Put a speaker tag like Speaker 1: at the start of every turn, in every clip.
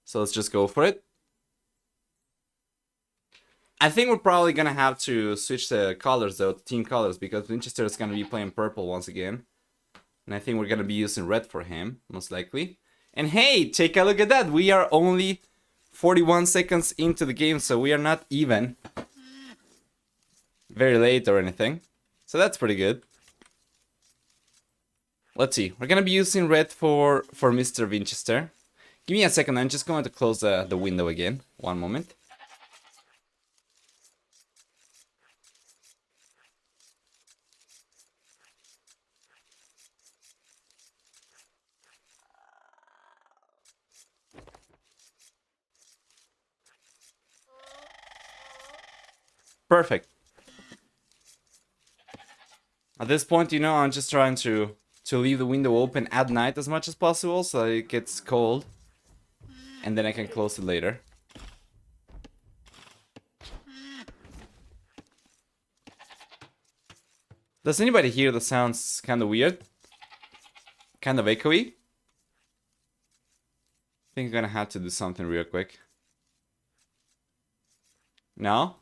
Speaker 1: So let's just go for it. I think we're probably gonna have to switch the colors though, team colors, because Vinchester is gonna be playing purple once again. And I think we're gonna be using red for him, most likely. And hey, take a look at that! We are only 41 seconds into the game, so we are not even very late or anything. So that's pretty good. Let's see, we're gonna be using red for Mr. Vinchester. Give me a second, I'm just going to close the window again. One moment. Perfect. At this point, you know, I'm just trying to leave the window open at night as much as possible so that it gets cold. And then I can close it later. Does anybody hear the sounds kind of weird? Kind of echoey? I think I'm gonna have to do something real quick. No?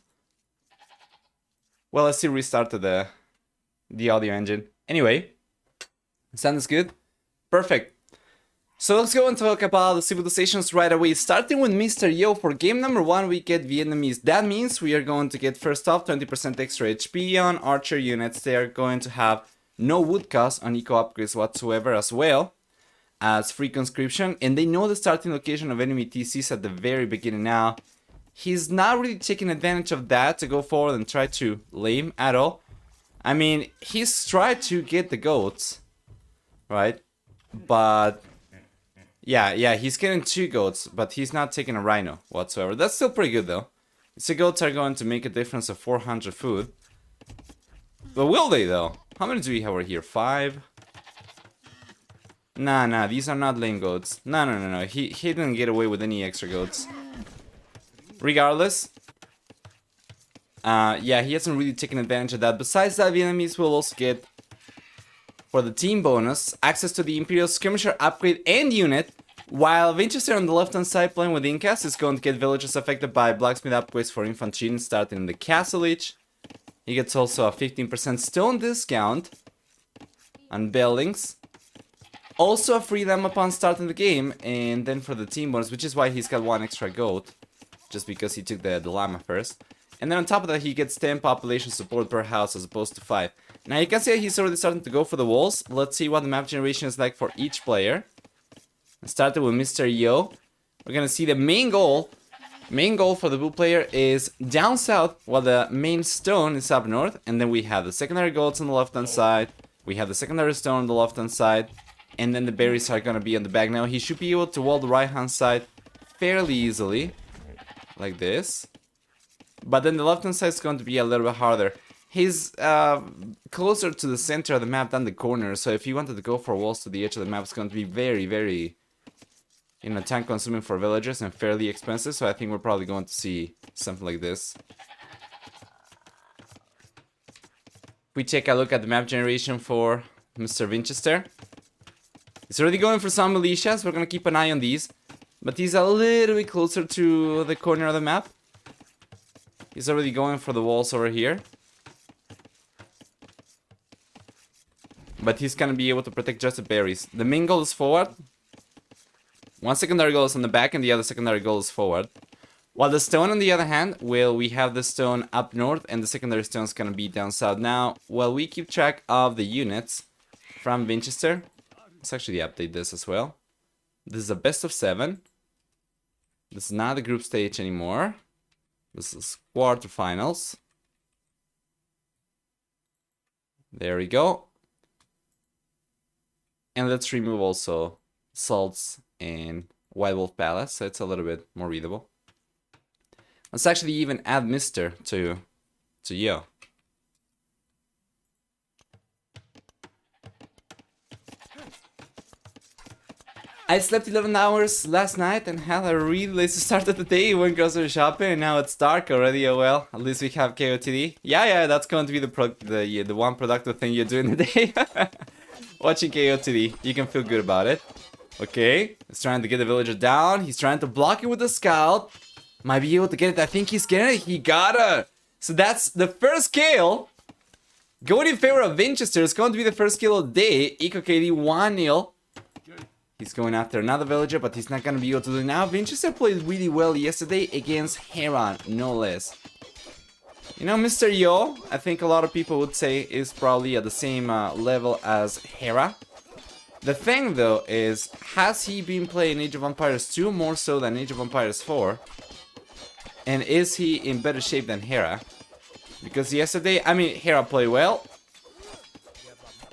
Speaker 1: Well, let's see, restarted the audio engine. Anyway, sounds good. Perfect. So let's go and talk about the civilizations right away. Starting with Mr. Yo, for game number 1 we get Vietnamese. That means we are going to get first off 20% extra HP on archer units. They are going to have no wood cost on eco upgrades whatsoever, as well as free conscription. And they know the starting location of enemy TCs at the very beginning. Now, he's not really taking advantage of that to go forward and try to lame at all. I mean, he's tried to get the goats, right? But yeah, he's getting 2 goats, but he's not taking a rhino whatsoever. That's still pretty good though. The goats are going to make a difference of 400 food. But will they though? How many do we have over here? 5? Nah, these are not lame goats. No. He didn't get away with any extra goats. Regardless, yeah, he hasn't really taken advantage of that. Besides that, Vietnamese will also get, for the team bonus, access to the Imperial Skirmisher upgrade and unit, while Vinchester on the left-hand side playing with Incas is going to get villages affected by blacksmith upgrades for infantry starting in the castle each. He gets also a 15% stone discount on buildings. Also a free lamb upon starting the game, and then for the team bonus, which is why he's got 1 extra goat, just because he took the llama first. And then on top of that, he gets 10 population support per house as opposed to 5. Now you can see he's already starting to go for the walls. Let's see what the map generation is like for each player. I started with Mr. Yo. We're gonna see the main goal. Main goal for the blue player is down south, while the main stone is up north. And then we have the secondary goals on the left hand side. We have the secondary stone on the left hand side. And then the berries are gonna be on the back. Now he should be able to wall the right hand side fairly easily, like this. But then the left hand side is going to be a little bit harder. He's closer to the center of the map than the corner, so if you wanted to go for walls to the edge of the map, it's going to be very, very, you know, time consuming for villagers and fairly expensive. So I think we're probably going to see something like this. We take a look at the map generation for Mr. Vinchester. He's already going for some militias. We're going to keep an eye on these, but he's a little bit closer to the corner of the map. He's already going for the walls over here. But he's gonna be able to protect just the berries. The main goal is forward. 1 secondary goal is on the back and the other secondary goal is forward. While the stone, on the other hand, we have the stone up north and the secondary stone is gonna be down south. Now, while we keep track of the units from Vinchester, let's actually update this as well. This is a best of 7. This is not the group stage anymore. This is quarterfinals. There we go. And let's remove also salts and White Wolf Palace, so it's a little bit more readable. Let's actually even add Mr. to Yo. I slept 11 hours last night and had a really lazy start of the day. Went grocery shopping and now it's dark already. Oh well, at least we have KOTD. Yeah, that's going to be the one productive thing you're doing today. Watching KOTD, you can feel good about it. Okay, he's trying to get the villager down. He's trying to block it with the scout. Might be able to get it. I think he's getting it. He got it. So that's the first kill. Going in favor of Vinchester. It's going to be the first kill of the day. KOTD 1-0. He's going after another villager, but he's not going to be able to do it now. Vinchester played really well yesterday against Heron, no less. You know, Mr. Yo, I think a lot of people would say is probably at the same level as Hera. The thing, though, is, has he been playing Age of Empires 2 more so than Age of Empires 4? And is he in better shape than Hera? Because yesterday, I mean, Hera played well,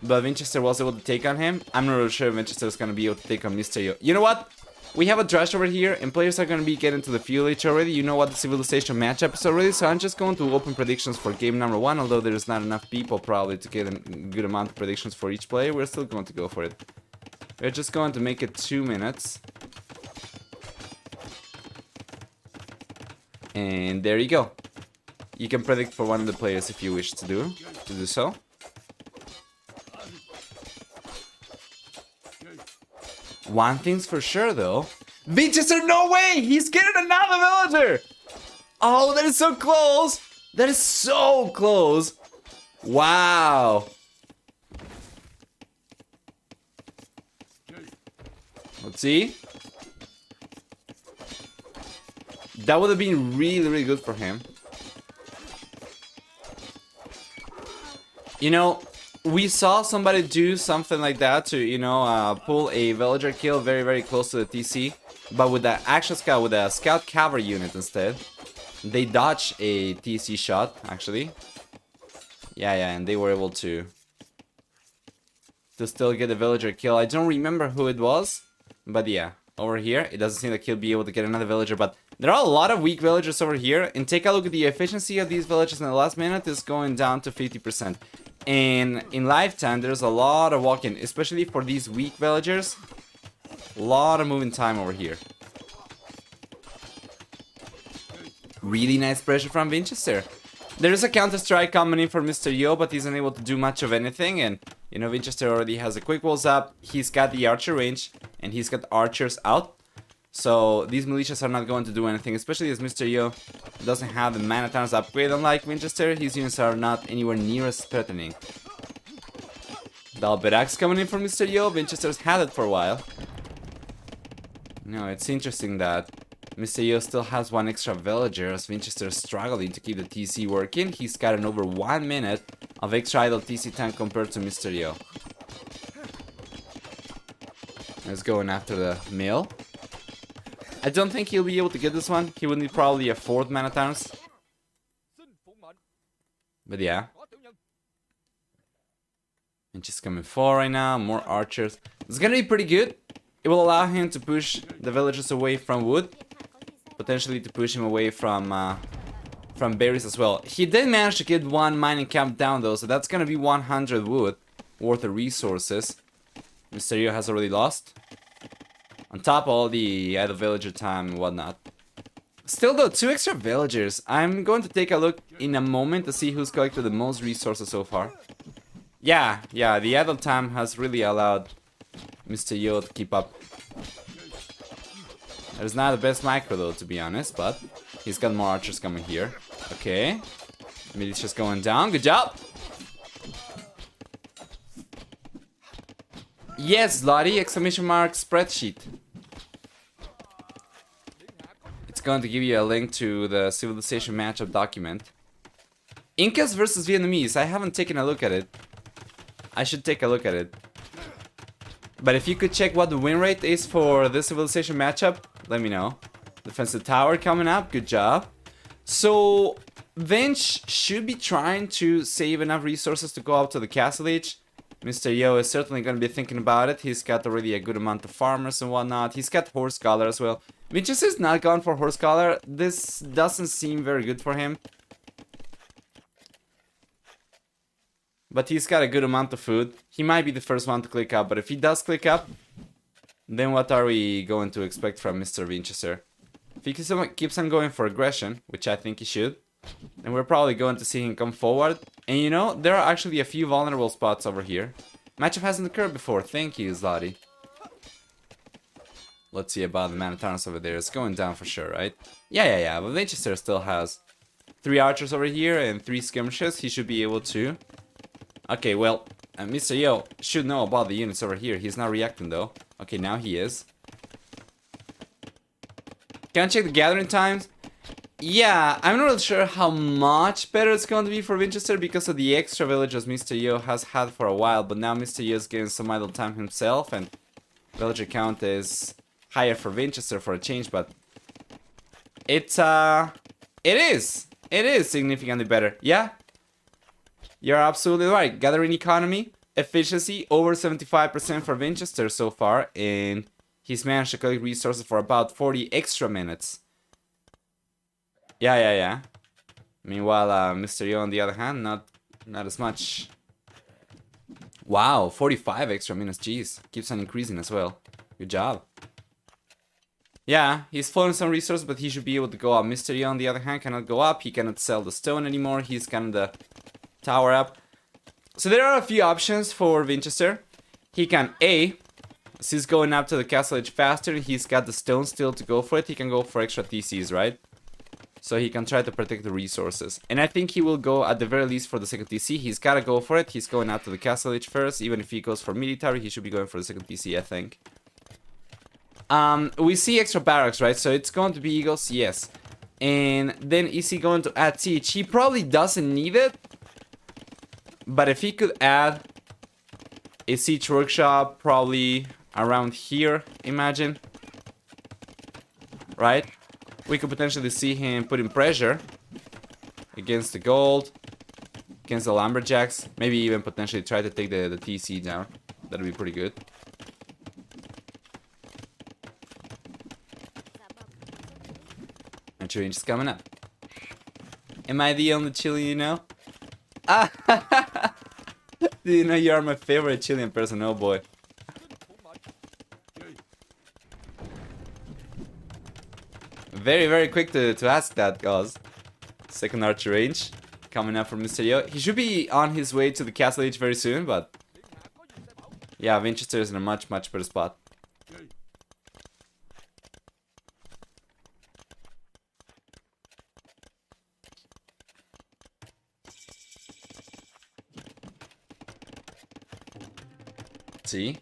Speaker 1: but Vinchester was able to take on him. I'm not really sure if Vinchester is going to be able to take on Mr. Yo. You know what? We have a drash over here, and players are going to be getting to the Fuel Age already. You know what the Civilization matchup is already, so I'm just going to open predictions for game number 1, although there's not enough people probably to get a good amount of predictions for each player. We're still going to go for it. We're just going to make it 2 minutes. And there you go. You can predict for one of the players if you wish to do so. One thing's for sure, though. Vinchester, no way! He's getting another villager! Oh, that is so close! That is so close! Wow! Let's see. That would have been really, really good for him. You know, we saw somebody do something like that to, you know, pull a villager kill very, very close to the TC. But with the actual scout, with a scout cavalry unit instead. They dodged a TC shot, actually. Yeah, and they were able to still get a villager kill. I don't remember who it was. But yeah, over here, it doesn't seem like he'll be able to get another villager. But there are a lot of weak villagers over here. And take a look at the efficiency of these villagers in the last minute. Is going down to 50%. And in lifetime, there's a lot of walking, especially for these weak villagers. A lot of moving time over here. Really nice pressure from Vinchester. There is a counter-strike coming in for Mr. Yo, but he's unable to do much of anything. And, you know, Vinchester already has the quick walls up. He's got the archer range, and he's got archers out. So these militias are not going to do anything, especially as Mr. Yo doesn't have the mana towns upgrade. Unlike Vinchester, his units are not anywhere near as threatening. Dalberax coming in for Mr. Yo. Vinchester's had it for a while. No, it's interesting that Mr. Yo still has one extra villager as Vinchester's struggling to keep the TC working. He's got an over 1 minute of extra idle TC time compared to Mr. Yo. Let's go in after the mill. I don't think he'll be able to get this one. He would need probably a 4th mana towns. But yeah. And just coming 4 right now. More archers. It's gonna be pretty good. It will allow him to push the villagers away from wood. Potentially to push him away from berries as well. He did manage to get one mining camp down though. So that's gonna be 100 wood worth of resources. Mr. Yo has already lost. On top of all the idle villager time and whatnot. Still though, 2 extra villagers. I'm going to take a look in a moment to see who's collected the most resources so far. Yeah, the idle time has really allowed Mr. Yo to keep up. There's not the best micro though, to be honest, but he's got more archers coming here. Okay. Militia's going down. Good job! Yes, Lottie! Exclamation mark spreadsheet. It's going to give you a link to the Civilization matchup document. Incas versus Vietnamese. I haven't taken a look at it. I should take a look at it. But if you could check what the win rate is for this Civilization matchup, let me know. Defensive tower coming up. Good job. So, Vinch should be trying to save enough resources to go up to the Castle Age. Mr. Yo is certainly going to be thinking about it. He's got already a good amount of farmers and whatnot. He's got Horse Scholar as well. Vinchester is not gone for Horse Scholar. This doesn't seem very good for him. But he's got a good amount of food. He might be the first one to click up. But if he does click up, then what are we going to expect from Mr. Vinchester? If he keeps on going for aggression, which I think he should, then we're probably going to see him come forward. And you know, there are actually a few vulnerable spots over here. Matchup hasn't occurred before. Thank you, Zlati. Let's see about the man at arms over there. It's going down for sure, right? Yeah. But Vinchester still has 3 archers over here and 3 skirmishers. He should be able to. Okay, well, Mr. Yo should know about the units over here. He's not reacting though. Okay, now he is. Can I check the gathering times? Yeah, I'm not really sure how much better it's going to be for Vinchester because of the extra villagers Mr. Yo has had for a while. But now Mr. Yo is getting some idle time himself, and villager count is higher for Vinchester for a change. But it is significantly better. Yeah, you're absolutely right. Gathering economy, efficiency over 75% for Vinchester so far, and he's managed to collect resources for about 40 extra minutes. Yeah. Meanwhile, Mr. Yo on the other hand, not as much. Wow, 45 extra minutes, jeez. Keeps on increasing as well. Good job. Yeah, he's floating some resources, but he should be able to go up. Mr. Yo on the other hand cannot go up. He cannot sell the stone anymore. He's kind of the tower up. So there are a few options for Vinchester. He can as he's going up to the castle edge faster, he's got the stone still to go for it. He can go for extra TCs, right? So he can try to protect the resources. And I think he will go at the very least for the second TC. He's got to go for it. He's going out to the castle edge first. Even if he goes for military, he should be going for the second TC, I think. We see extra barracks, right? So it's going to be eagles, yes. And then is he going to add siege? He probably doesn't need it. But if he could add a siege workshop probably around here, imagine. Right? We could potentially see him putting pressure against the gold, against the lumberjacks. Maybe even potentially try to take the TC down. That'd be pretty good. And change is coming up. Am I the only Chilean you know? Ah! Do you know you are my favorite Chilean person? Oh boy. Very, very quick to ask that, guys. Second archer range coming up from Mr. Yo. He should be on his way to the castle age very soon, but yeah, Vinchester is in a much better spot. See?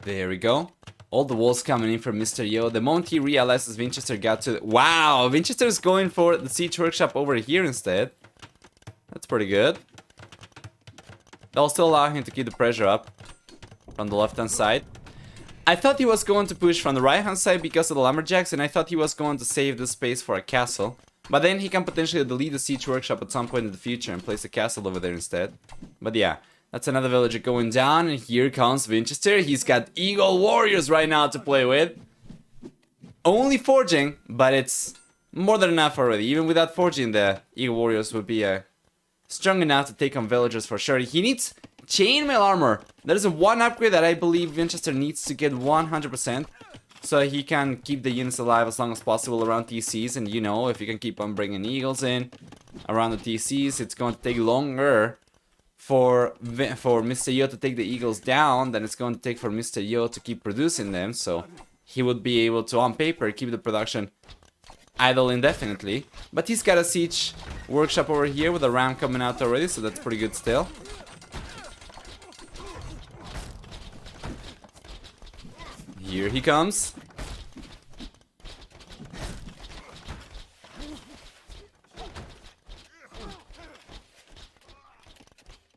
Speaker 1: There we go. All the walls coming in from Mr. Yo. The moment he realizes Vinchester got to... Wow! Vinchester is going for the siege workshop over here instead. That's pretty good. That'll still allow him to keep the pressure up from the left-hand side. I thought he was going to push from the right-hand side because of the lumberjacks, and I thought he was going to save the space for a castle. But then he can potentially delete the siege workshop at some point in the future and place a castle over there instead. But yeah. That's another villager going down, and here comes Vinchester. He's got Eagle Warriors right now to play with. Only forging, but it's more than enough already. Even without forging, the Eagle Warriors would be strong enough to take on villagers for sure. He needs chainmail armor. That is one upgrade that I believe Vinchester needs to get 100%. So he can keep the units alive as long as possible around TCs. And you know, if you can keep on bringing eagles in around the TCs, it's going to take longer for Mr. Yo to take the eagles down than it's going to take for Mr. Yo to keep producing them. So he would be able to, on paper, keep the production idle indefinitely. But he's got a siege workshop over here with a ram coming out already, so that's pretty good still. Here he comes.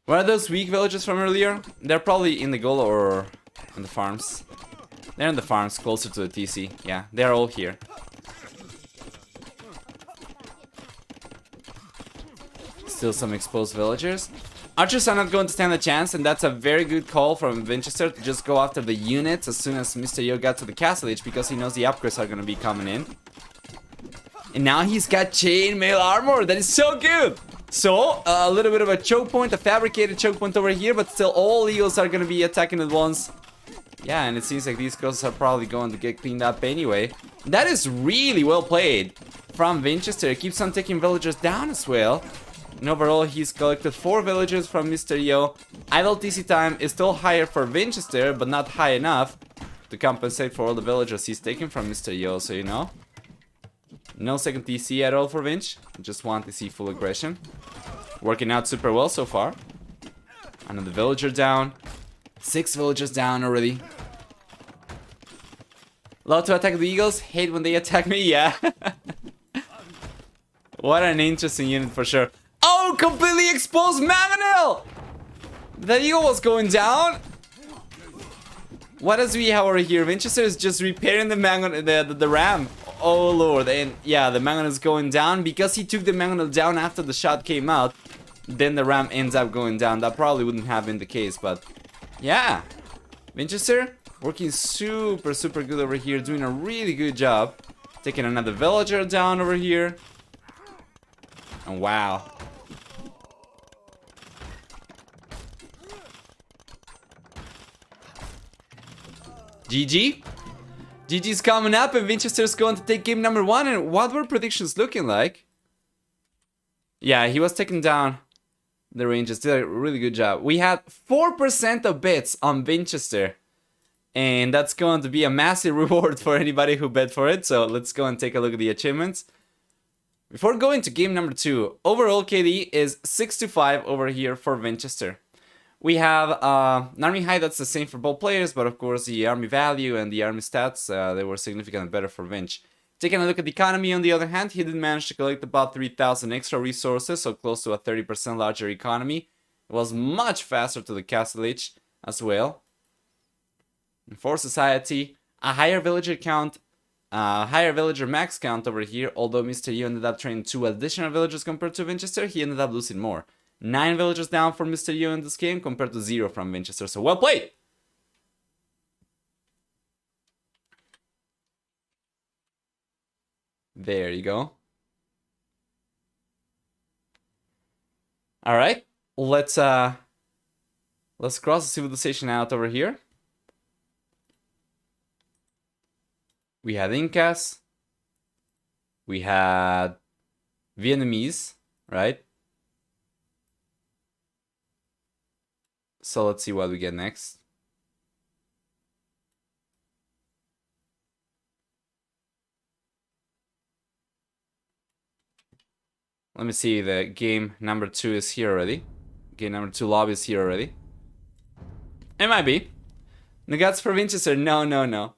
Speaker 1: Where are those weak villages from earlier? They're probably in the goal or in the farms. They're in the farms, closer to the TC. Yeah, they're all here. Still some exposed villagers. Archers are not going to stand a chance, and that's a very good call from Vinchester to just go after the units as soon as Mr. Yo got to the castle edge, because he knows the upgrades are going to be coming in. And now he's got chainmail armor. That is so good. So, a little bit of a choke point, a fabricated choke point over here, but still all eagles are going to be attacking at once. Yeah, and it seems like these coasts are probably going to get cleaned up anyway. That is really well played from Vinchester. He keeps on taking villagers down as well. And overall, he's collected 4 villagers from Mr. Yo. Idle TC time is still higher for Vinchester, but not high enough to compensate for all the villagers he's taken from Mr. Yo, so you know. No second TC at all for Vinch. Just one TC full aggression. Working out super well so far. Another villager down. 6 villagers down already. Love to attack the eagles. Hate when they attack me. Yeah. What an interesting unit for sure. Oh, completely exposed Mangonel! The eagle was going down. What does we have over here? Vinchester is just repairing the the ram. Oh lord, and yeah, the Mangonel is going down because he took the Mangonel down after the shot came out. Then the ram ends up going down. That probably wouldn't have been the case, but yeah. Vinchester working super good over here, doing a really good job. Taking another villager down over here. And wow. GG. GG's coming up and Vinchester's going to take game number 1. And what were predictions looking like? Yeah, he was taking down the Rangers. Did a really good job. We had 4% of bets on Vinchester. And that's going to be a massive reward for anybody who bet for it. So let's go and take a look at the achievements. Before going to game number 2, overall KD is 6-5 over here for Vinchester. We have an army high that's the same for both players, but of course the army value and the army stats, they were significantly better for Vinch. Taking a look at the economy on the other hand, he did manage to collect about 3,000 extra resources, so close to a 30% larger economy. It was much faster to the castle age as well. And for society, a higher villager count, higher villager max count over here, although Mr. Yu ended up training 2 additional villagers compared to Vinchester, he ended up losing more. 9 villagers down for Mr. Yu in this game compared to 0 from Vinchester, so well played! There you go. Alright, let's cross the civilization out over here. We had Incas. We had Vietnamese, right? So let's see what we get next. Let me see, the game number 2 is here already. Game number 2 lobby is here already. It might be. Nagats for Vinchester, no.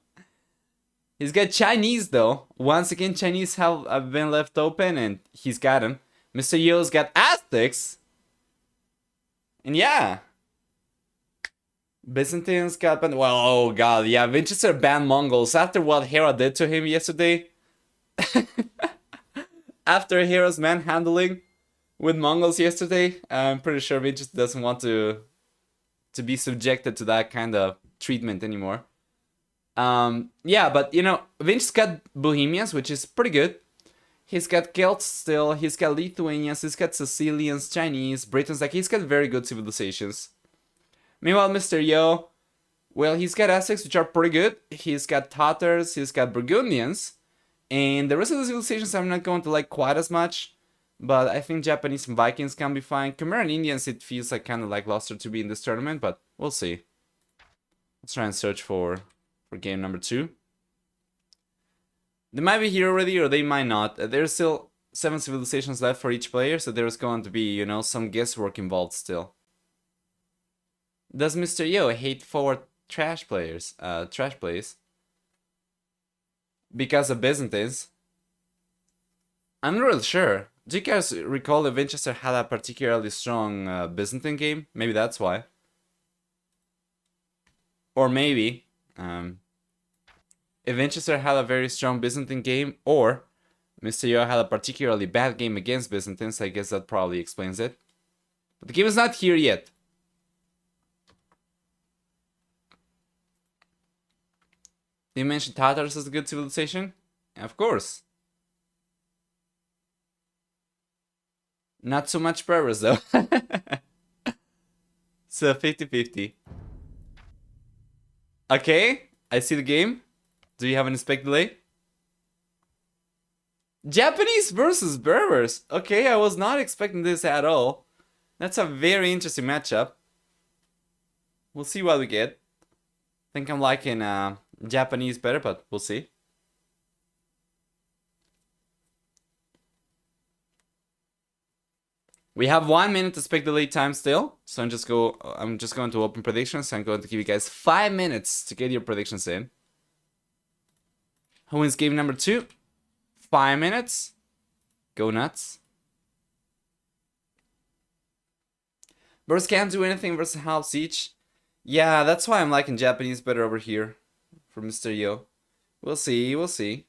Speaker 1: He's got Chinese though. Once again, Chinese have been left open and he's got them. Mr. Yo's got Aztecs. And yeah. Byzantines got banned. Well, oh god, yeah, Vinchester banned Mongols after what Hera did to him yesterday. After Hera's manhandling with Mongols yesterday, I'm pretty sure Vinchester doesn't want to be subjected to that kind of treatment anymore. Yeah, but you know, Vinch's got Bohemians, which is pretty good. He's got Celts still, he's got Lithuanians, he's got Sicilians, Chinese, Britons, like he's got very good civilizations. Meanwhile, Mr. Yo, well, he's got Aztecs, which are pretty good. He's got Tatars, he's got Burgundians. And the rest of the civilizations I'm not going to like quite as much. But I think Japanese and Vikings can be fine. Khmer and Indians, it feels like kind of lackluster to be in this tournament, but we'll see. Let's try and search for game number 2. They might be here already, or they might not. There's still 7 civilizations left for each player, so there's going to be, you know, some guesswork involved still. Does Mr. Yo hate forward trash plays? Because of Byzantines? I'm not really sure. Do you guys recall if Vinchester had a particularly strong Byzantine game? Maybe that's why. Or maybe, if Vinchester had a very strong Byzantine game, or Mr. Yo had a particularly bad game against Byzantines, I guess that probably explains it. But the game is not here yet. Did you mention Tatars as a good civilization? Of course. Not so much Berbers though. So 50-50. Okay, I see the game. Do you have an spec delay? Japanese versus Berbers. Okay, I was not expecting this at all. That's a very interesting matchup. We'll see what we get. I think I'm liking Japanese better, but we'll see. We have 1 minute to spec delay time still, so I'm just going to open predictions. I'm going to give you guys 5 minutes to get your predictions in. Who wins game number 2? 5 minutes. Go nuts. Burst can't do anything versus half siege. Yeah, that's why I'm liking Japanese better over here for Mr. Yo. We'll see, we'll see.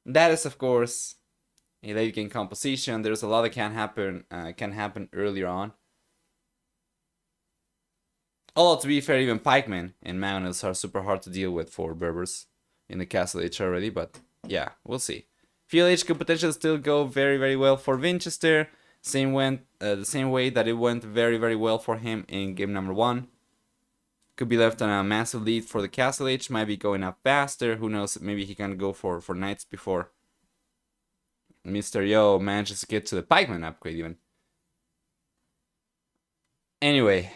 Speaker 1: That is, of course, a late game composition. There's a lot that can happen earlier on. Although, to be fair, even pikemen and mountains are super hard to deal with for Berbers in the Castle H already, but yeah, we'll see. Field H could potentially still go very, very well for Vinchester. The same way that it went very, very well for him in game number 1. Could be left on a massive lead for the Castle H, might be going up faster. Who knows? Maybe he can go for knights before Mr. Yo manages to get to the pikeman upgrade even. Anyway.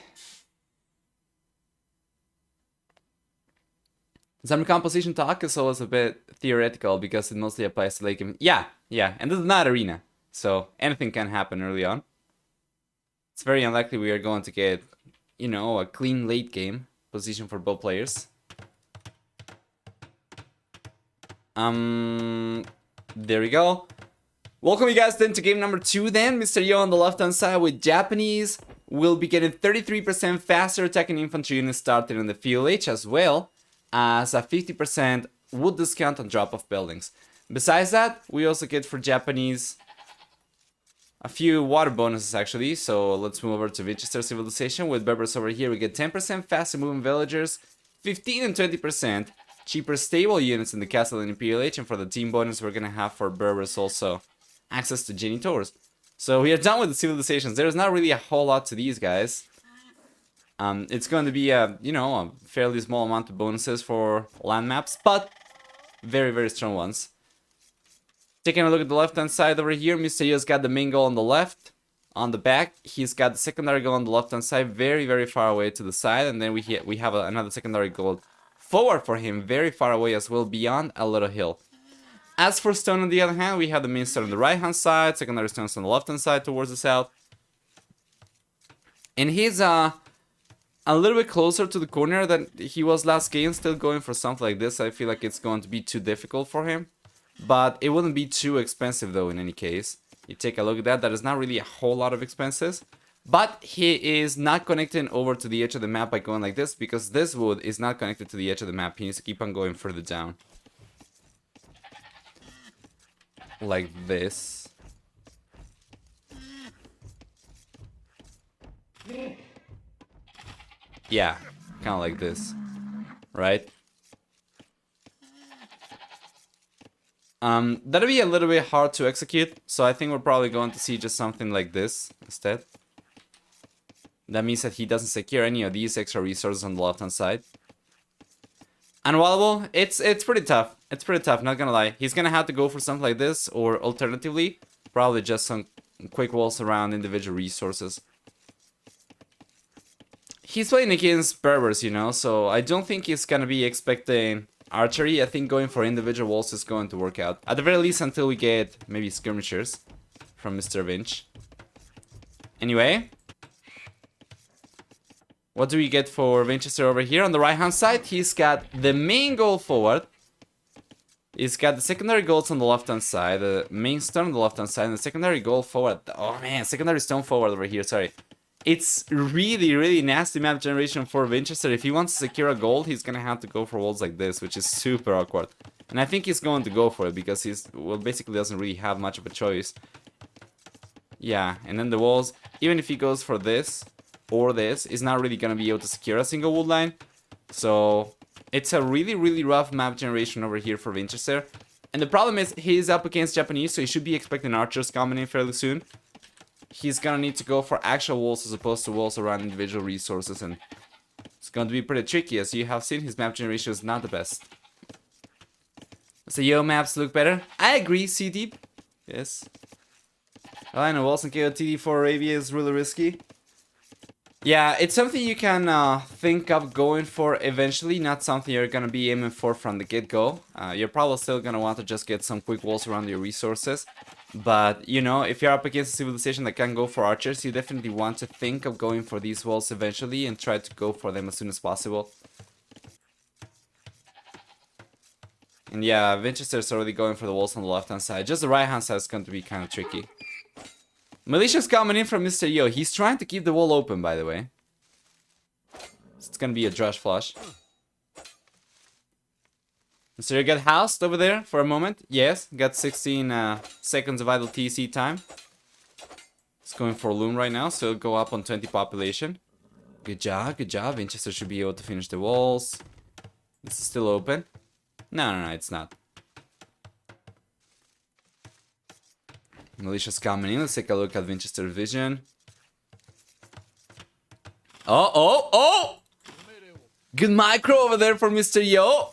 Speaker 1: Some composition talk is always a bit theoretical because it mostly applies to late game. Yeah, and this is not arena, so anything can happen early on. It's very unlikely we are going to get, you know, a clean late game position for both players. There we go. Welcome you guys then to game number 2 then. Mr. Yo on the left hand side with Japanese will be getting 33% faster attacking infantry units started in the field H, as well as a 50% wood discount on drop of buildings. Besides that, we also get for Japanese a few water bonuses actually. So let's move over to Vinchester Civilization. With Berbers over here, we get 10% faster moving villagers, 15 and 20% cheaper stable units in the castle and Imperial H, and for the team bonus we're gonna have for Berbers also access to Genitors. So we are done with the civilizations. There's not really a whole lot to these guys. It's going to be a, you know, a fairly small amount of bonuses for land maps, but very, very strong ones. Taking a look at the left hand side over here, Mr. Yo's got the main goal on the left. On the back, he's got the secondary goal on the left hand side, very, very far away to the side, and then we have another secondary goal forward for him, very far away as well, beyond a little hill. As for stone, on the other hand, we have the main stone on the right hand side, secondary stones on the left hand side towards the south. And he's a little bit closer to the corner than he was last game, still going for something like this. I feel like it's going to be too difficult for him. But it wouldn't be too expensive though in any case. You take a look at that, that is not really a whole lot of expenses. But he is not connecting over to the edge of the map by going like this, because this wood is not connected to the edge of the map. He needs to keep on going further down. Like this. Yeah, kind of like this, right? That'll be a little bit hard to execute, so I think we're probably going to see just something like this instead. That means that he doesn't secure any of these extra resources on the left-hand side. Unwallable, it's pretty tough. It's pretty tough, not gonna lie. He's gonna have to go for something like this, or alternatively, probably just some quick walls around individual resources. He's playing against Berbers, you know, so I don't think he's gonna be expecting archery. I think going for individual walls is going to work out. At the very least, until we get maybe skirmishers from Mr. Vinch. Anyway, what do we get for Vinchester over here? On the right hand side, he's got the main goal forward. He's got the secondary goals on the left hand side, the main stone on the left hand side, and the secondary goal forward. Oh man, secondary stone forward over here, sorry. It's really, really nasty map generation for Vinchester. If he wants to secure a gold, he's gonna have to go for walls like this, which is super awkward. And I think he's going to go for it because he's, well, basically doesn't really have much of a choice. Yeah, and then the walls, even if he goes for this or this, is not really gonna be able to secure a single wood line. So it's a really, really rough map generation over here for Vinchester. And the problem is he's up against Japanese, so he should be expecting archers coming in fairly soon. He's gonna need to go for actual walls as opposed to walls around individual resources and It's going to be pretty tricky, as you have seen his map generation is not the best. So Yo maps look better. I agree, C-Deep. Yes. Align walls and KOTD4 Arabia is really risky. Yeah, it's something you can think of going for eventually, not something you're gonna be aiming for from the get-go. You're probably still gonna want to just get some quick walls around your resources. But, you know, if you're up against a civilization that can go for archers, you definitely want to think of going for these walls eventually and try to go for them as soon as possible. And yeah, Vinchester's already going for the walls on the left-hand side. Just the right-hand side is going to be kind of tricky. Militia's coming in from Mr. Yo. He's trying to keep the wall open, by the way. It's going to be a Drush flush. Mr. Yo got housed over there for a moment. Yes, got 16 seconds of idle TC time. It's going for Loom right now, so it'll go up on 20 population. Good job, good job. Vinchester should be able to finish the walls. This is still open. No, it's not. Militia's coming in. Let's take a look at Vinchester vision. Oh! Good micro over there for Mr. Yo.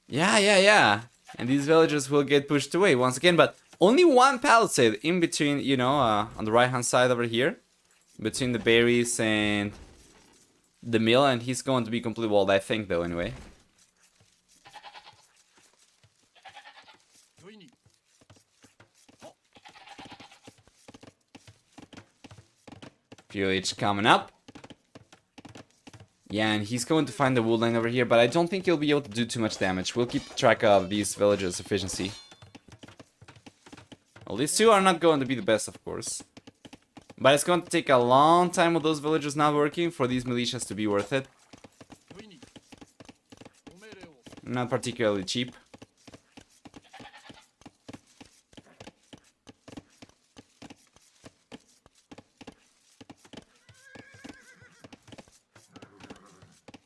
Speaker 1: Yeah. And these villagers will get pushed away once again, but only one palisade in between, you know, on the right-hand side over here. Between the berries and the mill, and he's going to be completely walled, I think, though, anyway. POH coming up. Yeah, and he's going to find the wood line over here, but I don't think he'll be able to do too much damage. We'll keep track of these villagers' efficiency. Well, these two are not going to be the best, of course. But it's going to take a long time with those villagers not working for these militias to be worth it. Not particularly cheap.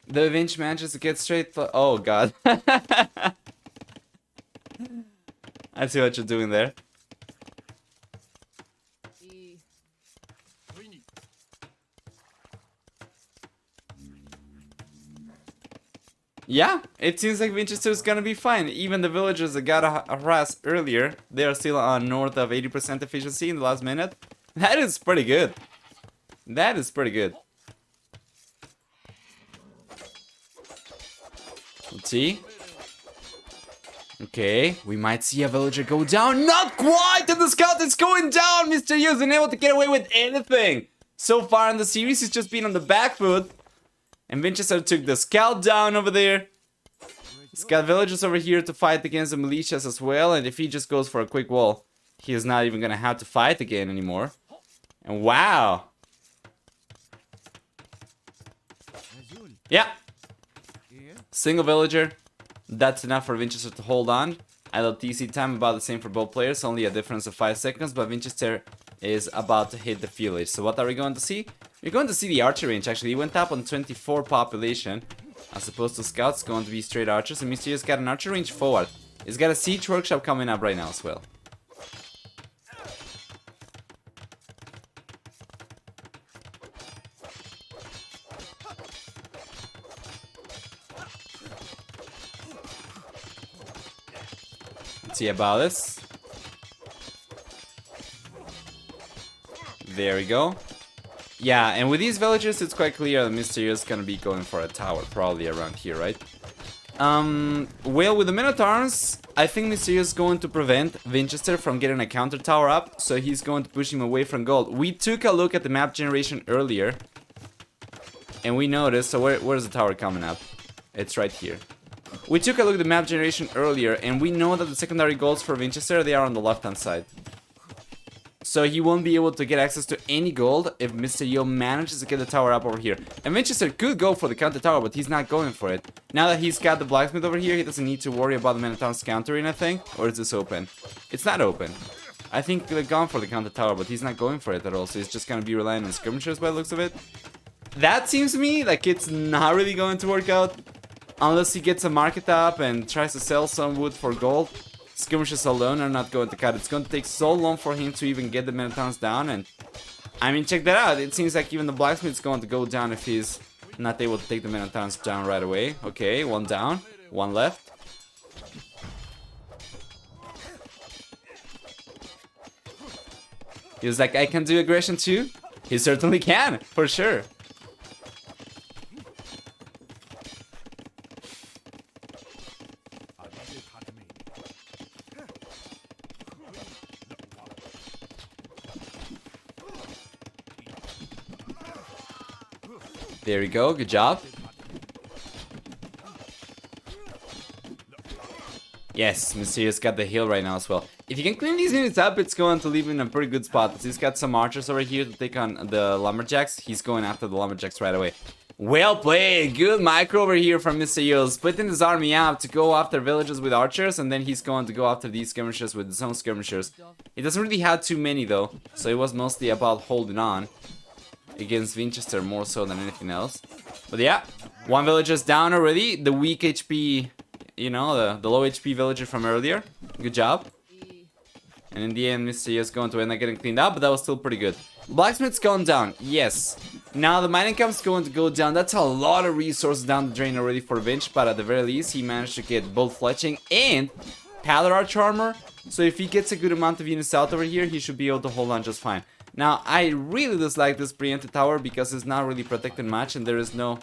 Speaker 1: The Vinch manages to get straight. Oh god. I see what you're doing there. Yeah, it seems like Vinchester is gonna be fine. Even the villagers that got harassed earlier, they are still on north of 80% efficiency in the last minute. That is pretty good. That is pretty good. Let's see. Okay, we might see a villager go down. Not quite! And the scout is going down! Mr. Yu isn't able to get away with anything. So far in the series, he's just been on the back foot. And Vinchester took the scout down over there. He's got villagers over here to fight against the militias as well. And if he just goes for a quick wall, he is not even going to have to fight again anymore. And wow! Yeah! Single villager. That's enough for Vinchester to hold on. Idle TC time about the same for both players. Only a difference of 5 seconds. But Vinchester is about to hit the village. So what are we going to see? We're going to see the archer range actually. He went up on 24 population. As opposed to scouts, going to be straight archers. And Mr. Yu's got an archer range forward. He's got a siege workshop coming up right now as well. Let's see about this. There we go. Yeah, and with these villagers, it's quite clear that Mr. Yu is gonna be going for a tower, probably around here, right? Well, with the Minotaurs, I think Mr. Yu is going to prevent Vinchester from getting a counter tower up, so he's going to push him away from gold. We took a look at the map generation earlier, and we noticed, so where's the tower coming up? It's right here. We took a look at the map generation earlier, and we know that the secondary golds for Vinchester, they are on the left-hand side. So he won't be able to get access to any gold if Mr. Yo manages to get the tower up over here. And Vinchester could go for the counter tower, but he's not going for it. Now that he's got the blacksmith over here, he doesn't need to worry about the Minotaurs countering, I think. Or is this open? It's not open. I think they're gone for the counter tower, but he's not going for it at all. So he's just going to be relying on skirmishers by the looks of it. That seems to me like it's not really going to work out. Unless he gets a market up and tries to sell some wood for gold. Skirmishes alone are not going to cut. It's going to take so long for him to even get the Minotaurs down. And I mean, check that out. It seems like even the blacksmith is going to go down if he's Not able to take the Minotaurs down right away. Okay, one down, one left. He was like, I can do aggression too? He certainly can, for sure. There we go, good job. Yes, Mysterious got the heal right now as well. If you can clean these units up, it's going to leave him in a pretty good spot. He's got some archers over here to take on the lumberjacks. He's going after the lumberjacks right away. Well played! Good micro over here from Mr. Yo, splitting his army out to go after villages with archers, and then he's going to go after these skirmishers with his own skirmishers. He doesn't really have too many though, so it was mostly about holding on against Vinchester more so than anything else. But yeah, one villager's down already. The weak HP, you know, the low HP villager from earlier. Good job. And in the end, Mr. Yo is going to end up getting cleaned up, but that was still pretty good. Blacksmith's gone down, yes. Now the mining camp's going to go down. That's a lot of resources down the drain already for Vinch, but at the very least, he managed to get both fletching and Paddle Arch armor. So if he gets a good amount of units out over here, he should be able to hold on just fine. Now, I really dislike this preempted tower because it's not really protected much, and there is no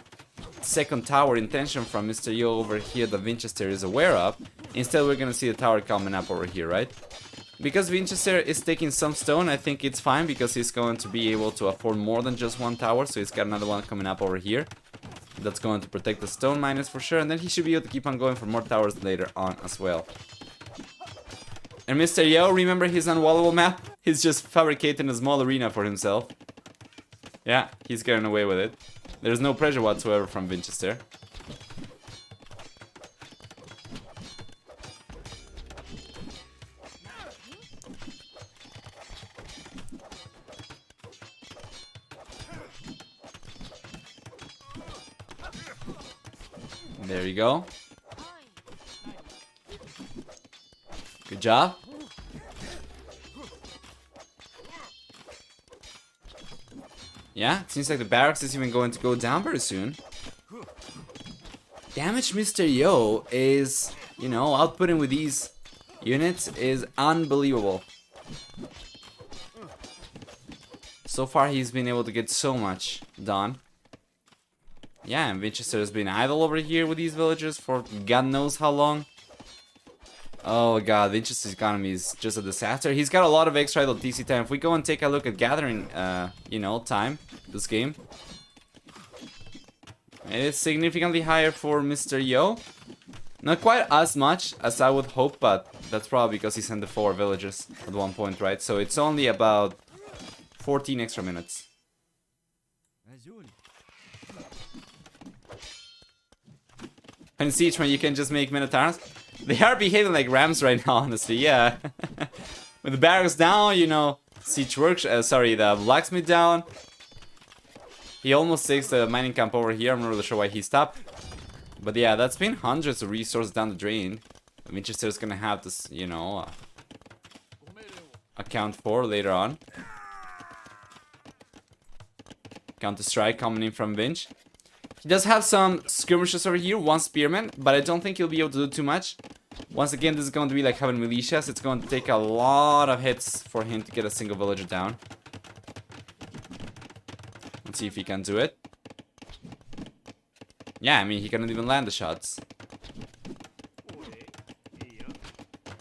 Speaker 1: second tower intention from Mr. Yo over here that Vinchester is aware of. Instead, we're gonna see the tower coming up over here, right? Because Vinchester is taking some stone, I think it's fine because he's going to be able to afford more than just one tower, so he's got another one coming up over here. That's going to protect the stone miners for sure, and then he should be able to keep on going for more towers later on as well. And Mr. Yo, remember his unwallable map? He's just fabricating a small arena for himself. Yeah, he's getting away with it. There's no pressure whatsoever from Vinchester. There you go. Good job. Yeah, it seems like the barracks is even going to go down very soon. Damage Mr. Yo is, you know, outputting with these units is unbelievable. So far he's been able to get so much done. Yeah, and Vinchester has been idle over here with these villagers for God knows how long. Oh god, Vinchester's economy is just a disaster. He's got a lot of extra idle TC time. If we go and take a look at gathering, you know, time, this game. It is significantly higher for Mr. Yo. Not quite as much as I would hope, but that's probably because he sent the 4 villagers at one point, right? So it's only about 14 extra minutes. And Siege, when you can just make Minotaurs. They are behaving like rams right now, honestly, yeah. With the barracks down, you know, Siege works, the blacksmith down. He almost takes the mining camp over here, I'm not really sure why he stopped. But yeah, that's been hundreds of resources down the drain. Vinchester's gonna have this, you know, account for later on. Counter-strike coming in from Vinch. He does have some skirmishers over here, one spearman, but I don't think he'll be able to do too much. Once again, this is going to be like having militias. It's going to take a lot of hits for him to get a single villager down. Let's see if he can do it. Yeah, I mean, he cannot even land the shots.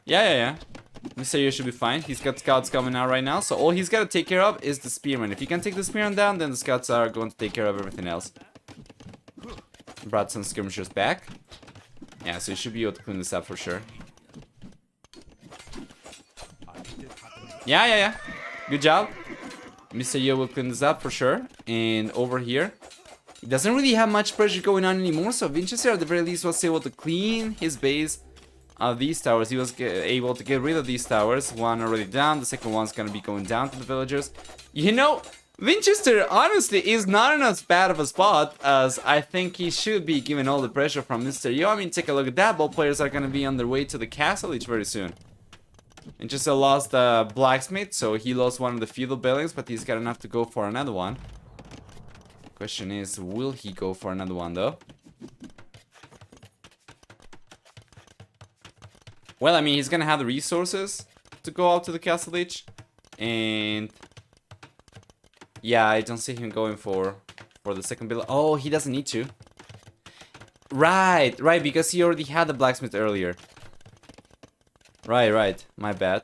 Speaker 1: Yeah. Mr. Yo should be fine. He's got scouts coming out right now, so all he's got to take care of is the spearman. If he can take the spearman down, then the scouts are going to take care of everything else. Brought some skirmishers back. Yeah, so you should be able to clean this up for sure. Yeah. Good job. Mr. Yo will clean this up for sure. And over here, he doesn't really have much pressure going on anymore. So Vinchester at the very least was able to clean his base of these towers. He was able to get rid of these towers. One already down. The second one's going to be going down to the villagers. You know, Vinchester, honestly, is not in as bad of a spot as I think he should be, given all the pressure from Mr. Yo. I mean, take a look at that. Both players are going to be on their way to the castle each very soon. Vinchester lost the blacksmith, so he lost one of the feudal buildings, but he's got enough to go for another one. Go Question is, will he go for another one though? Well, I mean, he's gonna have the resources to go out to the Castle Age. And yeah, I don't see him going for the second build. Oh, he doesn't need to. Right, because he already had the blacksmith earlier. Right, my bad.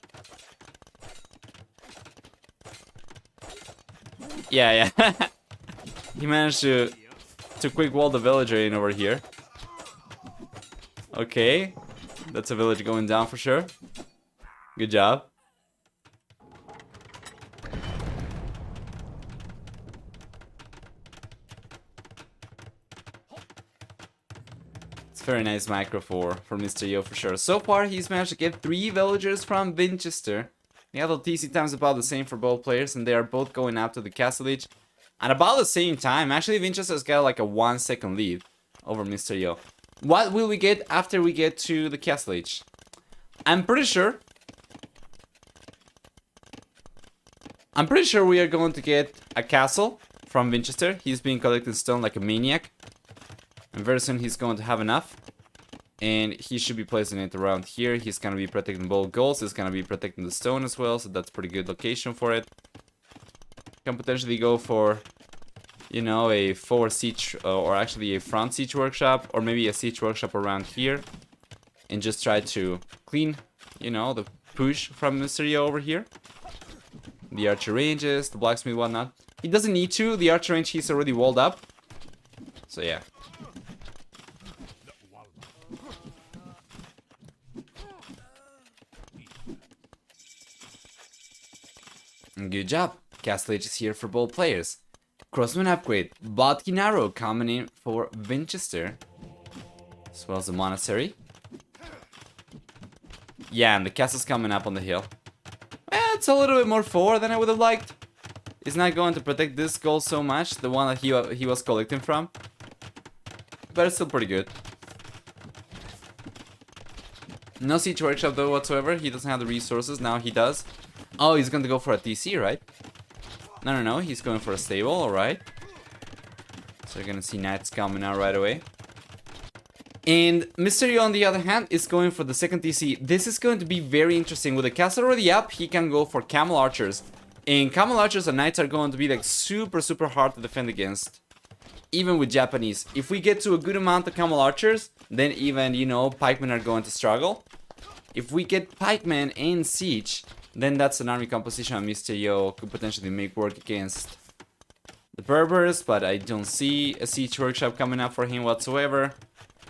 Speaker 1: Yeah. He managed to quick wall the villager in over here. Okay, that's a village going down for sure. Good job. It's very nice macro for Mr. Yo for sure. So far, he's managed to get 3 villagers from Vinchester. The other TC time's about the same for both players, and they are both going out to the Castle Age. At about the same time, actually, Vinchester's got like a 1-second lead over Mr. Yo. What will we get after we get to the Castle Age? I'm pretty sure we are going to get a castle from Vinchester. He's been collecting stone like a maniac. And very soon he's going to have enough. And he should be placing it around here. He's going to be protecting both goals. He's going to be protecting the stone as well. So that's pretty good location for it. Can potentially go for, you know, a forward siege, or actually a front siege workshop, or maybe a siege workshop around here, and just try to clean, you know, the push from Mysterio over here. The archer ranges, the blacksmith, whatnot. He doesn't need to. The archer range, he's already walled up. So yeah. Good job. Castle Age is here for both players. Crossman upgrade. Bodkin Arrow coming in for Vinchester. As well as the monastery. Yeah, and the castle's coming up on the hill. It's a little bit more forward than I would have liked. It's not going to protect this goal so much, the one that he was collecting from. But it's still pretty good. No siege workshop though whatsoever. He doesn't have the resources. Now he does. Oh, he's going to go for a TC, right? No. He's going for a stable, alright. So you're going to see knights coming out right away. And Mysterio, on the other hand, is going for the second TC. This is going to be very interesting. With the castle already up, he can go for camel archers. And camel archers and knights are going to be like super hard to defend against. Even with Japanese. If we get to a good amount of camel archers, then even, you know, pikemen are going to struggle. If we get pikemen and siege, then that's an army composition Mysterio could potentially make work against the Berbers. But I don't see a siege workshop coming up for him whatsoever.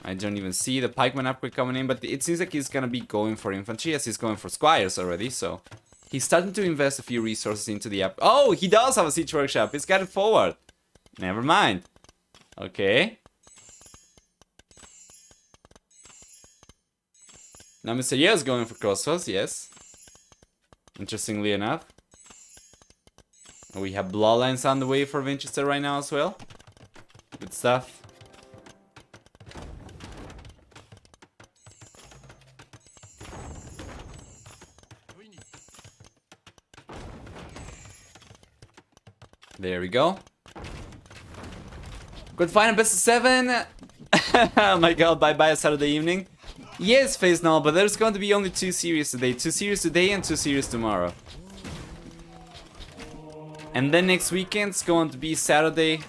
Speaker 1: I don't even see the pikeman upgrade coming in, but it seems like he's gonna be going for infantry as he's going for squires already, so he's starting to invest a few resources into the up. Oh, he does have a siege workshop. He's got it forward. Never mind. Okay. Now Mr. Ye is going for crossbows, yes. Interestingly enough. We have bloodlines on the way for Vinchester right now as well. Good stuff. There we go. Good final best of 7. Oh my god, bye-bye Saturday evening. Yes, Phase Null, but there's going to be only 2 series today. 2 series today and 2 series tomorrow. And then next weekend's going to be Saturday.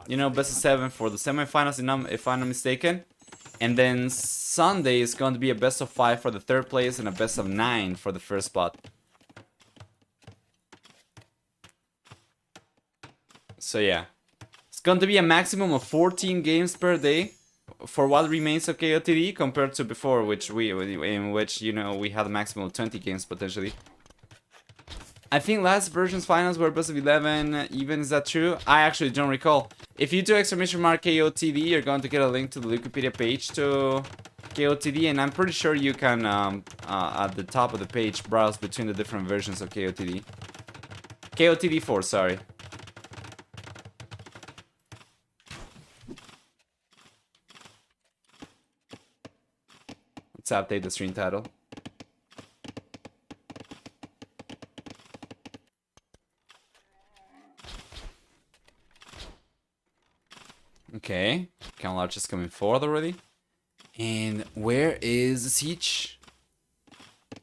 Speaker 1: You know, best of 7 for the semifinals, if I'm not mistaken. And then Sunday is going to be a best of 5 for the 3rd place and a best of 9 for the 1st spot. So yeah, it's going to be a maximum of 14 games per day for what remains of KOTD compared to before, in which you know we had a maximum of 20 games potentially. I think last version's finals were best of 11 even. Is that true? I actually don't recall. If you do ! KOTD, you're going to get a link to the Wikipedia page to KOTD, and I'm pretty sure you can at the top of the page browse between the different versions of KOTD. KOTD4, sorry. Let's update the stream title. Okay, Camel Arch is coming forward already. And where is the siege?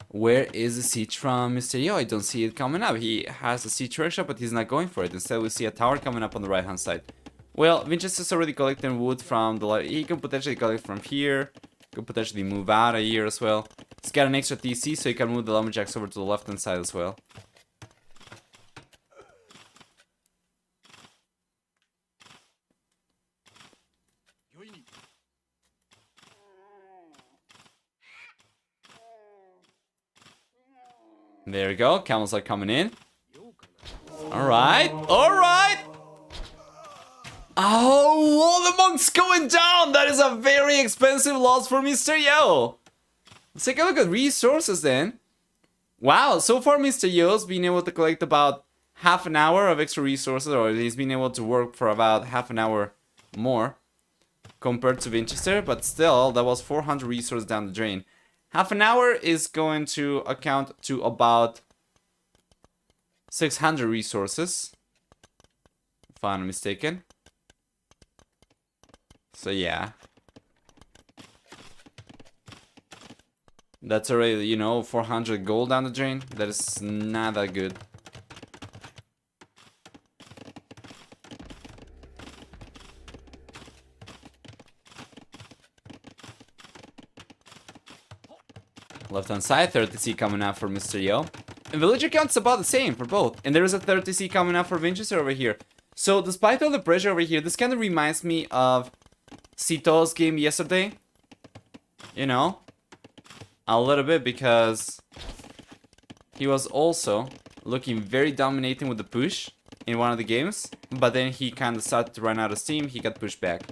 Speaker 1: Where is the siege from Mr. Yo? I don't see it coming up. He has a siege workshop, but he's not going for it. Instead, we see a tower coming up on the right-hand side. Well, Vinchester's already collecting wood from the... He can potentially collect from here. Could potentially move out a year as well. He's got an extra TC, so he can move the lumberjacks over to the left-hand side as well. There we go. Camels are coming in. Alright. Alright. Oh, all the monks going down. That is a very expensive loss for Mr. Yo. Let's take a look at resources then. Wow, so far Mr. Yo's been able to collect about half an hour of extra resources, or he's been able to work for about half an hour more compared to Vinchester, but still, that was 400 resources down the drain. Half an hour is going to account to about 600 resources, if I'm not mistaken. So yeah. That's already, you know, 400 gold down the drain. That is not that good. Left hand side, 30C coming out for Mr. Yo. And villager count's about the same for both. And there is a 30C coming out for Vinchester over here. So despite all the pressure over here, this kind of reminds me of Sito's game yesterday. You know? A little bit, because he was also looking very dominating with the push in one of the games. But then he kind of started to run out of steam. He got pushed back.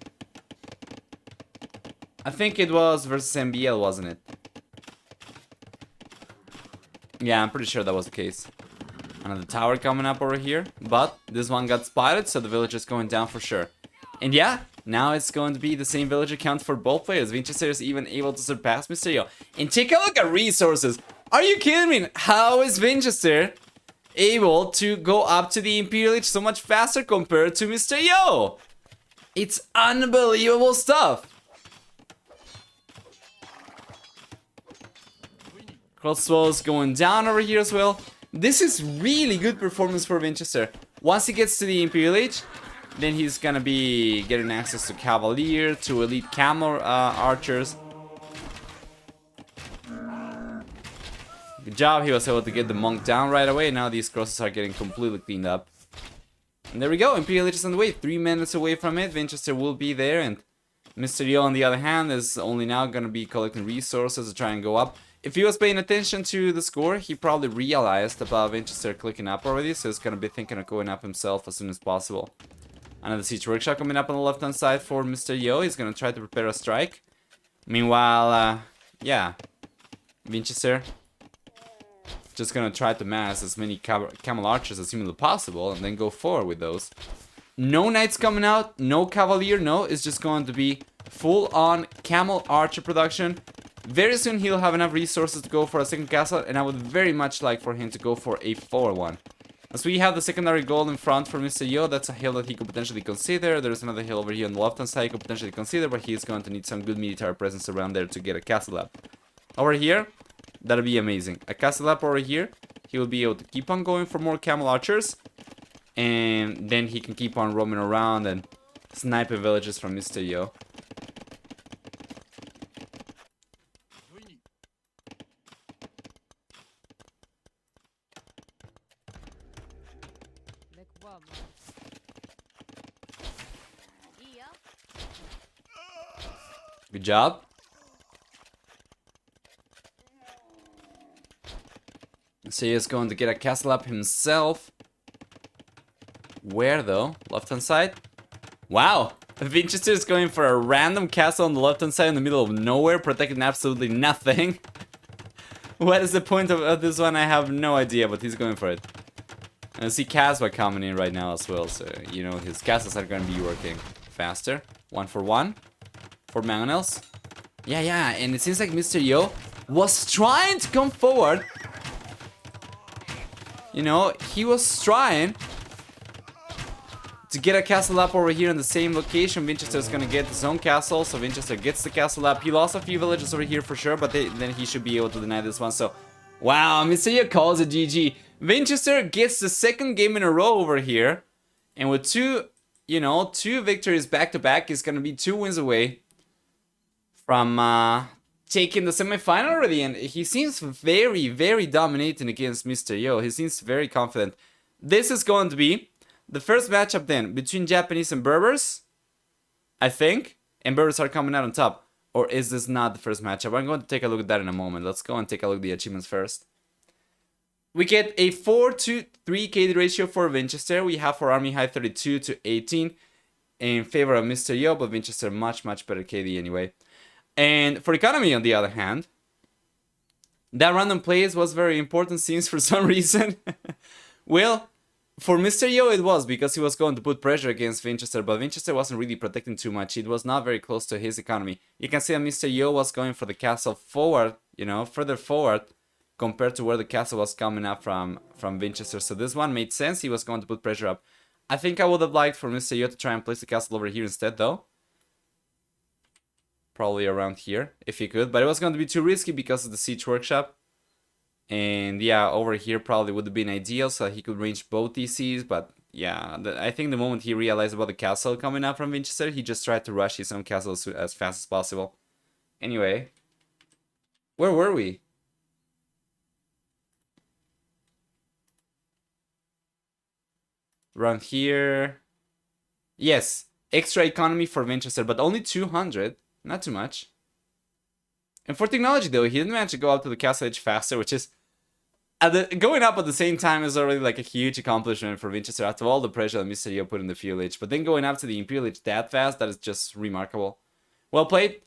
Speaker 1: I think it was versus MBL, wasn't it? Yeah, I'm pretty sure that was the case. Another tower coming up over here. But this one got spotted, so the villager's going down for sure. And yeah, now it's going to be the same villager count for both players. Vinchester is even able to surpass Mr. Yo. And take a look at resources. Are you kidding me? How is Vinchester able to go up to the Imperial Age so much faster compared to Mr. Yo? It's unbelievable stuff. Crossbows going down over here as well. This is really good performance for Vinchester. Once he gets to the Imperial Age, then he's gonna be getting access to Cavalier, to elite Camel archers. Good job, he was able to get the monk down right away. Now these crosses are getting completely cleaned up. And there we go, Imperial Age is on the way. 3 minutes away from it, Vinchester will be there. And Mr. Yo, on the other hand, is only now gonna be collecting resources to try and go up. If he was paying attention to the score, he probably realized about Vinchester clicking up already, so he's gonna be thinking of going up himself as soon as possible. Another siege workshop coming up on the left hand side for Mr. Yo. He's gonna try to prepare a strike. Meanwhile, yeah, Vinchester just gonna try to mass as many camel archers as humanly possible and then go forward with those. No knights coming out, no cavalier, no, it's just going to be full on camel archer production. Very soon he'll have enough resources to go for a second castle, and I would very much like for him to go for a 4-1. As we have the secondary goal in front for Mr. Yo, that's a hill that he could potentially consider. There's another hill over here on the left hand side he could potentially consider, but he's going to need some good military presence around there to get a castle up. Over here, that'll be amazing. A castle up over here, he will be able to keep on going for more camel archers, and then he can keep on roaming around and sniping villages from Mr. Yo. Good job. So he's going to get a castle up himself. Where though? Left hand side? Wow! Vinchester is going for a random castle on the left hand side in the middle of nowhere, protecting absolutely nothing. What is the point of this one? I have no idea, but he's going for it. And I see Casbah coming in right now as well, so you know his castles are going to be working faster. 1-for-1 for Mangonels. Yeah, and it seems like Mr. Yo was trying to come forward. You know, he was trying to get a castle up over here in the same location. Vinchester is going to get his own castle, so Vinchester gets the castle up. He lost a few villages over here for sure, but then he should be able to deny this one. So, wow, Mr. Yo calls it GG. Vinchester gets the second game in a row over here, and with two victories back to back, he's going to be 2 wins away from taking the semifinal already, and he seems very, very dominating against Mr. Yo. He seems very confident. This is going to be the first matchup then between Japanese and Berbers, I think, and Berbers are coming out on top. Or is this not the first matchup? I'm going to take a look at that in a moment. Let's go and take a look at the achievements first. We get a 4-to-3 KD ratio for Vinchester. We have for Army High 32 to 18 in favor of Mr. Yo, but Vinchester much, much better KD anyway. And for economy, on the other hand, that random plays was very important, seems for some reason. Well, for Mr. Yo it was, because he was going to put pressure against Vinchester, but Vinchester wasn't really protecting too much. It was not very close to his economy. You can see that Mr. Yo was going for the castle forward, further forward, compared to where the castle was coming up from Vinchester. So this one made sense. He was going to put pressure up. I think I would have liked for Mr. Yo to try and place the castle over here instead, though. Probably around here, if he could. But it was going to be too risky because of the siege workshop. And yeah, over here probably would have been ideal so he could range both DCs. But yeah, I think the moment he realized about the castle coming up from Vinchester, he just tried to rush his own castle as fast as possible. Anyway, where were we? Around here. Yes, extra economy for Vinchester, but only 200. Not too much. And for technology, though, he didn't manage to go up to the castle age faster, which is... going up at the same time is already like a huge accomplishment for Vinchester after all the pressure that Mr. Yo put in the Fuel Age. But then going up to the Imperial Age that fast, that is just remarkable. Well played.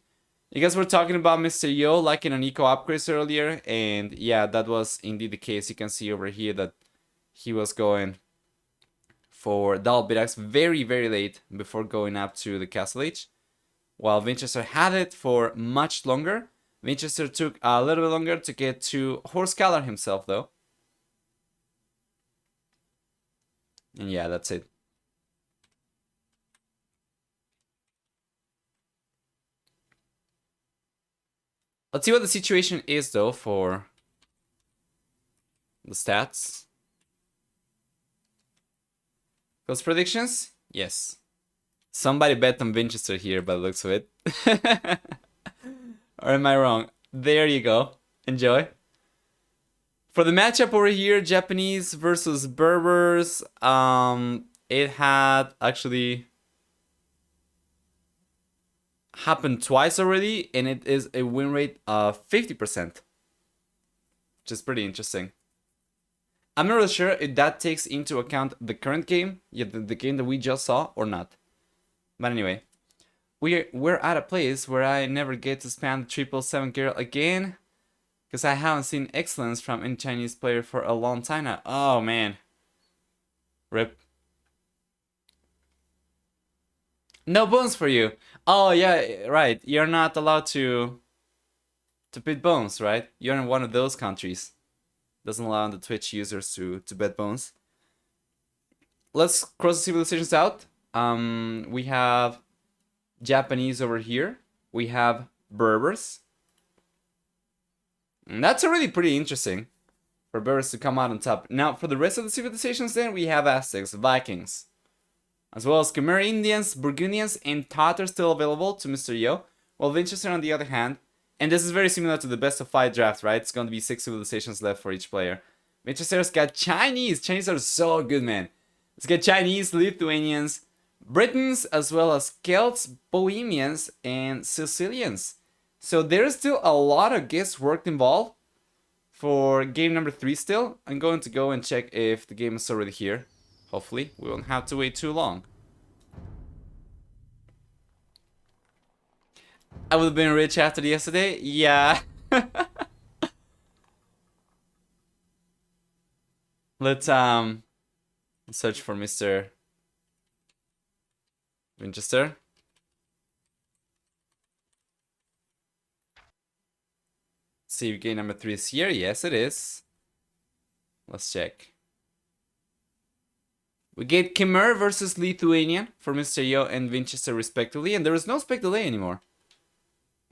Speaker 1: You guys were talking about Mr. Yo liking an eco upgrades earlier. And yeah, that was indeed the case. You can see over here that he was going for double bit-axe very, very late before going up to the Castle Age. While Vinchester had it for much longer. Vinchester took a little bit longer to get to Horse Caller himself, though. And yeah, that's it. Let's see what the situation is, though, for the stats. Those predictions? Yes. Somebody bet on Vinchester here by the looks of it. Or am I wrong? There you go. Enjoy. For the matchup over here, Japanese versus Berbers, it had actually happened twice already, and it is a win rate of 50%, which is pretty interesting. I'm not really sure if that takes into account the current game, the game that we just saw, or not. But anyway. We're at a place where I never get to spam the 777 girl again, because I haven't seen excellence from any Chinese player for a long time now. Oh man. RIP. No bones for you. Oh yeah, right. You're not allowed to bid bones, right? You're in one of those countries. Doesn't allow the Twitch users to bet bones. Let's cross the civilizations out. We have Japanese over here. We have Berbers. And that's already pretty interesting for Berbers to come out on top. Now, for the rest of the civilizations then, we have Aztecs, Vikings, as well as Khmer Indians, Burgundians, and Tatars still available to Mr. Yo. While Vinchester, on the other hand, and this is very similar to the best of 5 draft, right? It's going to be 6 civilizations left for each player. Vinchester's got Chinese. Chinese are so good, man. Let's get Chinese, Lithuanians, Britons, as well as Celts, Bohemians, and Sicilians. So there's still a lot of guesswork involved for game number 3 still. I'm going to go and check if the game is already here. Hopefully, we won't have to wait too long. I would have been rich after yesterday? Yeah. Let's search for Mr. Vinchester. See if game number 3 is here. Yes, it is. Let's check. We get Khmer versus Lithuania for Mr. Yo and Vinchester respectively, and there is no spec delay anymore.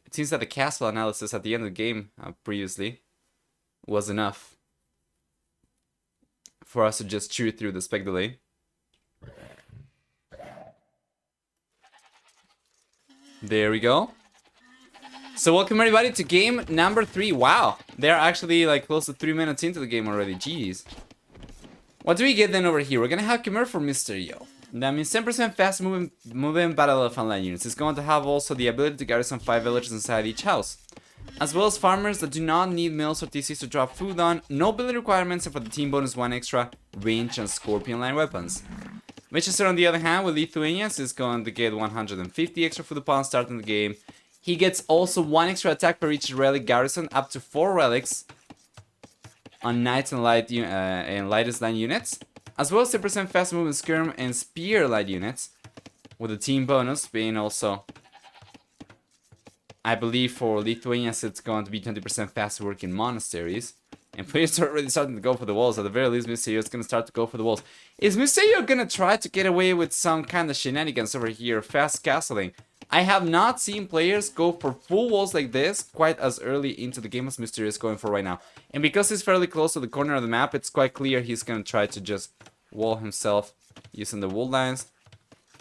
Speaker 1: It seems that the castle analysis at the end of the game previously was enough for us to just chew through the spec delay. There we go. So welcome everybody to game number 3. Wow, they're actually like close to 3 minutes into the game already. Jeez. What do we get then over here? We're gonna have Khmer for Mr. Yo. That means 10% fast moving battle elephant line units. It's going to have also the ability to garrison 5 villages inside each house, as well as farmers that do not need mills or TCs to drop food on, no ability requirements, and for the team bonus 1 extra range and scorpion line weapons. Vinchester on the other hand with Lithuanians is going to get 150 extra food upon starting the game. He gets also 1 extra attack per each relic garrison, up to 4 relics on knights and lightest line units, as well as 10% fast movement skirm and spear light units, with the team bonus being also, I believe for Lithuanians it's going to be 20% fast work in monasteries. And players are already starting to go for the walls. At the very least, Mr. Yo is going to start to go for the walls. Is Mr. Yo going to try to get away with some kind of shenanigans over here? Fast castling. I have not seen players go for full walls like this quite as early into the game as Mr. Yo is going for right now. And because he's fairly close to the corner of the map, it's quite clear he's going to try to just wall himself using the wool lines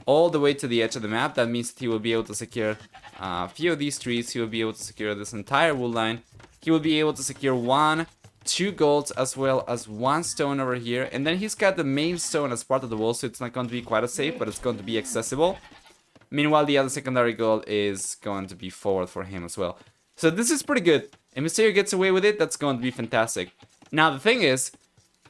Speaker 1: all the way to the edge of the map. That means that he will be able to secure a few of these trees. He will be able to secure this entire wool line. He will be able to secure 1, 2 golds as well as 1 stone over here, and then he's got the main stone as part of the wall, so it's not going to be quite as safe, but it's going to be accessible. Meanwhile, the other secondary gold is going to be forward for him as well. So this is pretty good. If Mr. Yo gets away with it, that's going to be fantastic. Now the thing is,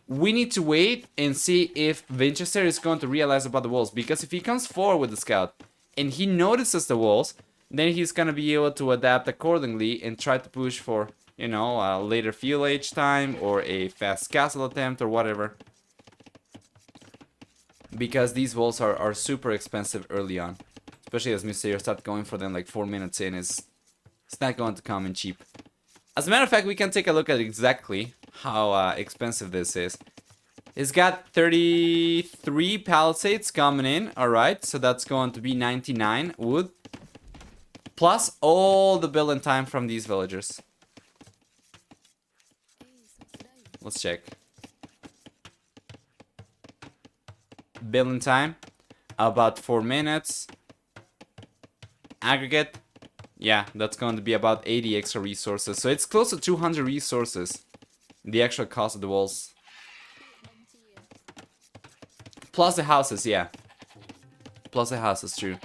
Speaker 1: we need to wait and see if Vinchester is going to realize about the walls, because if he comes forward with the scout and he notices the walls, then he's going to be able to adapt accordingly and try to push for, you know, a later fuel age time or a fast castle attempt or whatever. Because these walls are super expensive early on. Especially as Mr. Yo starts going for them like 4 minutes in. It's not going to come in cheap. As a matter of fact, we can take a look at exactly how expensive this is. It's got 33 palisades coming in. Alright, so that's going to be 99 wood. Plus all the building time from these villagers. Let's check. Building time, about 4 minutes. Aggregate, yeah, that's going to be about 80 extra resources. So it's close to 200 resources. The actual cost of the walls. Plus the houses, yeah. Plus the houses, true.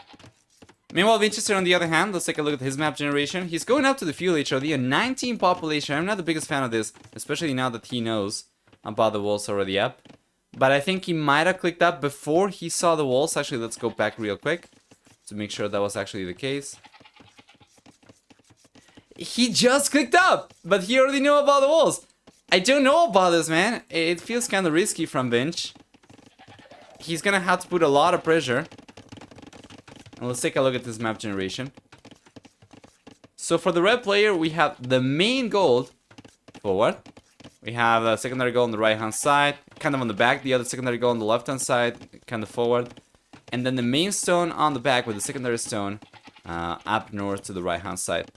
Speaker 1: Meanwhile, Vinchester on the other hand, let's take a look at his map generation. He's going up to the fuel HOD, a 19 population. I'm not the biggest fan of this, especially now that he knows about the walls already up. But I think he might have clicked up before he saw the walls. Actually, let's go back real quick to make sure that was actually the case. He just clicked up, but he already knew about the walls. I don't know about this, man. It feels kind of risky from Vinch. He's gonna have to put a lot of pressure. And let's take a look at this map generation. So for the red player, we have the main gold forward. We have a secondary gold on the right hand side, kind of on the back. The other secondary gold on the left hand side, kind of forward. And then the main stone on the back with the secondary stone up north to the right hand side.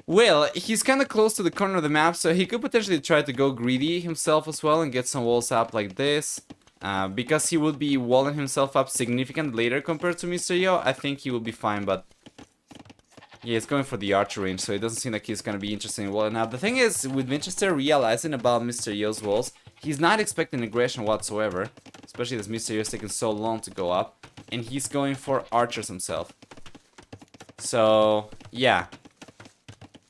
Speaker 1: Well, he's kind of close to the corner of the map, so he could potentially try to go greedy himself as well and get some walls up like this. Because he will be walling himself up significantly later compared to Mr. Yo, I think he will be fine, but yeah, he's going for the archer range, so it doesn't seem like he's going to be interested in walling up. The thing is, with Vinchester realizing about Mr. Yo's walls, he's not expecting aggression whatsoever, especially as Mr. Yo is taking so long to go up, and he's going for archers himself. So, yeah.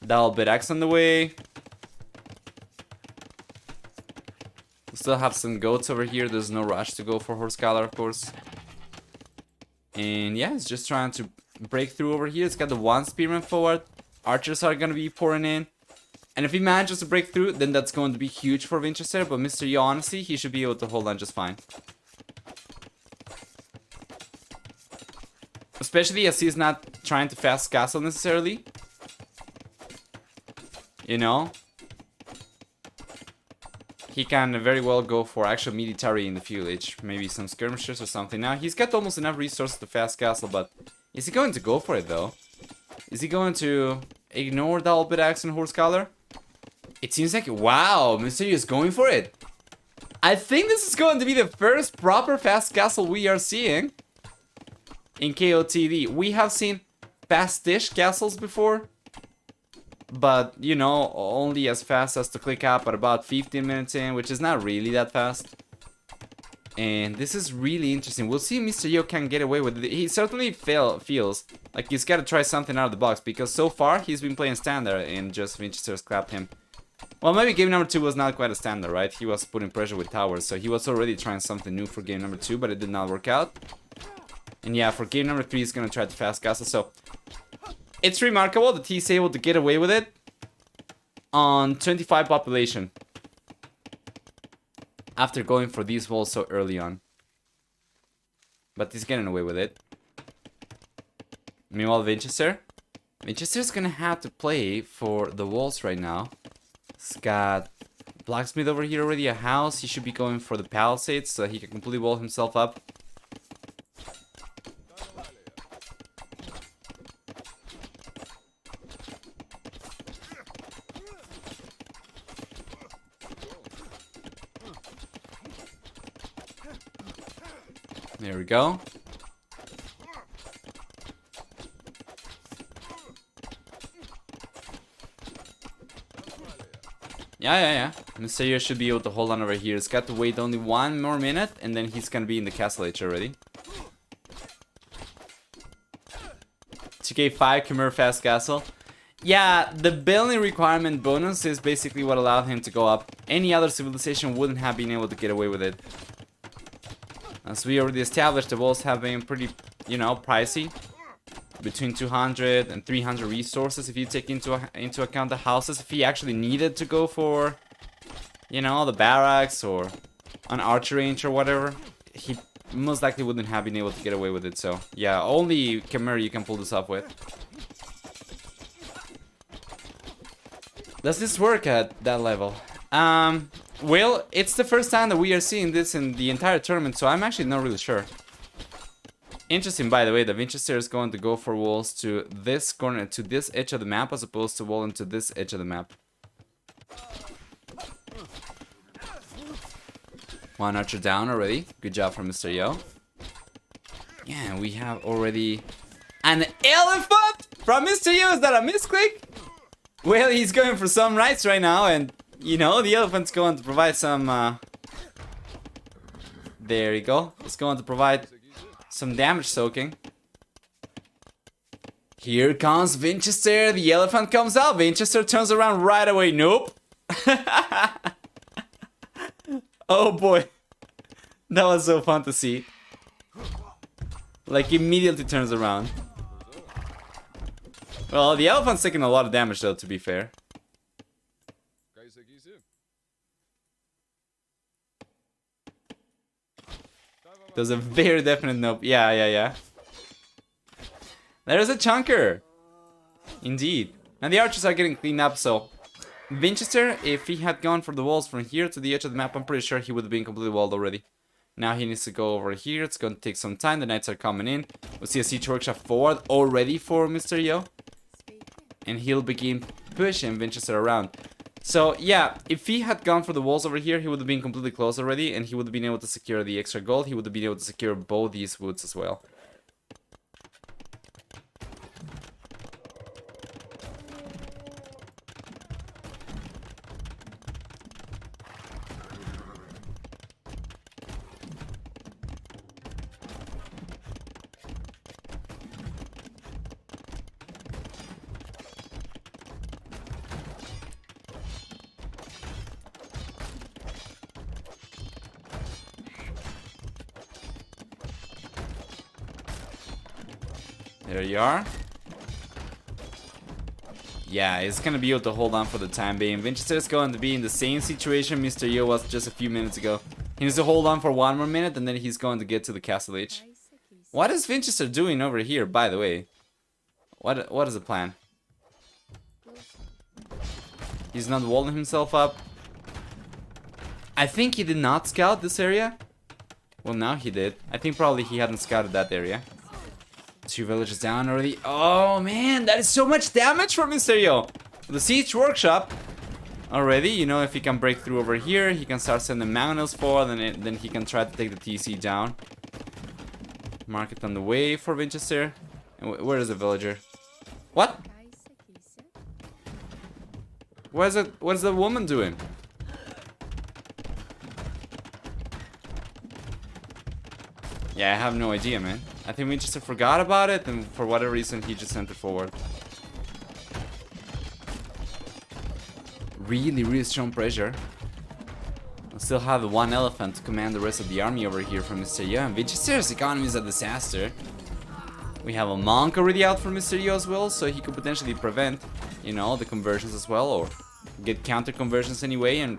Speaker 1: That'll bit X on the way. We still have some goats over here. There's no rush to go for Horse Collar, of course. And yeah, it's just trying to break through over here. It's got the 1 spearman forward. Archers are going to be pouring in. And if he manages to break through, then that's going to be huge for Vinchester. But Mr. Yo, honestly, he should be able to hold on just fine. Especially as he's not trying to fast castle necessarily. You know? he can very well go for actual military in the village. Maybe some skirmishers or something. Now, he's got almost enough resources to fast castle, but is he going to go for it, though? Is he going to ignore the Albert Axe and Horse Collar? It seems like, wow, Mysterio is going for it. I think this is going to be the first proper fast castle we are seeing in KOTD. We have seen fast-ish castles before, but, you know, only as fast as to click up at about 15 minutes in, which is not really that fast. And this is really interesting. We'll see if Mr. Yo can get away with it. He certainly feels like he's got to try something out of the box, because so far he's been playing standard and just Vinchester's clapped him. Well, maybe game number 2 was not quite a standard, right? He was putting pressure with towers, so he was already trying something new for game number 2, but it did not work out. And yeah, for game number 3, he's going to try to fast castle, so it's remarkable that he's able to get away with it on 25 population after going for these walls so early on. But he's getting away with it. Meanwhile, Vinchester's gonna have to play for the walls right now. He's got blacksmith over here already, a house. He should be going for the palisades so he can completely wall himself up. There we go. Yeah. Mysterio should be able to hold on over here. He's got to wait only 1 more minute, and then he's gonna be in the castle age already. 2K5 Khmer fast castle. Yeah, the building requirement bonus is basically what allowed him to go up. Any other civilization wouldn't have been able to get away with it. As we already established, the walls have been pretty, you know, pricey. Between 200 and 300 resources if you take into account the houses. If he actually needed to go for, you know, the barracks or an archer range or whatever, he most likely wouldn't have been able to get away with it. So, yeah, only Khmer you can pull this off with. Does this work at that level? Well, it's the first time that we are seeing this in the entire tournament, so I'm actually not really sure. Interesting, by the way, that Vinchester is going to go for walls to this corner, to this edge of the map, as opposed to walling to this edge of the map. One archer down already. Good job from Mr. Yo. Yeah, we have already an elephant from Mr. Yo. Is that a misclick? Well, he's going for some rights right now, and you know, the elephant's going to provide some, there you go. It's going to provide some damage soaking. Here comes Vinchester. The elephant comes out. Vinchester turns around right away. Nope. Oh boy. That was so fun to see. Like, immediately turns around. Well, the elephant's taking a lot of damage though, to be fair. There's a very definite nope. Yeah. There's a chunker. Indeed. And the archers are getting cleaned up, so Vinchester, if he had gone for the walls from here to the edge of the map, I'm pretty sure he would have been completely walled already. Now he needs to go over here. It's going to take some time. The knights are coming in. We'll see a siege workshop forward already for Mr. Yo. And he'll begin pushing Vinchester around. So, yeah, if he had gone for the walls over here, he would have been completely close already, and he would have been able to secure the extra gold. He would have been able to secure both these woods as well. There you are. Yeah, he's gonna be able to hold on for the time being. Vinchester is going to be in the same situation Mr. Yo was just a few minutes ago. He needs to hold on for 1 more minute, and then he's going to get to the castle age. What is Vinchester doing over here, by the way? What is the plan? He's not walling himself up. I think he did not scout this area. Well, now he did. I think probably he hadn't scouted that area. 2 villages down already. Oh man, that is so much damage for Mysterio. The Siege Workshop already. You know, if he can break through over here, he can start sending Magnus forward, and then he can try to take the TC down. Market on the way for Vinchester. And where is the villager? What? What is the woman doing? Yeah, I have no idea, man. I think Vinchester forgot about it, and for whatever reason, he just sent it forward. Really, really strong pressure. I still have the 1 elephant to command the rest of the army over here from Mr. Yo, and Vinchester's economy is a disaster. We have a monk already out for Mr. Yo as well, so he could potentially prevent, you know, the conversions as well, or get counter conversions anyway, and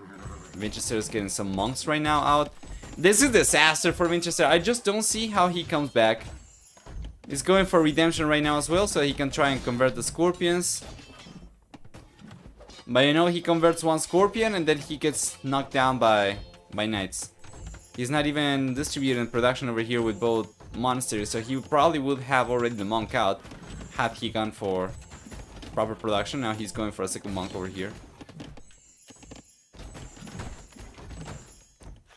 Speaker 1: Vinchester is getting some monks right now out. This is a disaster for Vinchester. I just don't see how he comes back. He's going for redemption right now as well, so he can try and convert the scorpions. But you know, he converts 1 scorpion and then he gets knocked down by knights. He's not even distributing production over here with both monasteries, so he probably would have already the monk out had he gone for proper production. Now he's going for a 2nd monk over here.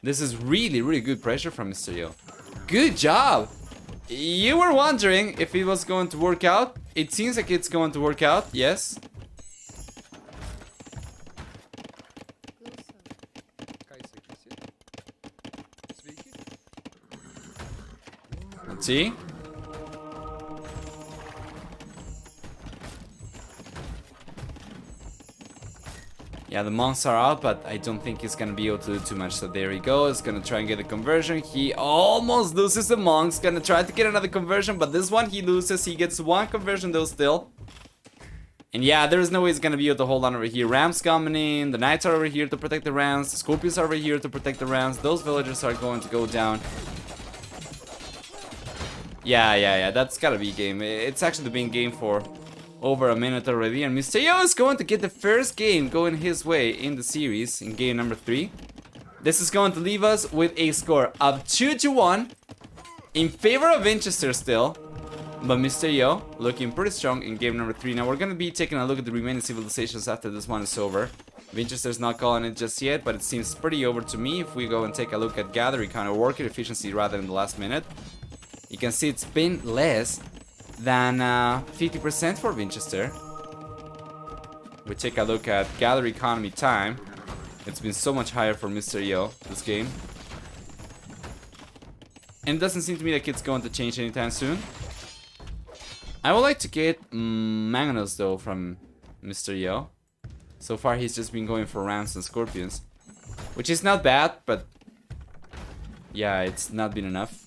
Speaker 1: This is really, really good pressure from Mr. Yo. Good job! You were wondering if it was going to work out. It seems like it's going to work out, yes. Let's see. Yeah, the monks are out, but I don't think he's gonna be able to do too much. So there he goes, gonna try and get a conversion. He almost loses the monks, gonna try to get another conversion, but this one he loses. He gets 1 conversion though still. And yeah, there is no way he's gonna be able to hold on over here. Rams coming in, the knights are over here to protect the rams, the scorpions are over here to protect the rams. Those villagers are going to go down. Yeah, that's gotta be game. It's actually been game for over a minute already, and Mr. Yo is going to get the first game going his way in the series in game number 3. This is going to leave us with a score of 2-1 in favor of Vinchester still, but Mr. Yo looking pretty strong in game number 3. Now we're going to be taking a look at the remaining civilizations after this one is over. Vinchester's not calling it just yet, but it seems pretty over to me. If we go and take a look at gathering kind of worker efficiency rather than the last minute, you can see it's been less than 50% for Vinchester. We take a look at gallery economy time. It's been so much higher for Mr. Yo this game, and it doesn't seem to me like it's going to change anytime soon. I would like to get Magnus though from Mr. Yo. So far he's just been going for rams and scorpions, which is not bad, but yeah, it's not been enough.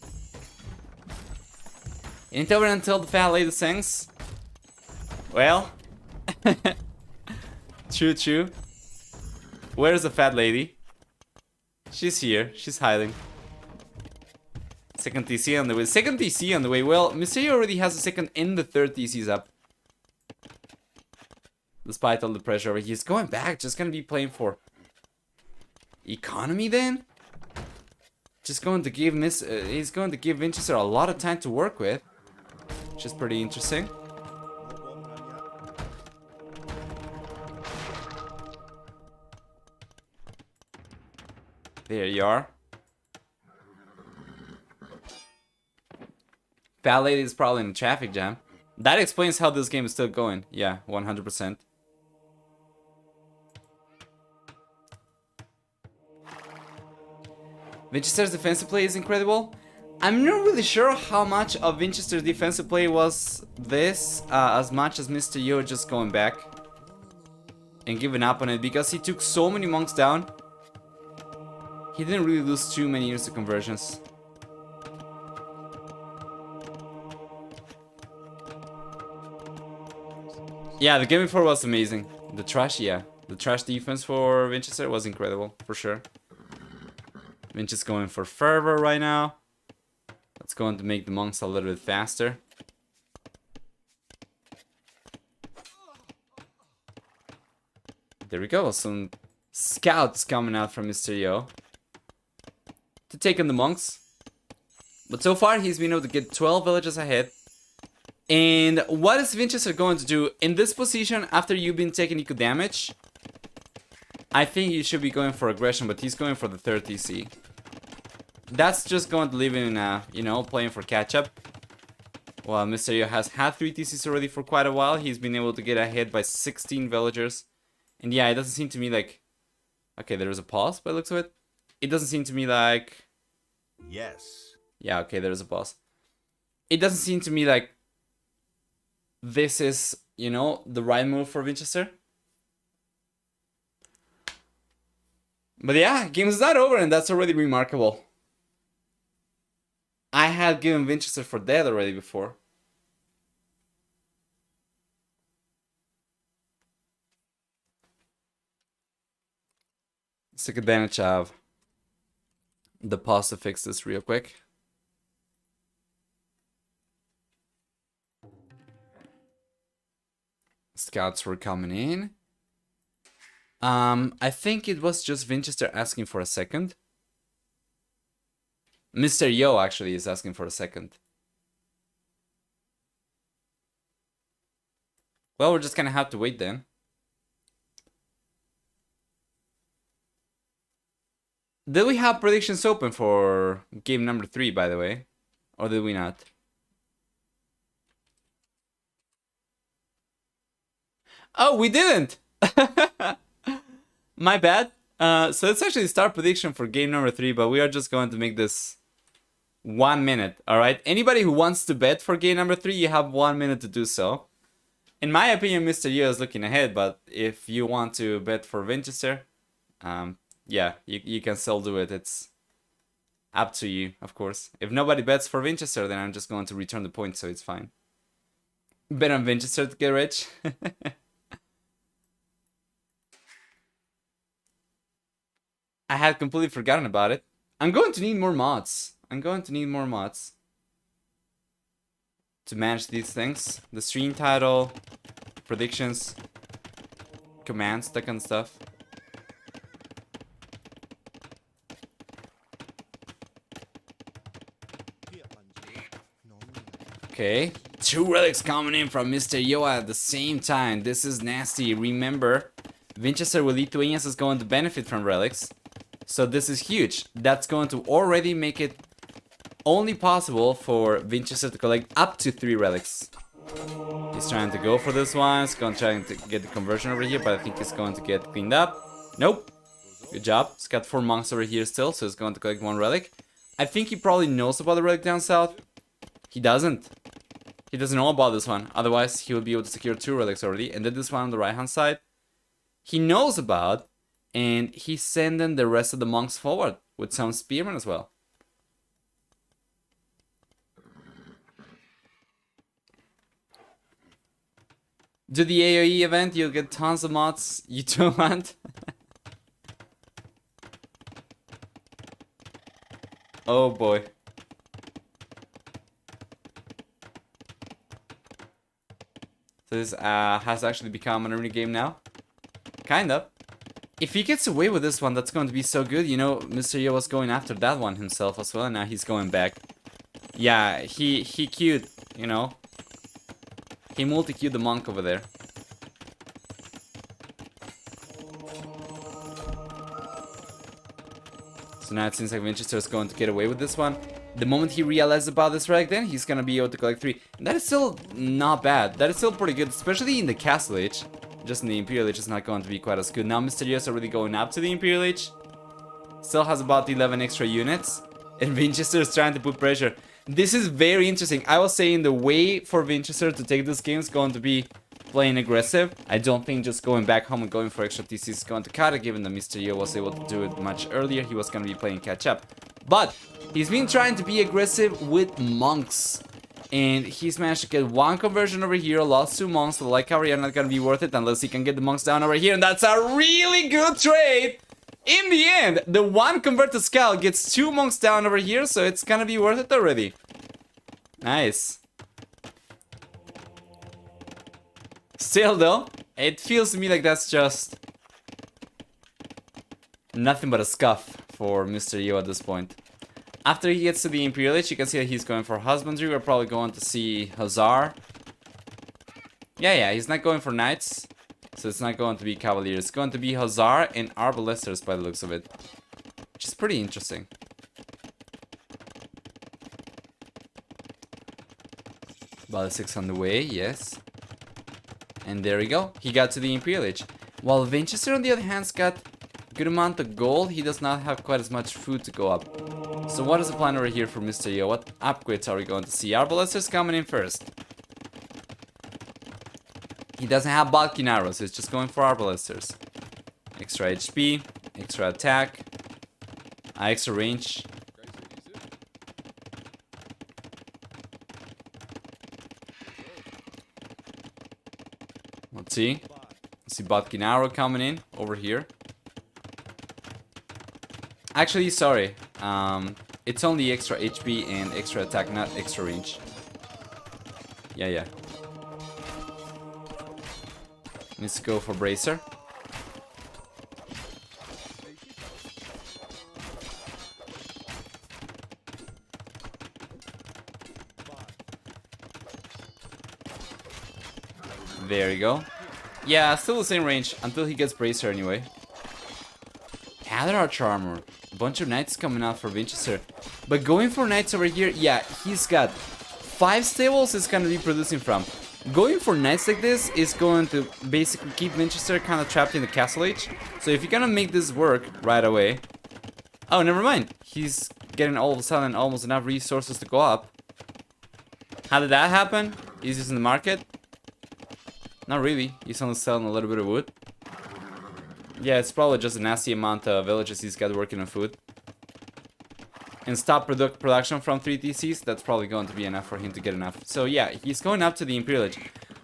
Speaker 1: Ain't over until the fat lady sings. Well, true. Where's the fat lady? She's here. She's hiding. 2nd TC on the way. 2nd TC on the way. Well, Mysterio already has a 2nd and the 3rd TCs up. Despite all the pressure over here. He's going back. Just gonna be playing for economy then? Just going to give he's going to give Vinchester a lot of time to work with. Which is pretty interesting. There you are. Fat lady is probably in a traffic jam. That explains how this game is still going. Yeah, 100%. Vinchester's defensive play is incredible. I'm not really sure how much of Vinchester's defensive play was this, as much as Mr. Yo just going back and giving up on it, because he took so many monks down. He didn't really lose too many units to conversions. Yeah, the game before was amazing. The trash defense for Vinchester was incredible, for sure. Vinch is going for fervor right now. That's going to make the monks a little bit faster. There we go, some scouts coming out from Mr. Yo. to take on the monks. But so far, he's been able to get 12 villages ahead. And what is Vinchester going to do in this position after you've been taking eco damage? I think you should be going for aggression, but he's going for the third TC. That's just going to leave him in, you know, playing for catch-up. Well, Mr. Yo has had 3 TCs already for quite a while. He's been able to get ahead by 16 villagers. And yeah, it doesn't seem to me like... Okay, there is a pause by the looks of it. It doesn't seem to me like...
Speaker 2: Yes.
Speaker 1: Yeah, okay, there is a pause. It doesn't seem to me like... This is, you know, the right move for Vinchester. But yeah, game is not over, and that's already remarkable. I had given Vinchester for dead already before. Let's take advantage of the pause to fix this real quick. Scouts were coming in. I think it was just Vinchester asking for a second. Mr. Yo actually is asking for a second. Well, we're just gonna have to wait then. Did we have predictions open for game number 3, by the way? Or did we not? Oh, we didn't! My bad. So let's actually start prediction for game number 3, but we are just going to make this 1 minute, alright? Anybody who wants to bet for game number 3, you have 1 minute to do so. In my opinion, Mr. Yo is looking ahead, but if you want to bet for Vinchester, yeah, you can still do it. It's up to you, of course. If nobody bets for Vinchester, then I'm just going to return the point, so it's fine. Bet on Vinchester to get rich. I had completely forgotten about it. I'm going to need more mods. To manage these things. The stream title, predictions, commands, that kind of stuff. Okay, 2 relics coming in from Mr. Yo at the same time. This is nasty. Remember, Vinchester with Lithuanians is going to benefit from relics. So this is huge. That's going to already make it only possible for Vinchester to collect up to 3 relics. He's trying to go for this one. He's going to try to get the conversion over here, but I think he's going to get cleaned up. Nope. Good job. He's got 4 monks over here still, so he's going to collect 1 relic. I think he probably knows about the relic down south. He doesn't. He doesn't know about this one. Otherwise, he would be able to secure 2 relics already. And then this one on the right-hand side, he knows about. And he's sending the rest of the monks forward with some spearmen as well. Do the AoE event, you'll get tons of mods you don't want. Oh boy. So this has actually become an arena game now. Kind of. If he gets away with this one, that's going to be so good. You know, Mr. Yo was going after that one himself as well, and now he's going back. Yeah, he queued, you know. He multi-queued the monk over there. So now it seems like Vinchester is going to get away with this one. The moment he realizes about this relic, then he's going to be able to collect 3. And that is still not bad. That is still pretty good, especially in the Castle Age. Just in the Imperial Age is not going to be quite as good. Now Mr. Yo is already going up to the Imperial Age. Still has about 11 extra units. And Vinchester is trying to put pressure. This is very interesting. I was saying the way for Vinchester to take this game is going to be playing aggressive. I don't think just going back home and going for extra TC is going to cut it, given that Mr. Yo was able to do it much earlier. He was going to be playing catch up. But he's been trying to be aggressive with monks. And he's managed to get 1 conversion over here, lost 2 monks, so like are not gonna be worth it unless he can get the monks down over here, and that's a really good trade! In the end, the 1 converted scout gets 2 monks down over here, so it's gonna be worth it already. Nice. Still though, it feels to me like that's just nothing but a scuff for Mr. Yo at this point. After he gets to the Imperial Age, you can see that he's going for Husbandry. We're probably going to see Hussar. Yeah, he's not going for Knights. So it's not going to be Cavaliers. It's going to be Hussar and Arbalesters by the looks of it. Which is pretty interesting. Ballistics on the way, yes. And there we go. He got to the Imperial Age. While Vinchester, on the other hand, has got a good amount of gold, he does not have quite as much food to go up. So what is the plan over here for Mr. Yo? What upgrades are we going to see? Arbalesters coming in first. He doesn't have Balking arrows, he's just going for Arbalesters. Extra HP, extra attack, extra range. Let's see. Balking arrow coming in over here. Actually, sorry. It's only extra HP and extra attack, not extra range. Yeah. Needs to go for Bracer. There you go. Yeah, still the same range until he gets Bracer anyway. Other Arch Armor. A bunch of Knights coming out for Vinchester. But going for Knights over here, yeah, he's got 5 stables he's gonna be producing from. Going for Knights like this is going to basically keep Vinchester kind of trapped in the Castle Age. So if you're gonna make this work right away... Oh, never mind. He's getting all of a sudden almost enough resources to go up. How did that happen? He's using the market? Not really. He's only selling a little bit of wood. Yeah, it's probably just a nasty amount of villages he's got working on food. And stop production from 3 TCs, that's probably going to be enough for him to get enough. So yeah, he's going up to the Imperial Age.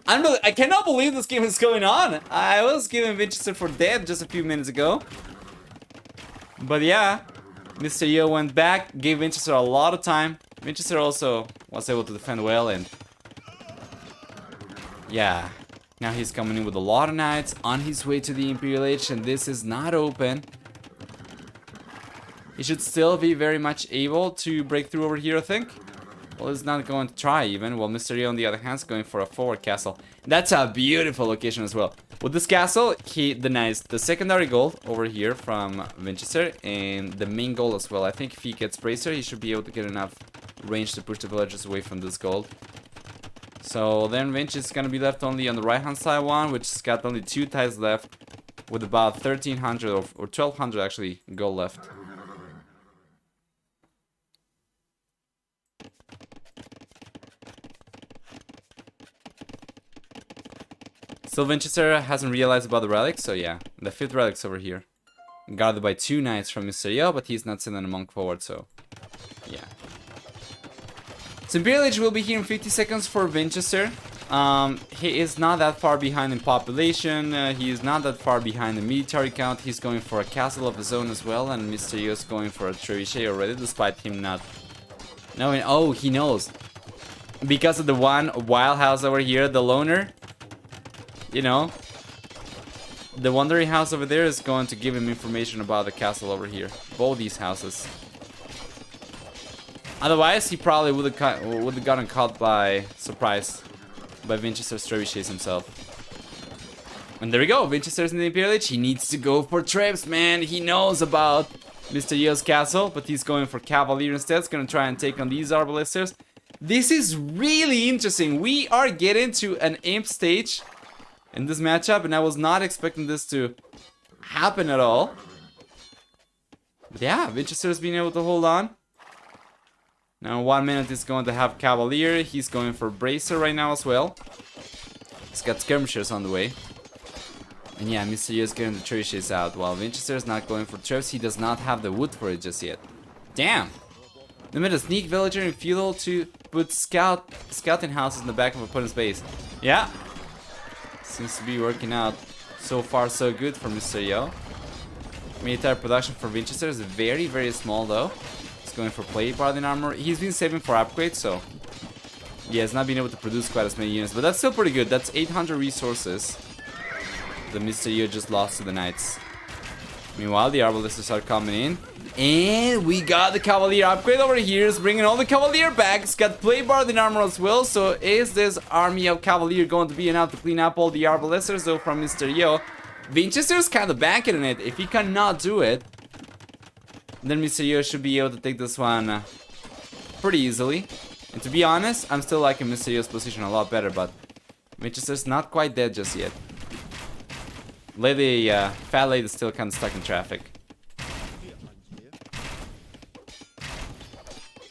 Speaker 1: I cannot believe this game is going on. I was giving Vinchester for dead just a few minutes ago. But yeah, Mr. Yo went back, gave Vinchester a lot of time. Vinchester also was able to defend well, and yeah, now he's coming in with a lot of Knights on his way to the Imperial Age, and this is not open. He should still be very much able to break through over here, I think. Well, he's not going to try even, while Mr. Yo on the other hand is going for a forward castle. That's a beautiful location as well. With this castle, he denies the secondary goal over here from Vinchester and the main goal as well. I think if he gets Bracer, he should be able to get enough range to push the villagers away from this gold. So then Vinch is going to be left only on the right hand side one, which has got only 2 tiles left with about 1300 or 1200 actually gold left. Still, Vinchester hasn't realized about the relics, so yeah, the 5th relic's over here. Guarded by 2 knights from Mr. Yo, but he's not sending a monk forward, so yeah. So Imperial Age will be here in 50 seconds for Vinchester. He is not that far behind in population, he is not that far behind in military count. He's going for a castle of his own as well, and Mr. Yo is going for a trebuchet already, despite him not knowing. Oh, he knows. Because of the one wild house over here, the loner. You know, the Wandering House over there is going to give him information about the castle over here. Both these houses. Otherwise, he probably would have gotten caught by surprise by Vinchester's trebuchets himself. And there we go. Vinchester's in the Imperial Age. He needs to go for trebs, man. He knows about Mr. Yo's castle, but he's going for Cavalier instead. He's going to try and take on these Arbalesters. This is really interesting. We are getting to an imp stage in this matchup, and I was not expecting this to happen at all. But yeah, Vinchester's being able to hold on. Now 1 minute he's going to have Cavalier. He's going for Bracer right now as well. He's got Skirmishers on the way. And yeah, Mr. Yo is getting the trebuchets out, while Vinchester is not going for trebs. He does not have the wood for it just yet. Damn! They made a sneak villager and feudal to put scouting houses in the back of opponent's base. Yeah. Seems to be working out so far so good for Mr. Yo. Military production for Vinchester is very, very small though. He's going for plate paladin armor. He's been saving for upgrades, so yeah, he's not been able to produce quite as many units, but that's still pretty good. That's 800 resources that Mr. Yo just lost to the knights. Meanwhile, the Arbalists are coming in. And we got the Cavalier upgrade over here. It's bringing all the Cavalier back. It's got Plate Bar in armor as well. So is this army of Cavalier going to be enough to clean up all the Arbalists though from Mr. Yo? Vinchester's kind of banking on it. If he cannot do it, then Mr. Yo should be able to take this one pretty easily. And to be honest, I'm still liking Mr. Yo's position a lot better, but Vinchester's not quite dead just yet. Lady, Fat Lady is still kind of stuck in traffic.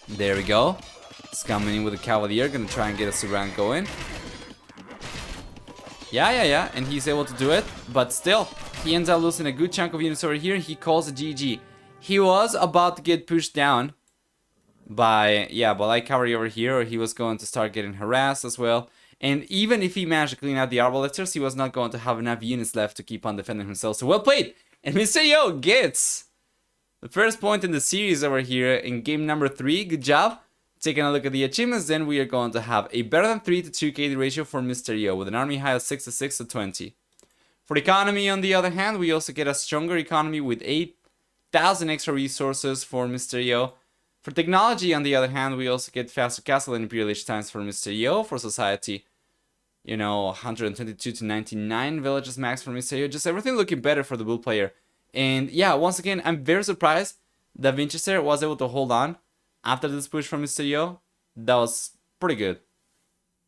Speaker 1: There we go. It's coming in with the Cavalier, gonna try and get a surround going. Yeah, and he's able to do it, but still, he ends up losing a good chunk of units over here. He calls a GG. He was about to get pushed down by light cavalry over here, or he was going to start getting harassed as well. And even if he managed to clean out the Arbalesters, he was not going to have enough units left to keep on defending himself. So well played! And Mr. Yo gets the first point in the series over here in game number 3. Good job. Taking a look at the achievements, then we are going to have a better than 3 to 2 KD ratio for Mr. Yo with an army high of 6 to 6 to 20. For economy, on the other hand, we also get a stronger economy with 8,000 extra resources for Mr. Yo. For technology, on the other hand, we also get faster castle and imperial age times for Mr. Yo. For society, you know, 122 to 99 villages max for Mr. Yo. Just everything looking better for the bull player. And yeah, once again, I'm very surprised that Vinchester was able to hold on after this push from Mr. Yo. That was pretty good.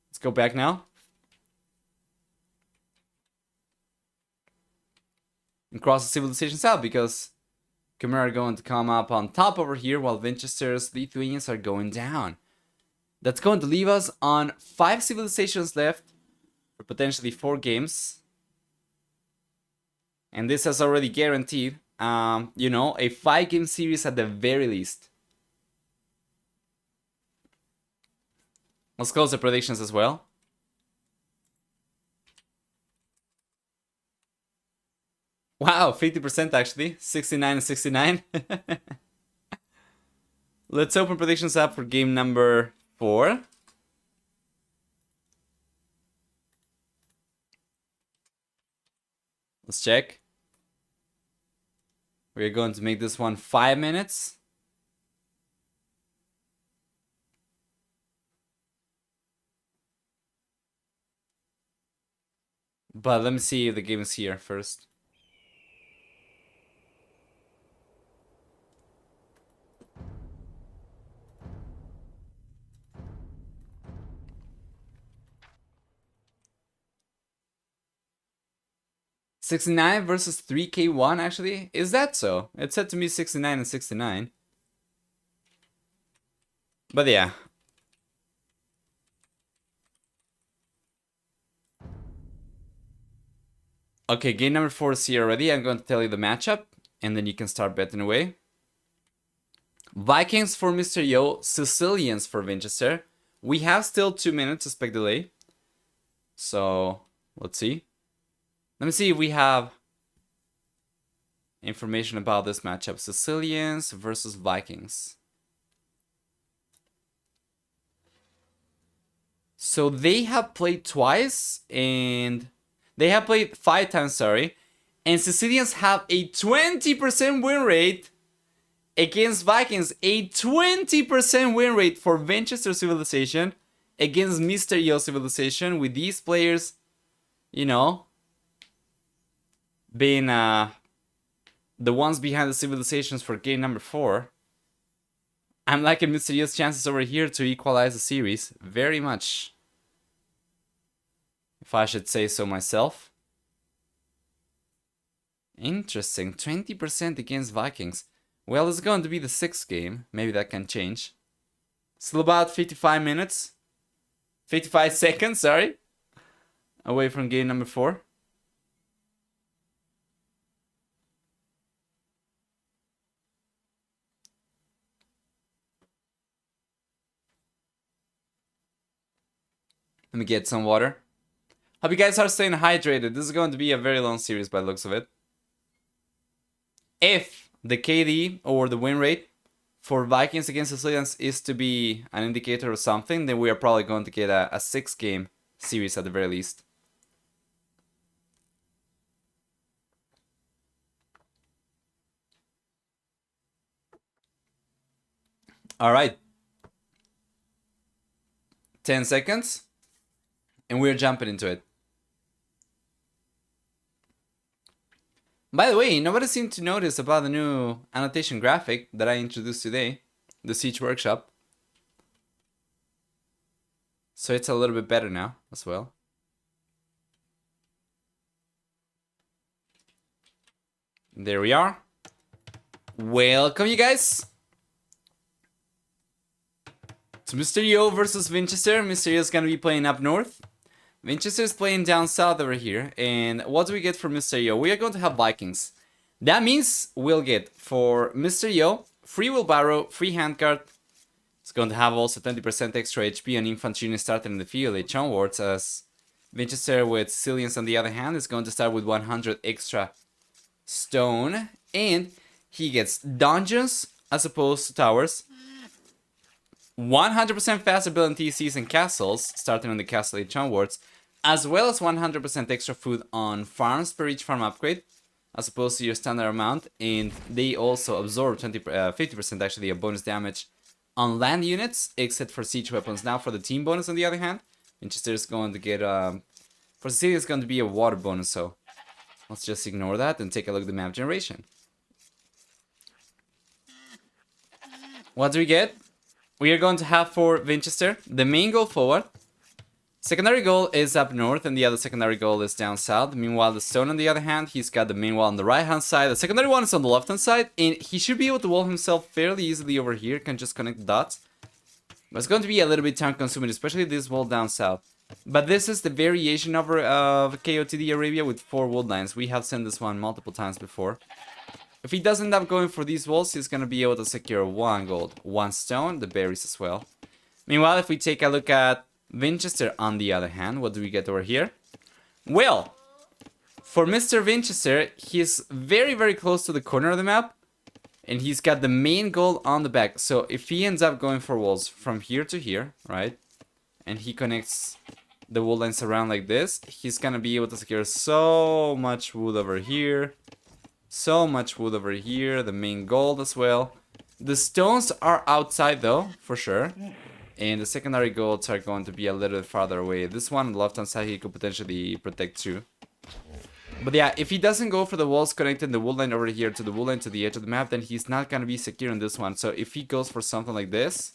Speaker 1: Let's go back now. And cross the civilizations out because Khmer are going to come up on top over here while Vinchester's Lithuanians are going down. That's going to leave us on 5 civilizations left for potentially 4 games. And this has already guaranteed, you know, a 5-game series at the very least. Let's close the predictions as well. Wow, 50% actually. 69 and 69. Let's open predictions up for game number 4. Let's check. We're going to make this one 5 minutes. But let me see if the game is here first. $69 versus 3K1 actually? Is that so? It said to me 69 and 69. But yeah. Okay, game number 4 is here already. I'm going to tell you the matchup, and then you can start betting away. Vikings for Mr. Yo, Sicilians for Vinchester. We have still 2 minutes to spec delay. So, let's see. Let me see if we have information about this matchup. Sicilians versus Vikings. So they have played twice, and they have played 5 times, sorry. And Sicilians have a 20% win rate against Vikings. A 20% win rate for Vinchester Civilization against Mr. Yo Civilization, with these players, you know, being the ones behind the civilizations for game number 4. I'm liking Mr. Yo's chances over here to equalize the series very much, if I should say so myself. Interesting, 20% against Vikings. Well, it's going to be the 6th game. Maybe that can change. Still about 55 minutes. 55 seconds, sorry. Away from game number 4. Let me get some water. Hope you guys are staying hydrated. This is going to be a very long series by the looks of it. If the KD or the win rate for Vikings against Sicilians is to be an indicator of something, then we are probably going to get a 6-game series at the very least. Alright. 10 seconds. And we're jumping into it. By the way, nobody seemed to notice about the new annotation graphic that I introduced today. The Siege Workshop. So it's a little bit better now as well. There we are. Welcome, you guys. So Mr. Yo versus Vinchester. Mr. Yo is going to be playing up north. Vinchester is playing down south over here. And what do we get for Mr. Yo? We are going to have Vikings. That means we'll get for Mr. Yo, free wheelbarrow, free handcart. It's going to have also 20% extra HP on infantry units starting in the field, each onwards, as Vinchester with Sicilians on the other hand is going to start with 100 extra stone. And he gets dungeons as opposed to towers. 100% faster building TCs and castles, starting on the castle each onwards, as well as 100% extra food on farms per each farm upgrade, as opposed to your standard amount. And they also absorb 50% actually of bonus damage on land units, except for siege weapons. Now for the team bonus on the other hand, Vinchester is going to get, for Sicily it's going to be a water bonus, so let's just ignore that and take a look at the map generation. What do we get? We are going to have for Vinchester the main goal forward. Secondary goal is up north and the other secondary goal is down south. Meanwhile, the stone on the other hand, he's got the main wall on the right hand side. The secondary one is on the left hand side, and he should be able to wall himself fairly easily over here. Can just connect the dots. But it's going to be a little bit time consuming, especially this wall down south. But this is the variation over of KOTD Arabia with 4 wood lines. We have seen this one multiple times before. If he does end up going for these walls, he's going to be able to secure 1 gold, 1 stone, the berries as well. Meanwhile, if we take a look at Vinchester on the other hand, what do we get over here? Well, for Mr. Vinchester, he's very, very close to the corner of the map. And he's got the main goal on the back. So if he ends up going for walls from here to here, right? And he connects the wood lines around like this, he's going to be able to secure so much wood over here. So much wood over here, the main gold as well. The stones are outside though, for sure. And the secondary golds are going to be a little bit farther away. This one on the left hand side he could potentially protect too. But yeah, if he doesn't go for the walls connecting the wood line over here to the wood line to the edge of the map, then he's not going to be secure in this one. So if he goes for something like this,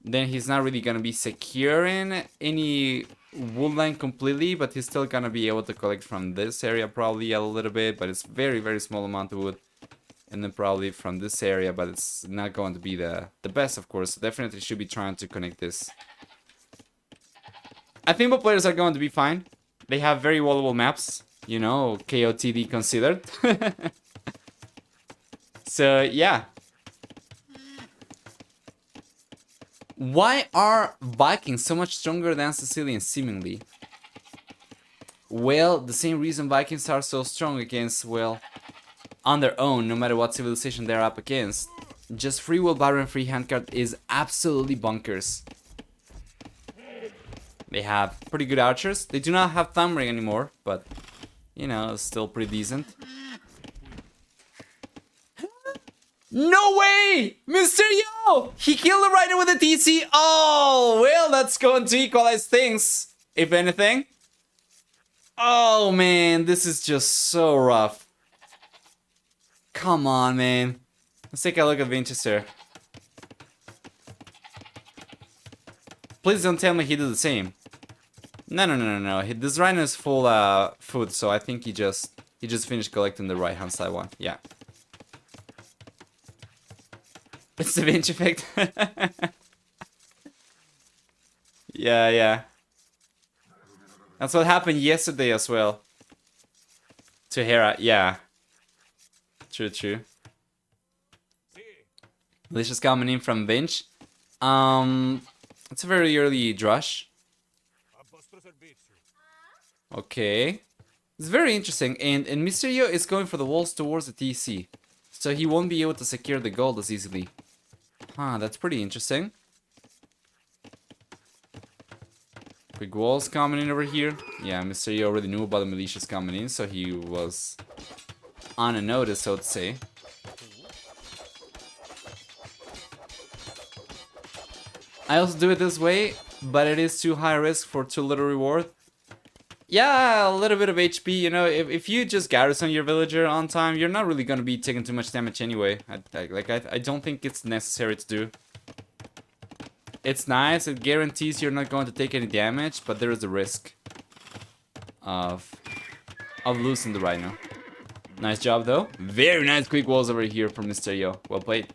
Speaker 1: then he's not really going to be securing any wood line completely, but he's still going to be able to collect from this area probably a little bit, but it's very, very small amount of wood. And then probably from this area, but it's not going to be the best, of course. Definitely should be trying to connect this. I think both players are going to be fine. They have very wallable maps, you know, KOTD considered. So, yeah. Why are Vikings so much stronger than Sicilians, seemingly? Well, the same reason Vikings are so strong against, well, on their own, no matter what civilization they're up against. Just free wheelbarrow and free handcart is absolutely bonkers. They have pretty good archers. They do not have thumb ring anymore, but, you know, it's still pretty decent. No way! Mr. Yo! He killed the rider with a TC. Oh, well, that's going to equalize things, if anything. Oh, man, this is just so rough. Come on, man. Let's take a look at Vinchester. Please don't tell me he did the same. No. This rhino is full food, so I think he just finished collecting the right hand side one. Yeah. It's the Vinch effect. Yeah. That's what happened yesterday as well. To Hera, yeah. True. Delicious coming in from Vinch. It's a very early drush. Okay. It's very interesting. And Mr. Yo is going for the walls towards the TC. So he won't be able to secure the gold as easily. Huh, that's pretty interesting. Quick walls coming in over here. Yeah, Mr. Yo already knew about the militias coming in, so he was on a notice, so to say. I also do it this way, but it is too high risk for too little reward. Yeah, a little bit of HP, you know, if you just garrison your villager on time, you're not really gonna be taking too much damage anyway. I don't think it's necessary to do. It's nice, it guarantees you're not going to take any damage, but there is a risk of losing the Rhino. Nice job though. Very nice quick walls over here from Mr. Yo. Well played.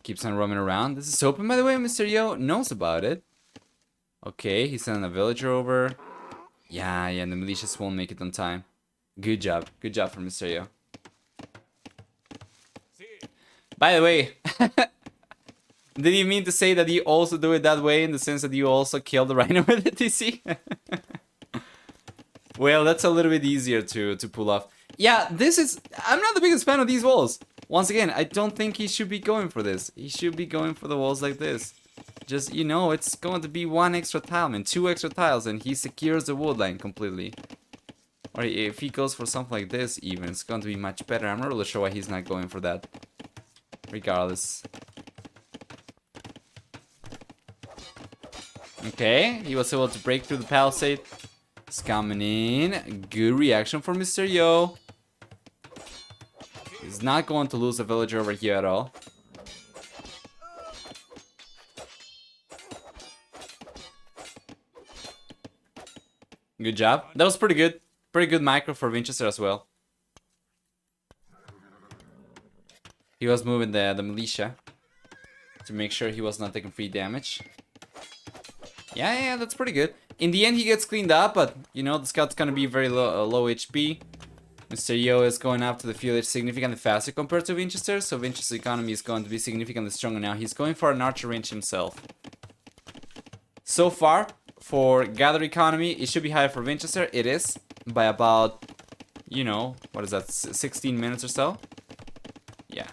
Speaker 1: Keeps on roaming around. This is open, by the way. Mr. Yo knows about it. Okay, he's sending a villager over. Yeah, and the militias won't make it on time. Good job. Good job for Mr. Yo. By the way, did you mean to say that you also do it that way in the sense that you also kill the Rhino with the TC? Well, that's a little bit easier to pull off. Yeah, this is... I'm not the biggest fan of these walls. Once again, I don't think he should be going for this. He should be going for the walls like this. Just, you know, it's going to be one extra tile, man. 2 extra tiles, and he secures the wood line completely. Or if he goes for something like this, even, it's going to be much better. I'm not really sure why he's not going for that. Regardless. Okay, he was able to break through the palisade. He's coming in. Good reaction from Mr. Yo. He's not going to lose a villager over here at all. Good job. That was pretty good. Pretty good micro for Vinchester as well. He was moving the militia to make sure he was not taking free damage. Yeah, that's pretty good. In the end, he gets cleaned up, but, you know, the scout's gonna be very low HP. Mr. Yo is going after the field significantly faster compared to Vinchester, so Vinchester's economy is going to be significantly stronger now. He's going for an archer range himself. So far, for gather economy, it should be higher for Vinchester. It is, by about, you know, what is that, 16 minutes or so? Yeah.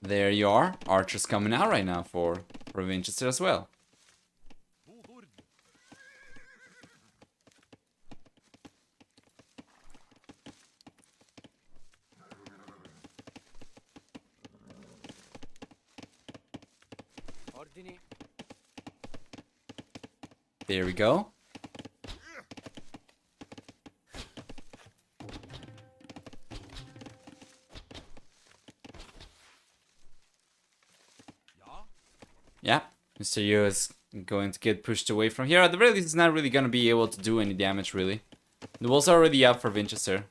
Speaker 1: There you are. Archers coming out right now for Vinchester as well. There we go. Yeah, Mr. Yo is going to get pushed away from here. At the very least, he's not really going to be able to do any damage, really. The wall's already up for Vinchester.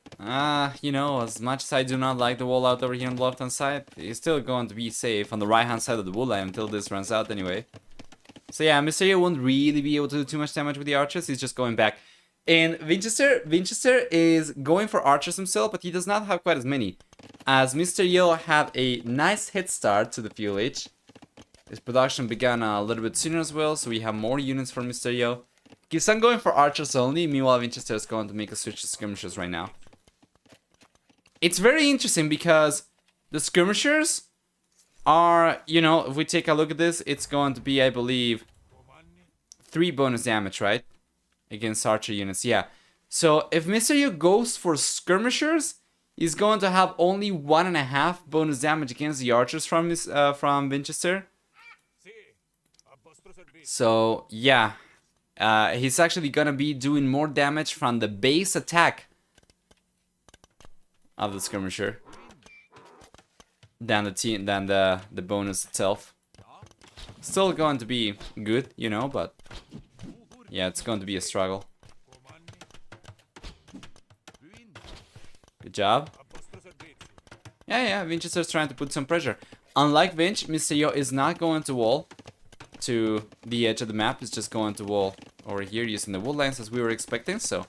Speaker 1: You know, as much as I do not like the wall out over here on the left-hand side, he's still going to be safe on the right-hand side of the wood line until this runs out anyway. So yeah, Mr. Yo won't really be able to do too much damage with the archers. He's just going back. And Vinchester is going for archers himself, but he does not have quite as many. As Mr. Yo had a nice head start to the PLH. His production began a little bit sooner as well, so we have more units from Mr. Yo. Keeps on going for archers only, meanwhile Vinchester is going to make a switch to skirmishers right now. It's very interesting because the skirmishers are, you know, if we take a look at this, it's going to be, I believe, 3 bonus damage, right? Against archer units, yeah. So if Mr. Yo goes for skirmishers, he's going to have only 1.5 bonus damage against the archers from Vinchester. So, yeah. He's actually gonna be doing more damage from the base attack of the skirmisher than the bonus itself. Still going to be good, you know, but yeah, it's going to be a struggle. Good job. Yeah, Vinchester's trying to put some pressure. Unlike Vinch, Mr. Yo is not going to wall to the edge of the map. Is just going to wall over here using the wood lines as we were expecting, so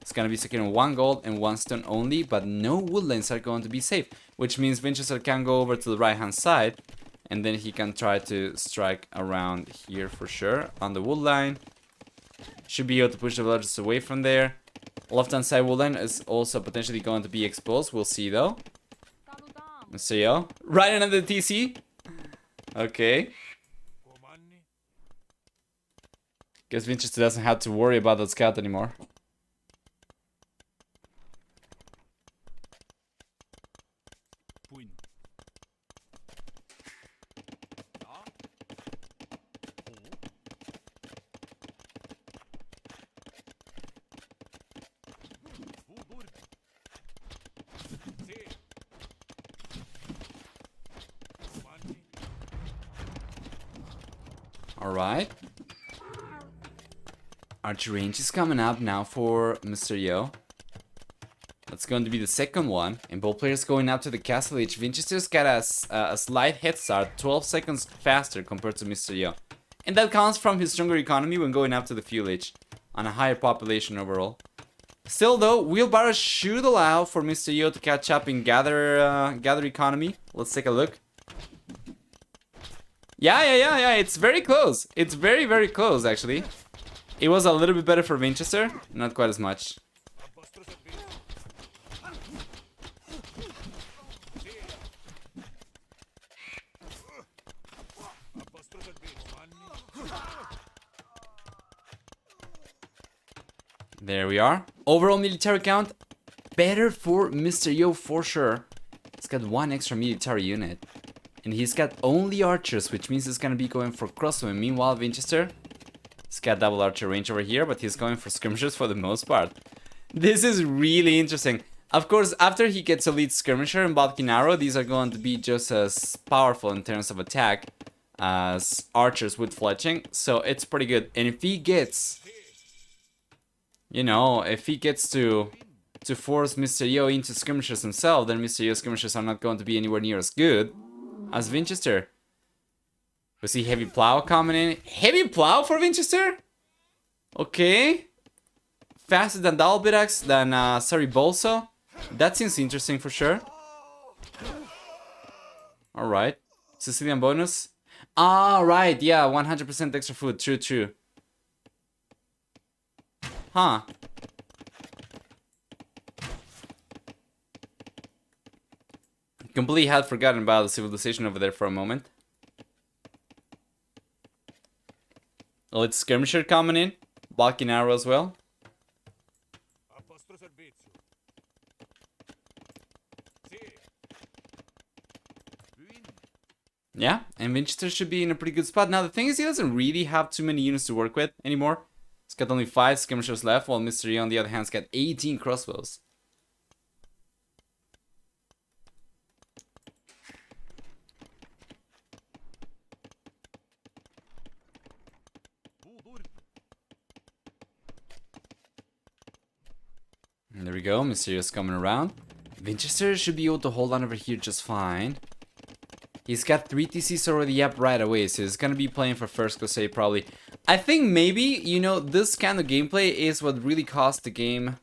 Speaker 1: It's gonna be securing 1 gold and 1 stone only, but no woodlands are going to be safe, which means Vinchester can go over to the right hand side, and then he can try to strike around here for sure on the wood line. Should be able to push the villagers away from there. Left hand side wood line is also potentially going to be exposed. We'll see though. Mr. Yo, right into the TC. Okay. Guess Vinchester doesn't have to worry about that scout anymore. Alright. Archer range is coming up now for Mr. Yo. That's going to be the second one. And both players going up to the castle age. Vinchester's got a slight head start, 12 seconds faster compared to Mr. Yo. And that comes from his stronger economy when going up to the fuel age, on a higher population overall. Still though, wheelbarrows should allow for Mr. Yo to catch up in gather economy. Let's take a look. Yeah, it's very close. It's very, very close, actually. It was a little bit better for Vinchester, not quite as much. There we are. Overall military count, better for Mr. Yo for sure. He's got 1 extra military unit. And he's got only archers, which means he's gonna be going for crossbowmen. Meanwhile, Vinchester, he's got double archer range over here, but he's going for skirmishers for the most part. This is really interesting. Of course, after he gets a lead skirmisher and Balkan arrow, these are going to be just as powerful in terms of attack as archers with fletching. So it's pretty good. And if he gets, you know, if he gets to force Mr. Yo into skirmishers himself, then Mr. Yo's skirmishers are not going to be anywhere near as good as Vinchester. We see heavy plow coming in. Heavy plow for Vinchester? Okay. Faster than Dalbirax, than Bolso. That seems interesting for sure. Alright. Sicilian bonus. Ah, right. Yeah, 100% extra food. True. Huh. Completely had forgotten about the civilization over there for a moment. Oh, it's skirmisher coming in. Balkan arrow as well. Yeah, and Vinchester should be in a pretty good spot. Now, the thing is, he doesn't really have too many units to work with anymore. He's got only 5 skirmishers left, while Mr. Yo, on the other hand, has got 18 crossbows. And there we go, Mr. Yo's coming around. Vinchester should be able to hold on over here just fine. He's got 3 TCs already up right away, so he's gonna be playing for first crusade probably. I think maybe, you know, this kind of gameplay is what really cost the game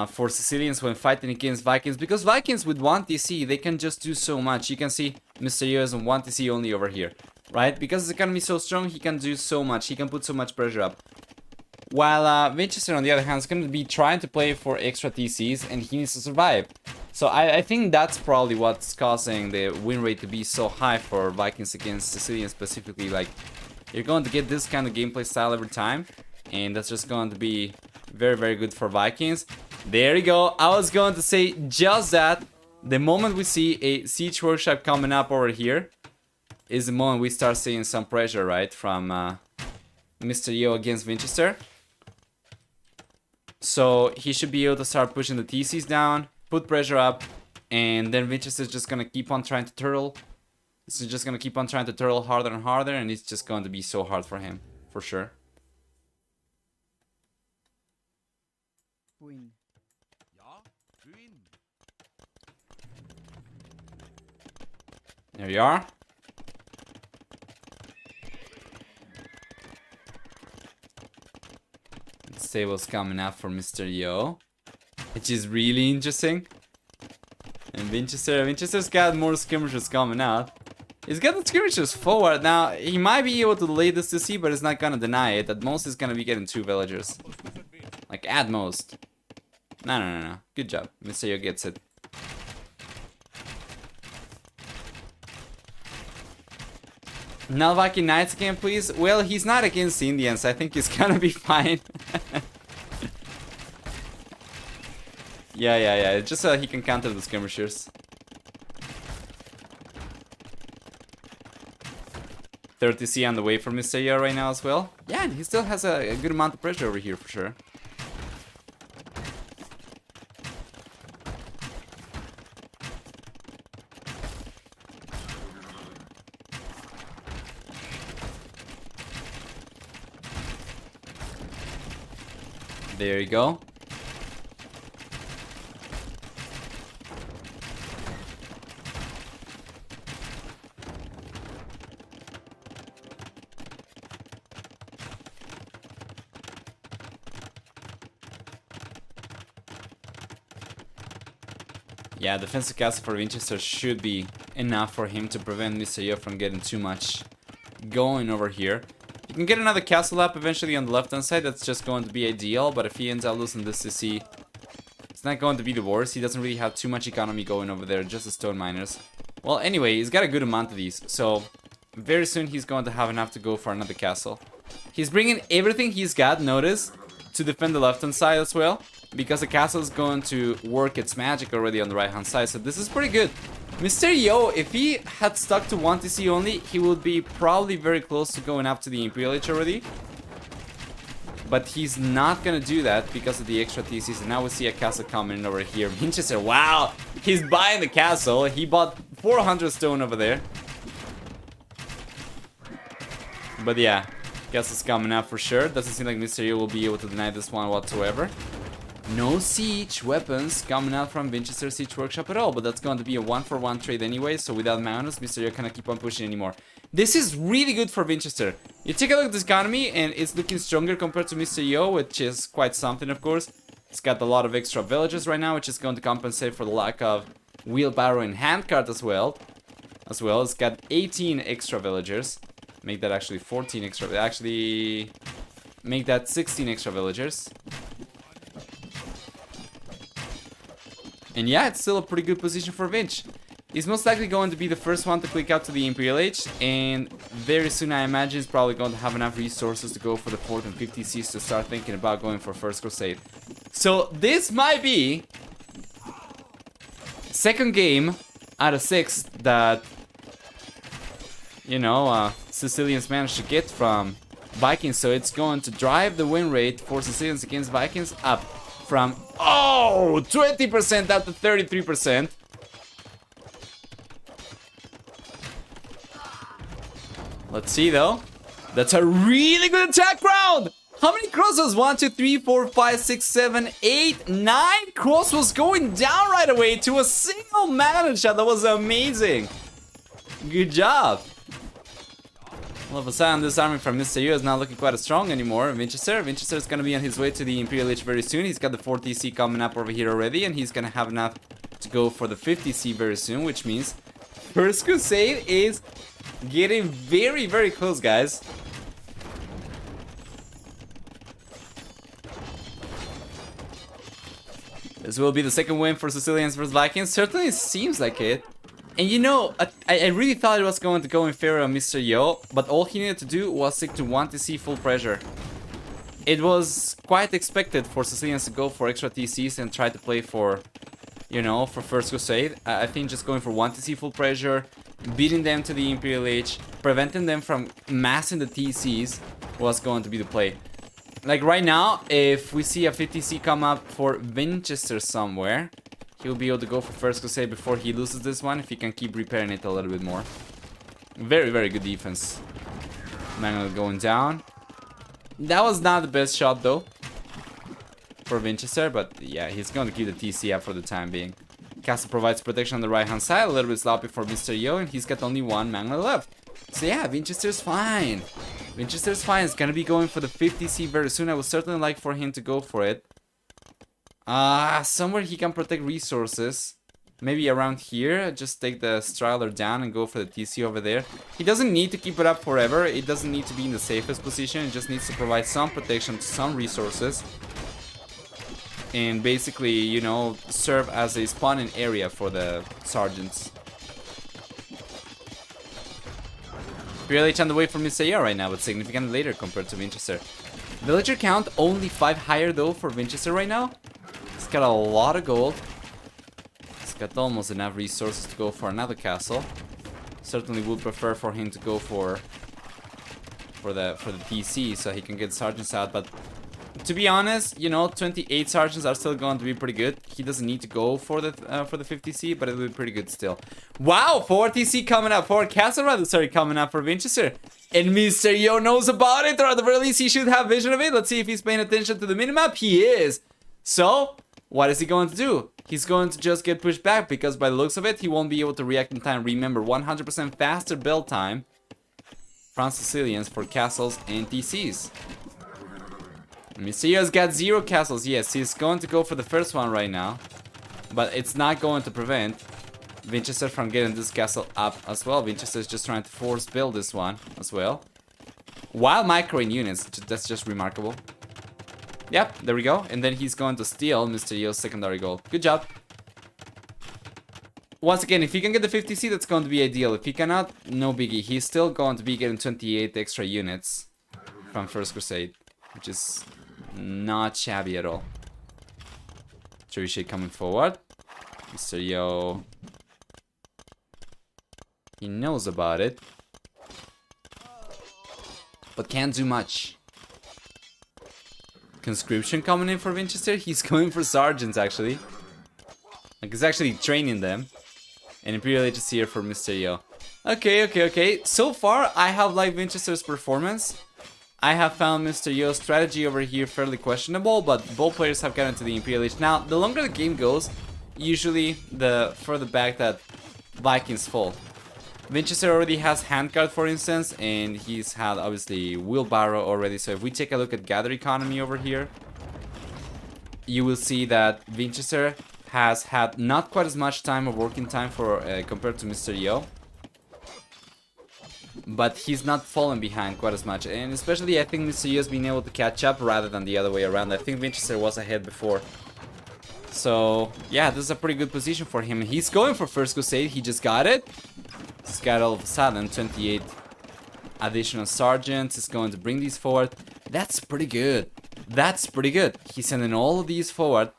Speaker 1: for Sicilians when fighting against Vikings. Because Vikings with 1 TC, they can just do so much. You can see Mr. Yo is on 1 TC only over here, right? Because his economy is so strong, he can do so much. He can put so much pressure up. While Vinchester, on the other hand, is going to be trying to play for extra TCs, and he needs to survive. So I think that's probably what's causing the win rate to be so high for Vikings against Sicilians specifically. Like, you're going to get this kind of gameplay style every time, and that's just going to be very, very good for Vikings. There you go. I was going to say just that. The moment we see a siege workshop coming up over here is the moment we start seeing some pressure, right, from Mr. Yo against Vinchester. So he should be able to start pushing the TCs down, put pressure up, and then Vinchester's just gonna keep on trying to turtle. This is just gonna keep on trying to turtle harder and harder, and it's just going to be so hard for him, for sure.
Speaker 3: Win.
Speaker 1: There you are. Let's stables coming up for Mr. Yo, which is really interesting. And Vinchester's got more skirmishers coming out. He's got the skirmishers forward. Now, he might be able to delay this to C, but he's not gonna deny it. At most, he's gonna be getting 2 villagers. Like, at most. No. Good job. Mr. Yo gets it. Nalvaki Knights again, please. Well, he's not against Indians. I think he's gonna be fine. Yeah. Just so he can counter the skirmishers. 30C on the way for Mr. Yo right now as well. Yeah, and he still has a good amount of pressure over here for sure. There you go. Yeah, defensive castle for Vinchester should be enough for him to prevent Mr. Yo from getting too much going over here. You can get another castle up eventually on the left-hand side. That's just going to be ideal. But if he ends up losing this to C, it's not going to be the worst. He doesn't really have too much economy going over there. Just the stone miners. Well, anyway, he's got a good amount of these. So, very soon he's going to have enough to go for another castle. He's bringing everything he's got, notice, to defend the left-hand side as well. Because the castle is going to work its magic already on the right-hand side. So, this is pretty good. Mr. Yo, if he had stuck to 1 TC only, he would be probably very close to going up to the Imperial Age already. But he's not gonna do that because of the extra TCs. And now we see a castle coming in over here. Vinchester, wow! He's buying the castle. He bought 400 stone over there. But yeah, castle's coming up for sure. Doesn't seem like Mr. Yo will be able to deny this one whatsoever. No siege weapons coming out from Vinchester Siege Workshop at all, but that's going to be a 1-for-1 trade anyway, so without Magnus, Mr. Yo cannot keep on pushing anymore. This is really good for Vinchester. You take a look at this economy, and it's looking stronger compared to Mr. Yo, which is quite something, of course. It's got a lot of extra villages right now, which is going to compensate for the lack of wheelbarrow and handcart as well. It's got 18 extra villagers. Make that actually 14 extra. Actually, make that 16 extra villagers. And yeah, it's still a pretty good position for Vinch. He's most likely going to be the first one to click out to the Imperial Age, and very soon I imagine he's probably going to have enough resources to go for the 4th and 5th TCs to start thinking about going for First Crusade. So this might be second game out of 6 that, you know, Sicilians managed to get from Vikings, so it's going to drive the win rate for Sicilians against Vikings up from 20% up to 33%. Let's see though. That's a really good attack round. How many crossbows? 1, 2, 3, 4, 5, 6, 7, 8, 9 crossbows going down right away to a single mana shot. That was amazing. Good job. All of a sudden, this army from Mr. Yo is not looking quite as strong anymore. Vinchester is going to be on his way to the Imperial Age very soon. He's got the 4th TC coming up over here already, and he's going to have enough to go for the 5th TC very soon, which means First Crusade is getting very, very close, guys. This will be the second win for Sicilians versus Vikings. Certainly seems like it. And you know, I really thought it was going to go in favor of Mr. Yo, but all he needed to do was stick to 1 TC full pressure. It was quite expected for Sicilians to go for extra TCs and try to play for, you know, for First Crusade. I think just going for 1 TC full pressure, beating them to the Imperial Age, preventing them from massing the TCs was going to be the play. Like right now, if we see a 5th TC come up for Vinchester somewhere, he'll be able to go for First Crusade before he loses this one, if he can keep repairing it a little bit more. Very, very good defense. Manuel going down. That was not the best shot though for Vinchester, but yeah, he's going to keep the TC up for the time being. Castle provides protection on the right hand side, a little bit sloppy for Mr. Yo, and he's got only 1 Manuel left. So yeah, Vinchester's fine. Winchester's fine. It's gonna be going for the 50C very soon. I would certainly like for him to go for it. Somewhere he can protect resources. Maybe around here. Just take the Striler down and go for the TC over there. He doesn't need to keep it up forever. It doesn't need to be in the safest position. It just needs to provide some protection to some resources. And basically, you know, serve as a spawning area for the sergeants. PLH on the way from Misaya right now, but significantly later compared to Vinchester. Villager count only 5 higher though for Vinchester right now. He's got a lot of gold. He's got almost enough resources to go for another castle. Certainly would prefer for him to go for the TC so he can get sergeants out, but to be honest, you know, 28 sergeants are still going to be pretty good. He doesn't need to go for the 50C, but it'll be pretty good still. Wow, 4 TC coming up, 4 castle rather, sorry, coming up for Vinchester. And Mr. Yo knows about it, or at the very least he should have vision of it. Let's see if he's paying attention to the minimap. He is. So, what is he going to do? He's going to just get pushed back because by the looks of it, he won't be able to react in time. Remember, 100% faster build time from Sicilians for castles and TCs. Mysterio's got 0 castles. Yes, he's going to go for the first one right now. But it's not going to prevent Vinchester from getting this castle up as well. Vinchester is just trying to force build this one as well. While microing units, that's just remarkable. Yep, there we go. And then he's going to steal Mysterio's secondary gold. Good job. Once again, if he can get the 50C, that's going to be ideal. If he cannot, no biggie. He's still going to be getting 28 extra units from First Crusade, which is not shabby at all. Trebuchet coming forward. Mysterio. He knows about it, but can't do much. Conscription coming in for Vinchester. He's going for sergeants actually. Like he's actually training them. And Imperial Age is here for Mysterio. Okay. So far, I have liked Vinchester's performance. I have found Mysterio's strategy over here fairly questionable, but both players have gotten to the Imperial Age. Now, the longer the game goes, usually the further back that Vikings fall. Vinchester already has Handguard, for instance, and he's had, obviously, Wheelbarrow already. So if we take a look at Gather Economy over here, you will see that Vinchester has had not quite as much time of working time for compared to Mysterio. But he's not fallen behind quite as much, and especially I think Mysterio has been able to catch up rather than the other way around. I think Vinchester was ahead before. So yeah, this is a pretty good position for him. He's going for First Crusade, he just got it. He's got all of a sudden 28 additional sergeants. He's going to bring these forward. That's pretty good. That's pretty good. He's sending all of these forward.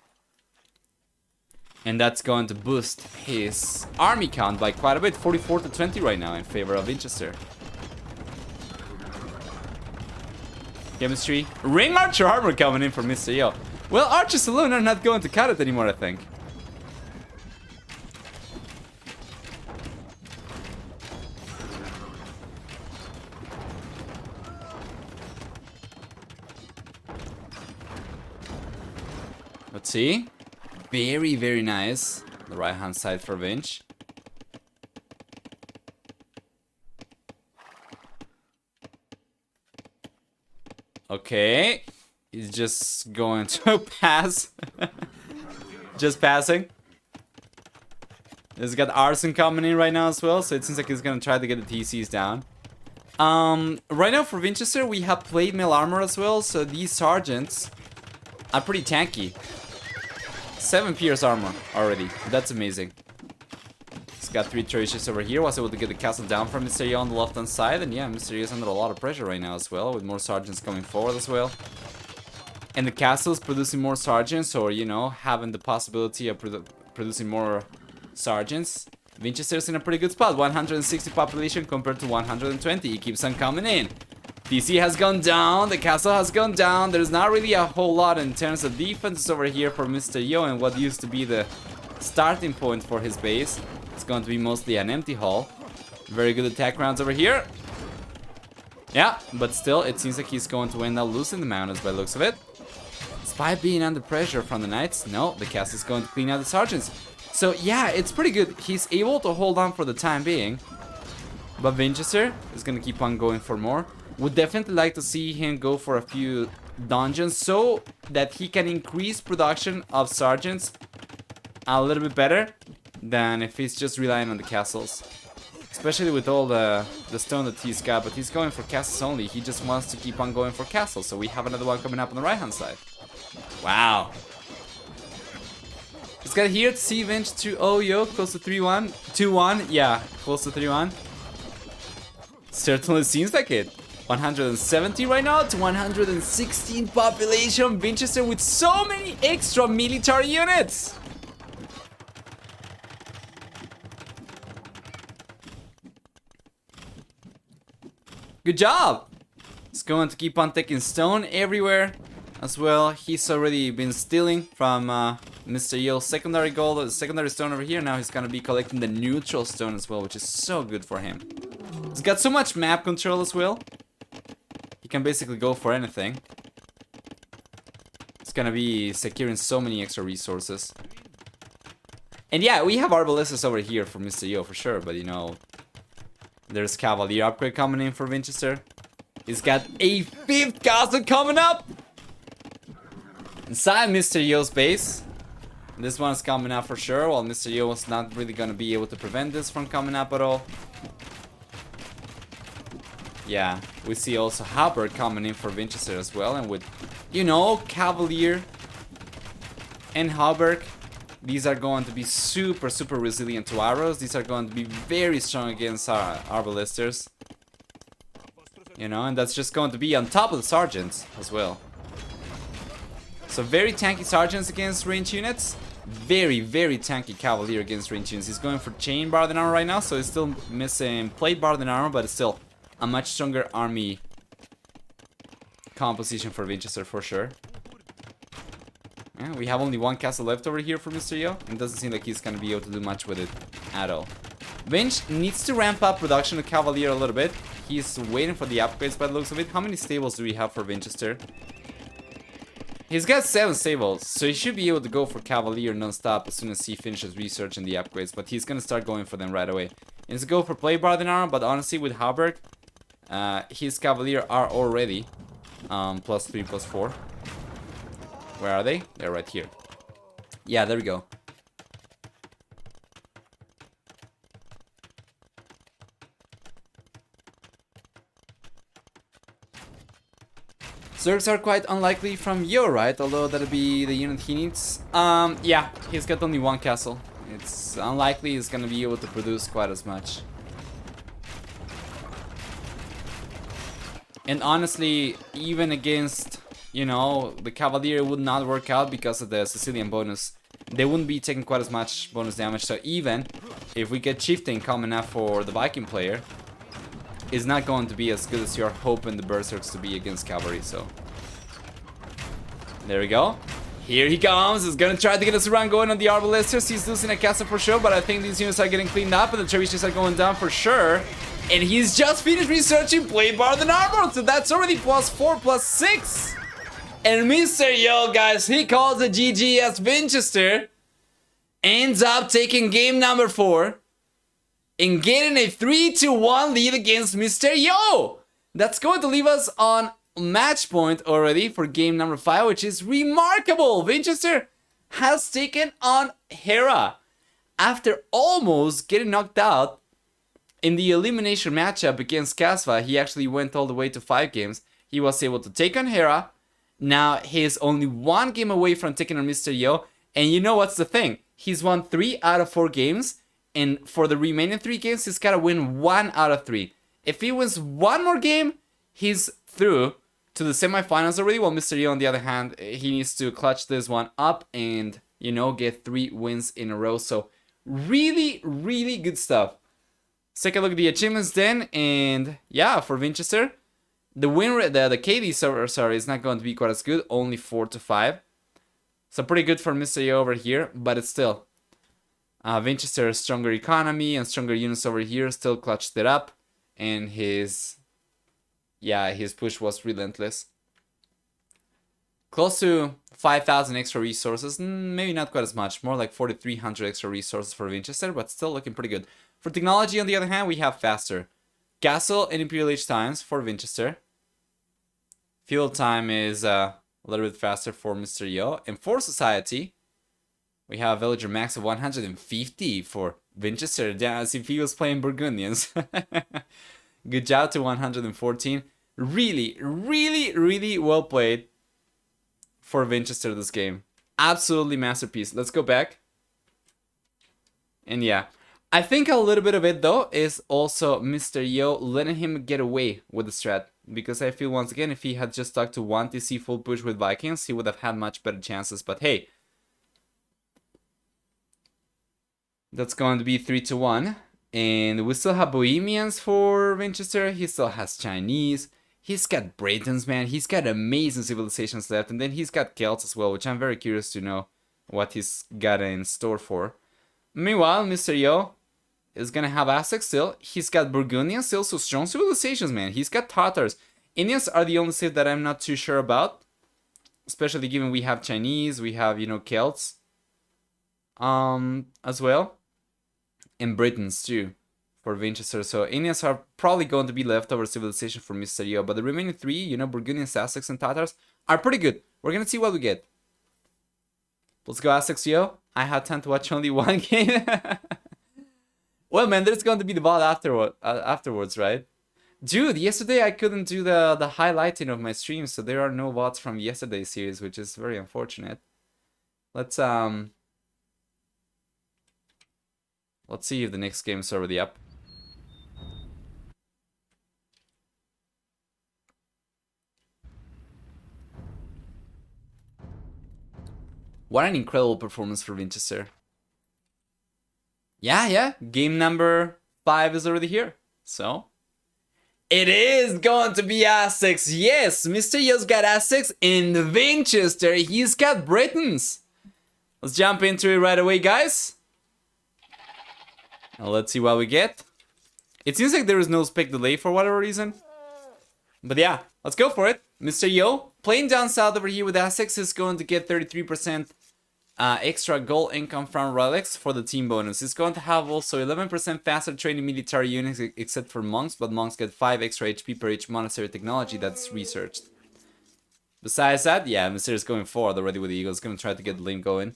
Speaker 1: And that's going to boost his army count by quite a bit. 44 to 20 right now in favor of Vinchester. Chemistry. Ring Archer Armor coming in for Mr. Yo. Well, Archers alone are not going to cut it anymore, I think. Let's see. Very, very nice. The right hand side for Vinch. Okay. He's just going to pass. Just passing. He's got Arson coming in right now as well, so it seems like he's gonna try to get the TCs down. Right now for Vinchester, we have plate mail armor as well, so these sergeants are pretty tanky. 7 pierce armor already. That's amazing. He's got 3 trebuchets over here. Was able to get the castle down from Mysterio on the left hand side. And yeah, Mysterio is under a lot of pressure right now as well, with more sergeants coming forward as well. And the castle is producing more sergeants, or you know, having the possibility of producing more sergeants. Vinchester's in a pretty good spot. 160 population compared to 120. He keeps on coming in. DC has gone down, the castle has gone down. There's not really a whole lot in terms of defenses over here for Mr. Yo, and what used to be the starting point for his base. It's going to be mostly an empty hall. Very good attack rounds over here. Yeah, but still, it seems like he's going to end up losing the mountains by the looks of it. Despite being under pressure from the knights, no, the castle is going to clean out the sergeants. So yeah, it's pretty good. He's able to hold on for the time being. But Vinchester is going to keep on going for more. Would definitely like to see him go for a few dungeons so that he can increase production of sergeants a little bit better than if he's just relying on the castles. Especially with all the stone that he's got, but he's going for castles only. He just wants to keep on going for castles. So we have another one coming up on the right hand side. Wow. Let's get here to see Vinch to Oyo, close to 3-1. 2-1, yeah, close to 3-1. Certainly seems like it. 170 right now to 116 population. Vinchester with so many extra military units. Good job! He's going to keep on taking stone everywhere as well. He's already been stealing from Mr. Yo's secondary gold, the secondary stone over here. Now he's gonna be collecting the neutral stone as well, which is so good for him. He's got so much map control as well. He can basically go for anything. It's gonna be securing so many extra resources. And yeah, we have Arbalests over here for Mr. Yo for sure, but you know, there's Cavalier upgrade coming in for Vinchester. He's got a 5th castle coming up inside Mr. Yo's base. This one's coming up for sure, while Mr. Yo was not really gonna be able to prevent this from coming up at all. Yeah, we see also Halberd coming in for Vinchester as well, and with, you know, Cavalier and Halberd, these are going to be super resilient to arrows. These are going to be very strong against our Arbalesters. You know, and that's just going to be on top of the sergeants as well. So very tanky sergeants against range units. Very tanky Cavalier against range units. He's going for chain bar than armor right now, so he's still missing plate bar than armor, but it's still a much stronger army composition for Vinchester for sure. Yeah, we have only one castle left over here for Mr. Yo, and it doesn't seem like he's gonna be able to do much with it at all. Vinch needs to ramp up production of Cavalier a little bit. He's waiting for the upgrades by the looks of it. How many stables do we have for Vinchester? He's got 7 stables, so he should be able to go for Cavalier non-stop as soon as he finishes researching the upgrades, but he's gonna start going for them right away. He's gonna go for plate bar than armor, but honestly with Halberd, his Cavalier are already +3, +4. Where are they? They're right here. Yeah, there we go. Zergs are quite unlikely from Yo, right? Although that'll be the unit he needs. Yeah, he's got only 1 castle. It's unlikely he's gonna be able to produce quite as much. And honestly, even against, you know, the Cavalier would not work out because of the Sicilian bonus. They wouldn't be taking quite as much bonus damage. So even if we get Chieftain coming up for the Viking player, it's not going to be as good as you're hoping the Berserks to be against Cavalry. So there we go. Here he comes. He's gonna try to get us around going on the Arbalesters. He's losing a castle for sure, but I think these units are getting cleaned up and the Trebuchets are going down for sure. And he's just finished researching plate bar than armor, so that's already +4, +6. And Mr. Yo, guys, he calls it GG as Vinchester ends up taking game number 4 and getting a 3-1 lead against Mr. Yo. That's going to leave us on match point already for game number 5, which is remarkable. Vinchester has taken on Hera after almost getting knocked out in the elimination matchup against Kasva. He actually went all the way to 5 games. He was able to take on Hera. Now he's only 1 game away from taking on Mr. Yo. And you know what's the thing? He's won 3 out of 4 games. And for the remaining 3 games, he's got to win 1 out of 3. If he wins 1 more game, he's through to the semifinals already. While Mr. Yo, on the other hand, he needs to clutch this one up and, you know, get 3 wins in a row. So really good stuff. Let's take a look at the achievements then, and yeah, for Vinchester, the win rate, the KD sorry, is not going to be quite as good, only 4-5. So pretty good for Mr. Yo over here, but it's still Vinchester's stronger economy and stronger units over here still clutched it up, and his push was relentless. Close to 5,000 extra resources, maybe not quite as much, more like 4,300 extra resources for Vinchester, but still looking pretty good. For technology, on the other hand, we have faster Castle and Imperial Age times for Vinchester. Fuel time is a little bit faster for Mr. Yo. And for Society, we have Villager max of 150 for Vinchester, as if he was playing Burgundians. Good job to 114. Really, really, really well played for Vinchester this game. Absolutely masterpiece. Let's go back. And yeah, I think a little bit of it though is also Mr. Yo letting him get away with the strat. Because I feel once again if he had just stuck to 1 TC full push with Vikings, he would have had much better chances. But hey, that's going to be 3-1. And we still have Bohemians for Vinchester. He still has Chinese. He's got Britons, man. He's got amazing civilizations left. And then he's got Celts as well, which I'm very curious to know what he's got in store for. Meanwhile, Mr. Yo is gonna have Aztecs still. He's got Burgundians still, so strong civilizations, man. He's got Tatars. Indians are the only civ that I'm not too sure about. Especially given we have Chinese, we have, Celts. As well. And Britons too. For Vinchester, so Indians are probably going to be leftover civilization for Mr. Yo, but the remaining 3, Burgundians, Aztecs, and Tatars are pretty good. We're gonna see what we get. Let's go Aztecs, Yo. I had time to watch only one game. Well, man, there's going to be the VOD afterwards, right? Dude, yesterday I couldn't do the highlighting of my stream, so there are no VODs from yesterday's series, which is very unfortunate. Let's see if the next game is already up. What an incredible performance for Vinchester. Yeah. Game number 5 is already here. So, it is going to be Aztecs. Yes, Mr. Yo's got Aztecs in Vinchester. He's got Britons. Let's jump into it right away, guys. Now let's see what we get. It seems like there is no spec delay for whatever reason. But yeah, let's go for it. Mr. Yo, playing down south over here with Aztecs, is going to get 33% extra gold income from relics for the team bonus. It's going to have also 11% faster training military units except for monks, but monks get 5 extra HP per each monastery technology that's researched. Besides that, yeah, Mr. is going forward already with the Eagles. Going to try to get the lane going.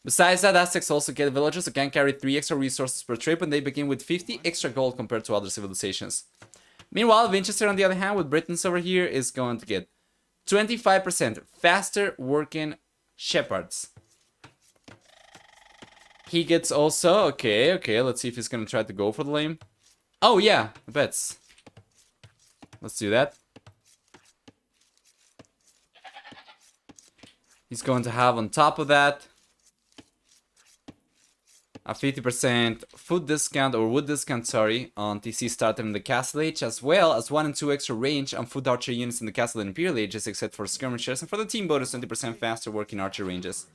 Speaker 1: Besides that, Aztecs also get villagers who can carry 3 extra resources per trip, and they begin with 50 extra gold compared to other civilizations. Meanwhile, Vinchester, on the other hand, with Britons over here, is going to get 25% faster working shepherds. He gets also... Okay, let's see if he's going to try to go for the lane. Oh, yeah, bets. Let's do that. He's going to have on top of that a 50% food discount, or wood discount, sorry, on TC starter in the Castle Age, as well as 1 and 2 extra range on foot archer units in the Castle and Imperial Ages, except for skirmishers, and for the team bonus, 20% faster working archer ranges.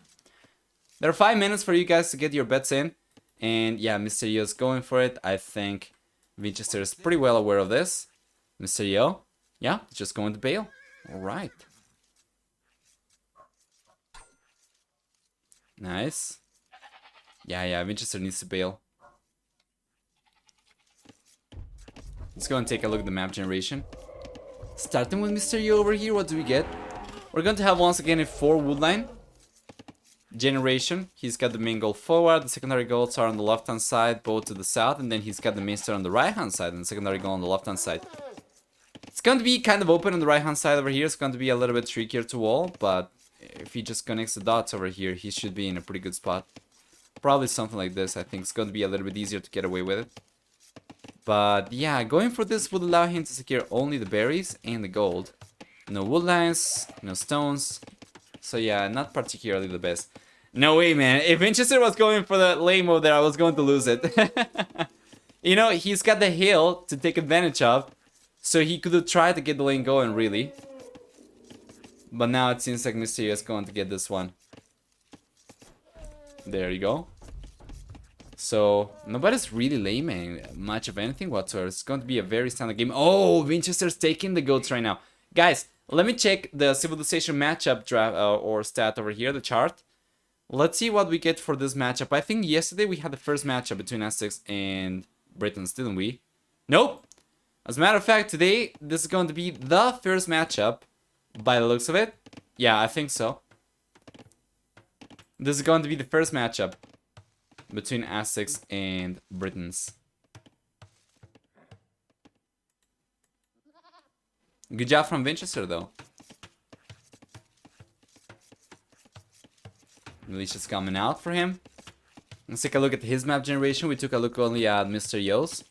Speaker 1: There are 5 minutes for you guys to get your bets in, and yeah, Mr. Yo is going for it. I think Vinchester is pretty well aware of this. Mr. Yo, yeah, just going to bail. Alright. Nice. Yeah, Vinchester needs to bail. Let's go and take a look at the map generation. Starting with Mr. Yo over here, what do we get? We're going to have once again a 4 woodline generation. He's got the main goal forward, the secondary goals are on the left hand side, both to the south, and then he's got the main star on the right hand side and the secondary goal on the left hand side. It's going to be kind of open on the right hand side over here. It's going to be a little bit trickier to wall, but if he just connects the dots over here, he should be in a pretty good spot. Probably something like this. I think it's going to be a little bit easier to get away with it. But yeah, going for this would allow him to secure only the berries and the gold. No wood lines, no stones. So yeah, not particularly the best. No way, man. If Vinchester was going for the lane mode there, I was going to lose it. You know, he's got the hill to take advantage of. So he could have tried to get the lane going, really. But now it seems like Mr. Yo is going to get this one. There you go. So, nobody's really laying much of anything whatsoever. It's going to be a very standard game. Oh, Vinchester's taking the goats right now. Guys, let me check the civilization matchup draft or stat over here, the chart. Let's see what we get for this matchup. I think yesterday we had the first matchup between Aztecs and Britons, didn't we? Nope. As a matter of fact, today this is going to be the first matchup by the looks of it. Yeah, I think so. This is going to be the first matchup between Aztecs and Britons. Good job from Vinchester, though. Militia's coming out for him. Let's take a look at his map generation. We took a look only at Mr. Yo's.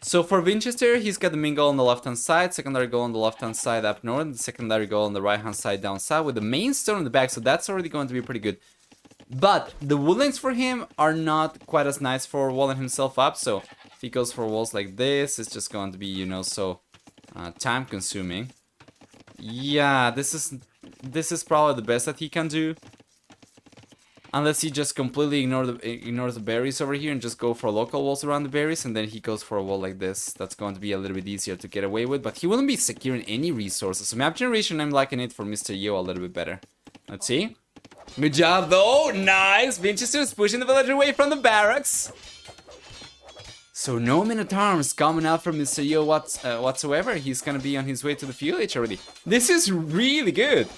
Speaker 1: So for Vinchester, he's got the main goal on the left-hand side, secondary goal on the left-hand side up north, the secondary goal on the right-hand side down south, with the main stone in the back, so that's already going to be pretty good. But the wood lanes for him are not quite as nice for walling himself up, so if he goes for walls like this, it's just going to be, you know, so time-consuming. Yeah, this is probably the best that he can do. Unless he just completely ignores the berries over here and just go for local walls around the berries, and then he goes for a wall like this. That's going to be a little bit easier to get away with, but he wouldn't be securing any resources. So map generation, I'm liking it for Mr. Yo a little bit better. Let's see. Good job, though. Nice. Vinchester is pushing the villager away from the barracks. So no men-at-arms coming out from Mr. Yo whatsoever. He's gonna be on his way to the village already. This is really good.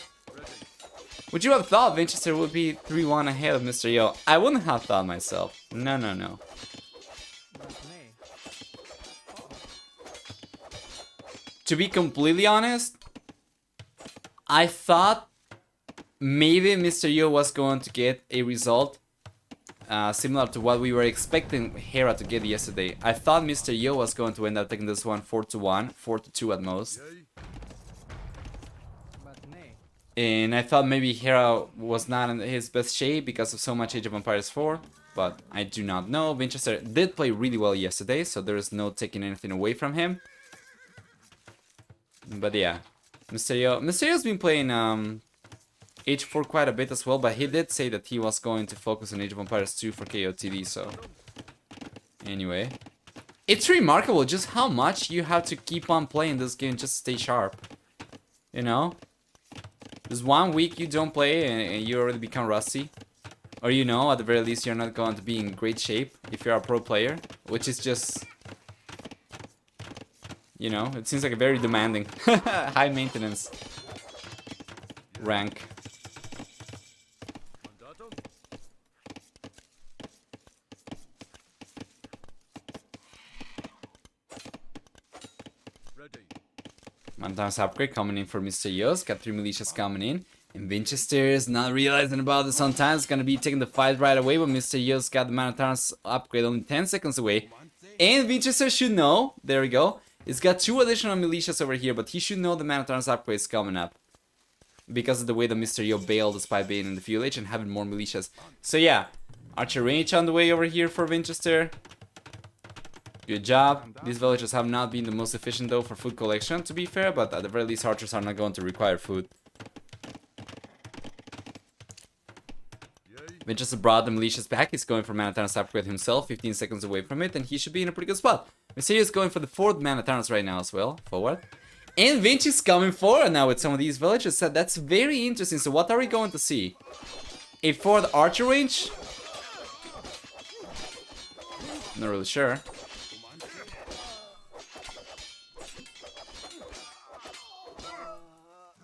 Speaker 1: Would you have thought Vinchester would be 3-1 ahead of Mr. Yo? I wouldn't have thought myself. No, no, no. To be completely honest, I thought maybe Mr. Yo was going to get a result similar to what we were expecting Hera to get yesterday. I thought Mr. Yo was going to end up taking this one 4-1, 4-2 at most. And I thought maybe Hera was not in his best shape because of so much Age of Empires 4, but I do not know. Vinchester did play really well yesterday, so there is no taking anything away from him. But yeah, Mr. Yo's been playing H4 quite a bit as well, but he did say that he was going to focus on Age of Empires 2 for KOTD, so... Anyway. It's remarkable just how much you have to keep on playing this game just to stay sharp. You know? There's 1 week you don't play and you already become rusty. Or you know, at the very least you're not going to be in great shape if you're a pro player. Which is just... You know, it seems like a very demanding, high maintenance rank. Mantan's upgrade coming in for Mr. Yo's. Got 3 militias coming in. And Vinchester is not realizing about this on time. It's gonna be taking the fight right away. But Mr. Yo's got the Manatar's upgrade only 10 seconds away. And Vinchester should know. There we go. He's got 2 additional militias over here. But he should know the Manatar's upgrade is coming up. Because of the way that Mr. Yo bailed despite being in the village and having more militias. So yeah. Archer range on the way over here for Vinchester. Good job. These villagers have not been the most efficient though for food collection, to be fair, but at the very least archers are not going to require food. Vinchester brought the militias back. He's going for Manatar's upgrade himself, 15 seconds away from it, and he should be in a pretty good spot. Mr. is going for the 4th Manatar's right now as well, forward. And Vinch is coming forward now with some of these villagers. So that's very interesting. So what are we going to see? A 4th archer range? Not really sure.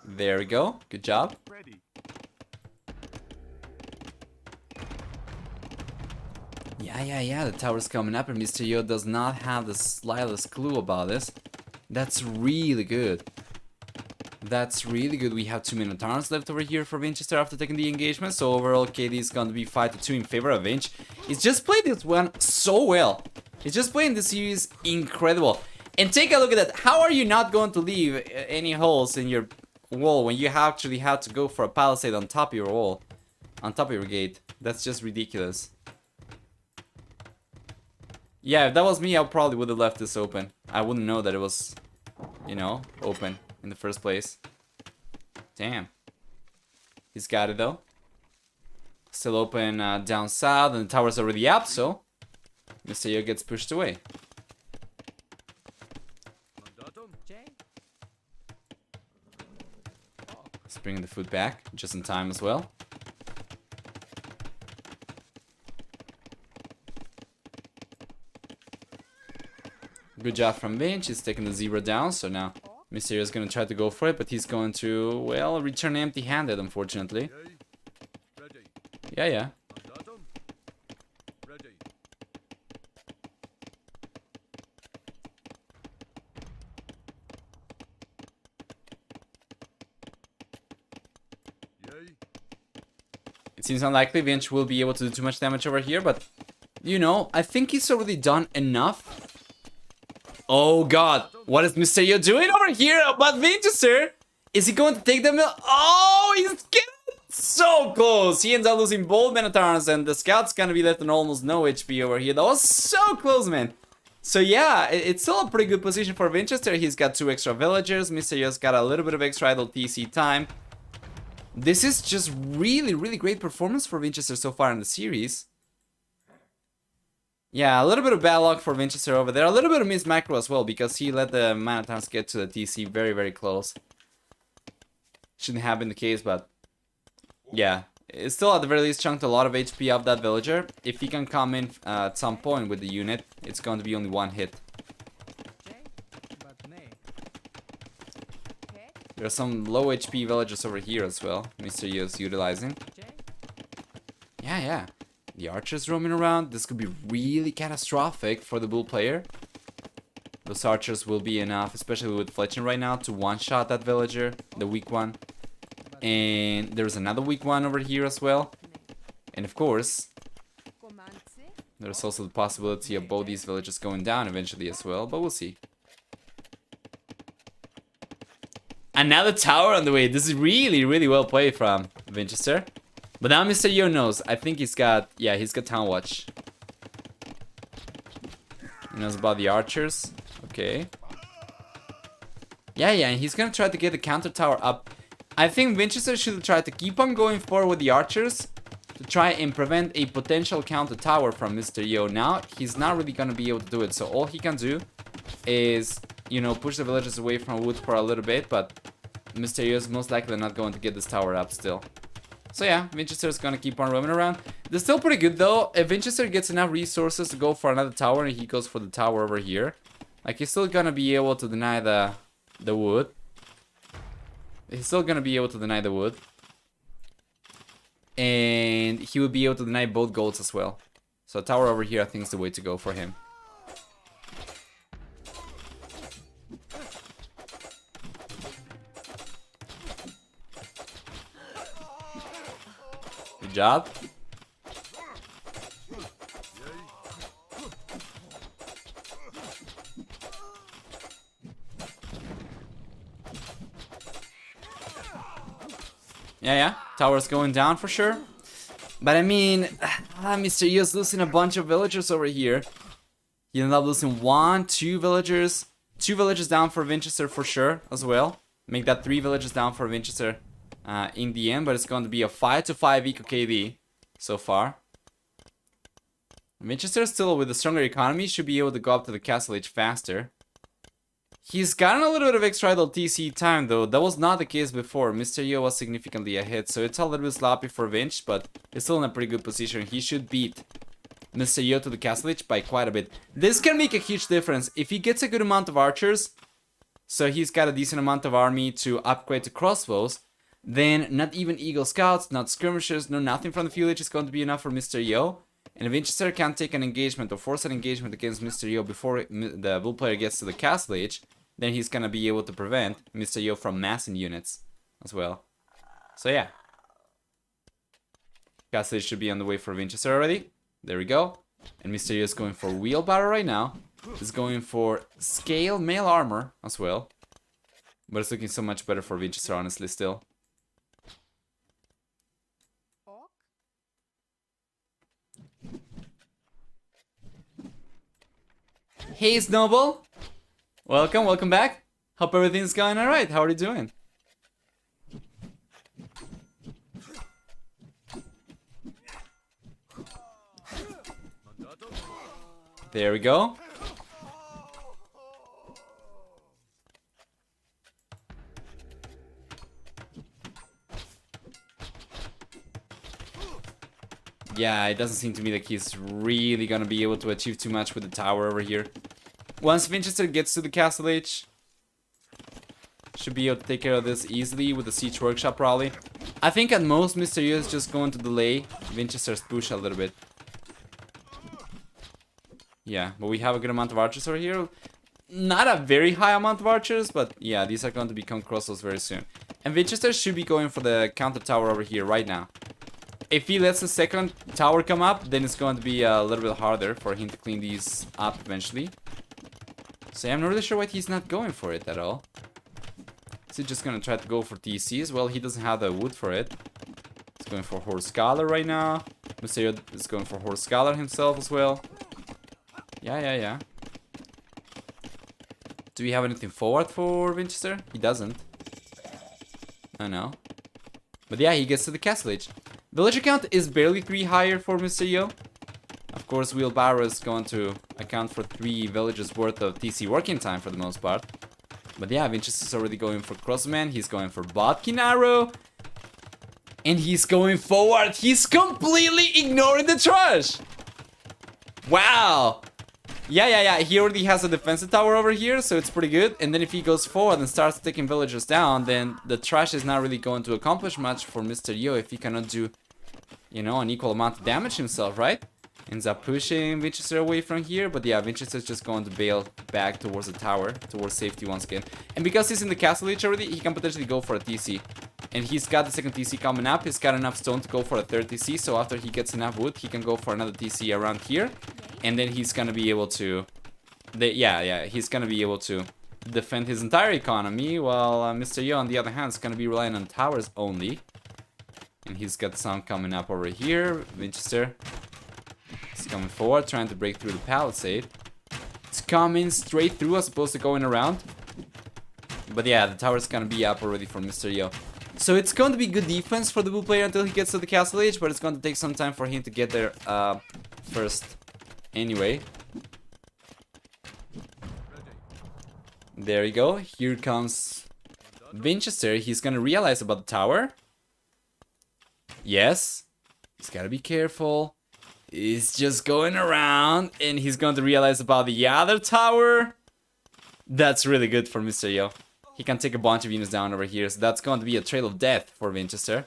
Speaker 1: There we go. Good job. Yeah. The tower's coming up and Mr. Yo does not have the slightest clue about this. That's really good. That's really good. We have 2 Minotaurs left over here for Vinchester after taking the engagement. So overall, KD is going to be 5-2 in favor of Vinch. He's just played this one so well. He's just playing this series incredible. And take a look at that. How are you not going to leave any holes in your wall when you actually had to go for a palisade on top of your wall, on top of your gate? That's just ridiculous. Yeah, if that was me, I probably would have left this open. I wouldn't know that it was, you know, open in the first place. Damn. He's got it though. Still open down south, and the tower's already up, so Mr. Yo gets pushed away. Let's bring the food back, just in time as well. Good job from Vinch, he's taking the 0 down, so now Mysterio is gonna try to go for it, but he's going to, well, return empty-handed, unfortunately. Yeah, yeah. It seems unlikely Vinch will be able to do too much damage over here, but, you know, I think he's already done enough. Oh god, what is Mysterio doing over here? But Vinchester, is he going to take them? Oh, he's getting so close. He ends up losing both Minotaurs, and the Scout's gonna be left on almost no HP over here. That was so close, man. So yeah, it's still a pretty good position for Vinchester. He's got 2 extra villagers. Mysterio's got a little bit of extra idle TC time. This is just really, really great performance for Vinchester so far in the series. Yeah, a little bit of bad luck for Vinchester over there. A little bit of missed macro as well, because he let the Minotaurs get to the TC very, very close. Shouldn't have been the case, but yeah. It's still at the very least chunked a lot of HP off that villager. If he can come in at some point with the unit, it's going to be only 1 hit. There are some low HP villagers over here as well. Mysterio is utilizing. Yeah, yeah. The archers roaming around. This could be really catastrophic for the bull player. Those archers will be enough, especially with Fletching right now, to one-shot that villager, the weak one. And there's another weak one over here as well. And of course, there's also the possibility of both these villagers going down eventually as well, but we'll see. Another tower on the way. This is really, really well played from Vinchester. But now Mysterio knows. I think he's got, yeah, he's got Town Watch. He knows about the archers. Okay. Yeah, yeah, and he's gonna try to get the counter tower up. I think Vinchester should try to keep on going forward with the archers to try and prevent a potential counter tower from Mysterio. Now, he's not really gonna be able to do it. So all he can do is, you know, push the villagers away from wood for a little bit, but Mysterio is most likely not going to get this tower up still. So yeah, Vinchester is gonna keep on roaming around. They're still pretty good though. If Vinchester gets enough resources to go for another tower and he goes for the tower over here, like he's still gonna be able to deny the wood. He's still gonna be able to deny the wood. And he would be able to deny both golds as well. So a tower over here I think is the way to go for him. Good job. Yeah, yeah. Tower's going down for sure. But I mean, Mysterio's losing a bunch of villagers over here. He ended up losing 1, 2 villagers. 2 villagers down for Vinchester for sure as well. Make that 3 villagers down for Vinchester in the end. But it's going to be a 5-5 eco KD so far. Vinchester still with a stronger economy should be able to go up to the castle age faster. He's gotten a little bit of extra idle TC time though. That was not the case before. Mysterio was significantly ahead, so it's a little bit sloppy for Vinch, but he's still in a pretty good position. He should beat Mysterio to the castle age by quite a bit. This can make a huge difference. If he gets a good amount of archers, so he's got a decent amount of army to upgrade to crossbows, then not even Eagle Scouts, not skirmishers, no nothing from the village is going to be enough for Mysterio. And if Vinchester can't take an engagement or force an engagement against Mysterio before the bull player gets to the castle age, then he's gonna be able to prevent Mysterio from massing units as well. So yeah. Castle age should be on the way for Vinchester already. There we go. And Mysterio is going for wheelbarrow right now. He's going for scale mail armor as well. But it's looking so much better for Vinchester, honestly, still. Hey, Snowball! Welcome, welcome back. Hope everything's going alright. How are you doing? There we go. Yeah, it doesn't seem to me like he's really gonna be able to achieve too much with the tower over here. Once Vinchester gets to the castle age, should be able to take care of this easily with the Siege Workshop probably. I think at most Mr. Yo is just going to delay Vinchester's push a little bit. Yeah, but we have a good amount of archers over here. Not a very high amount of archers, but yeah, these are going to become crossbows very soon. And Vinchester should be going for the counter tower over here right now. If he lets the second tower come up, then it's going to be a little bit harder for him to clean these up eventually. So I'm not really sure why he's not going for it at all. Is he just going to try to go for TCs? Well, he doesn't have the wood for it. He's going for Horse Scholar right now. Mysterio is going for Horse Scholar himself as well. Yeah. Do we have anything forward for Vinchester? He doesn't. I know. But yeah, he gets to the castle age. Villager count is barely 3 higher for Mr. Yo. Of course, Wheelbarrow is going to account for 3 villages worth of TC working time for the most part. But yeah, Vinchester's already going for Crossman. He's going for Bodkin Arrow. And he's going forward. He's completely ignoring the trash. Wow. Yeah. He already has a defensive tower over here, so it's pretty good. And then if he goes forward and starts taking villagers down, then the trash is not really going to accomplish much for Mr. Yo if he cannot do, you know, an equal amount of damage himself, right? Ends up pushing Vinchester away from here, but yeah, Vinchester's just going to bail back towards the tower, towards safety once again. And because he's in the castle age already, he can potentially go for a TC. And he's got the second TC coming up. He's got enough stone to go for a third TC, so after he gets enough wood, he can go for another TC around here. And then he's gonna be able to... he's gonna be able to defend his entire economy, while Mr. Yo, on the other hand, is gonna be relying on towers only. And he's got some coming up over here. Vinchester is coming forward, trying to break through the palisade. It's coming straight through as opposed to going around. But yeah, the tower's gonna be up already for Mr. Yo. So it's going to be good defense for the blue player until he gets to the castle age, but it's going to take some time for him to get there first. Anyway. There you go. Here comes Vinchester. He's gonna realize about the tower. Yes. He's gotta be careful. He's just going around, and he's going to realize about the other tower. That's really good for Mr. Yo. He can take a bunch of units down over here, so that's going to be a trail of death for Vinchester.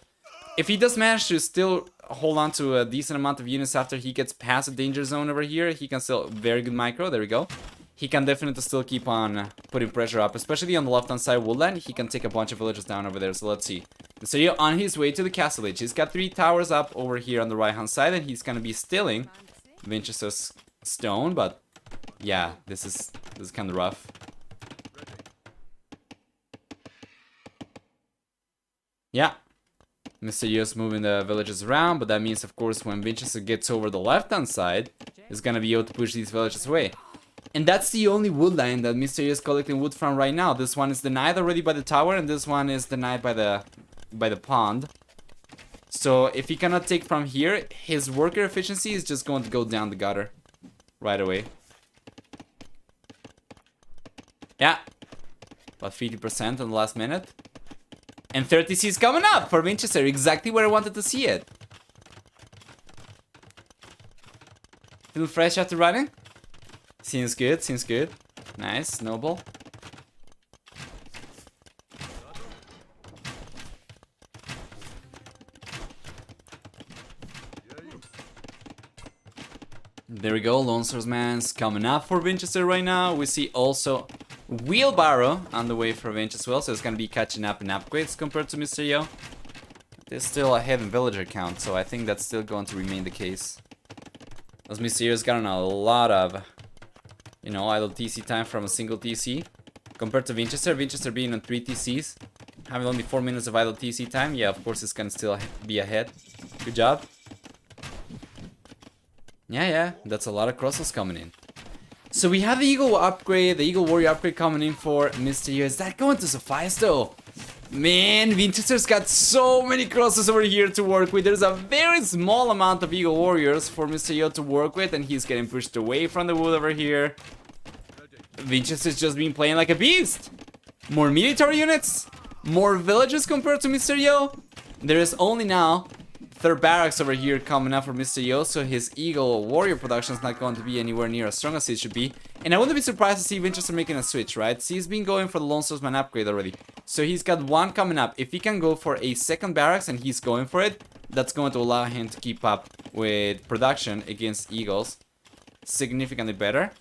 Speaker 1: If he does manage to still hold on to a decent amount of units after he gets past the danger zone over here, he can still... Very good micro, there we go. He can definitely still keep on putting pressure up, especially on the left-hand side woodland. He can take a bunch of villages down over there, so let's see. So yeah, on his way to the castle age. He's got 3 towers up over here on the right-hand side, and he's gonna be stealing Vinchester's stone, but yeah, this is kind of rough. Yeah. Mr. Yo's moving the villages around, but that means, of course, when Vinchester gets over the left-hand side, he's gonna be able to push these villages away. And that's the only wood line that Mr. Yo is collecting wood from right now. This one is denied already by the tower, and this one is denied by the pond. So if he cannot take from here, his worker efficiency is just going to go down the gutter right away. Yeah, about 50% on the last minute. And 30C is coming up for Vinchester, exactly where I wanted to see it. Feel fresh after running? Seems good, seems good. Nice, noble. There we go, Lone Swordsman's coming up for Vinchester right now. We see also Wheelbarrow on the way for Vinch as well, so it's gonna be catching up in upgrades compared to Mr. Yo. There's still a heavy villager count, so I think that's still going to remain the case. As Mr. Yo's gotten a lot of, you know, idle TC time from a single TC. Compared to Vinchester, Vinchester being on 3 TCs, having only 4 minutes of idle TC time, yeah, of course it's gonna still be ahead. Good job. Yeah, that's a lot of crosses coming in. So we have the Eagle upgrade, the Eagle Warrior upgrade coming in for Mr. Yo. Is that going to suffice though? Man, Vinchester's got so many crosses over here to work with. There's a very small amount of Eagle Warriors for Mr. Yo to work with, and he's getting pushed away from the wood over here. Vinchester's just been playing like a beast. More military units, more villages compared to Mr. Yo. There is only now 3rd barracks over here coming up for Mr. Yo, so his Eagle Warrior production is not going to be anywhere near as strong as it should be. And I wouldn't be surprised to see Vinchester making a switch, right? See, he's been going for the Lone Swordsman upgrade already. So he's got one coming up. If he can go for a second barracks and he's going for it, that's going to allow him to keep up with production against Eagles significantly better.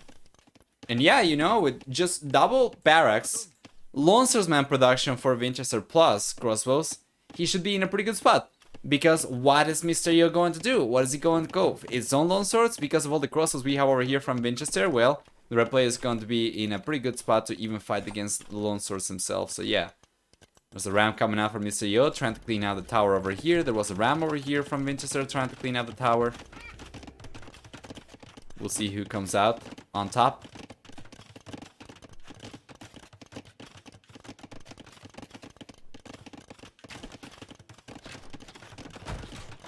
Speaker 1: And yeah, you know, with just double barracks, lone swordsman production for Vinchester plus crossbows, he should be in a pretty good spot. Because what is Mr. Yo going to do? What is he going to go? His own lone swords? Because of all the crossbows we have over here from Vinchester, well, the red player is going to be in a pretty good spot to even fight against the lone swords himself. So yeah. There's a ram coming out from Mr. Yo trying to clean out the tower over here. There was a ram over here from Vinchester trying to clean out the tower. We'll see who comes out on top.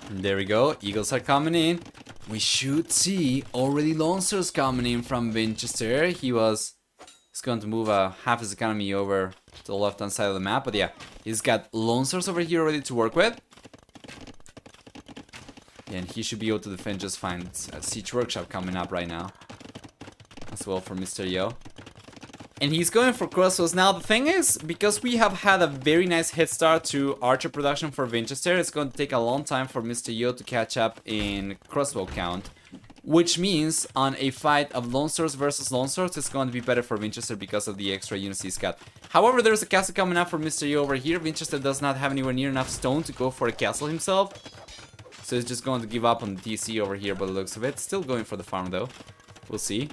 Speaker 1: And there we go. Eagles are coming in. We should see already lone swords coming in from Vinchester. He's going to move half his economy over to the left hand side of the map. But yeah, he's got lone swords over here ready to work with. Yeah, and he should be able to defend just fine. It's a siege workshop coming up right now as well for Mr. Yo. And he's going for crossbows. Now the thing is, because we have had a very nice head start to archer production for Vinchester, it's going to take a long time for Mr. Yo to catch up in crossbow count. Which means on a fight of lone swords versus lone swords, it's going to be better for Vinchester because of the extra units he's got. However, there's a castle coming up for Mr. Yo over here. Vinchester does not have anywhere near enough stone to go for a castle himself. So he's just going to give up on the TC over here by the looks of it. Still going for the farm though. We'll see.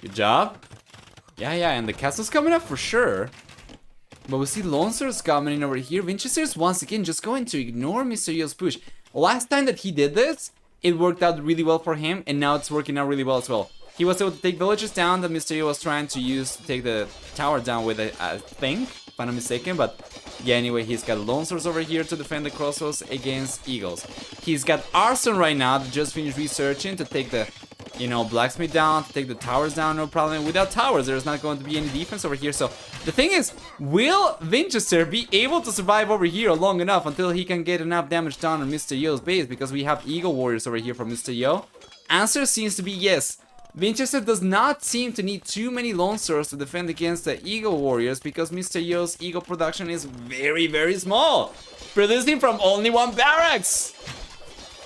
Speaker 1: Good job. Yeah, and the castle's coming up for sure. But we see lone swords coming in over here. Vinchester's once again just going to ignore Mr. Yo's push. Last time that he did this, it worked out really well for him, and now it's working out really well as well. He was able to take villages down that Mr. Yo was trying to use to take the tower down with it, I think, if I'm not mistaken. But yeah, anyway, he's got lone swords over here to defend the crossbows against Eagles. He's got arson right now that just finished researching to take the, you know, blacksmith down, to take the towers down, no problem. Without towers, there's not going to be any defense over here. So the thing is, will Vinchester be able to survive over here long enough until he can get enough damage done on Mr. Yo's base? Because we have Eagle Warriors over here from Mr. Yo. Answer seems to be yes. Vinchester does not seem to need too many lone swords to defend against the Eagle Warriors because Mr. Yo's Eagle production is very, very small, producing from only one barracks.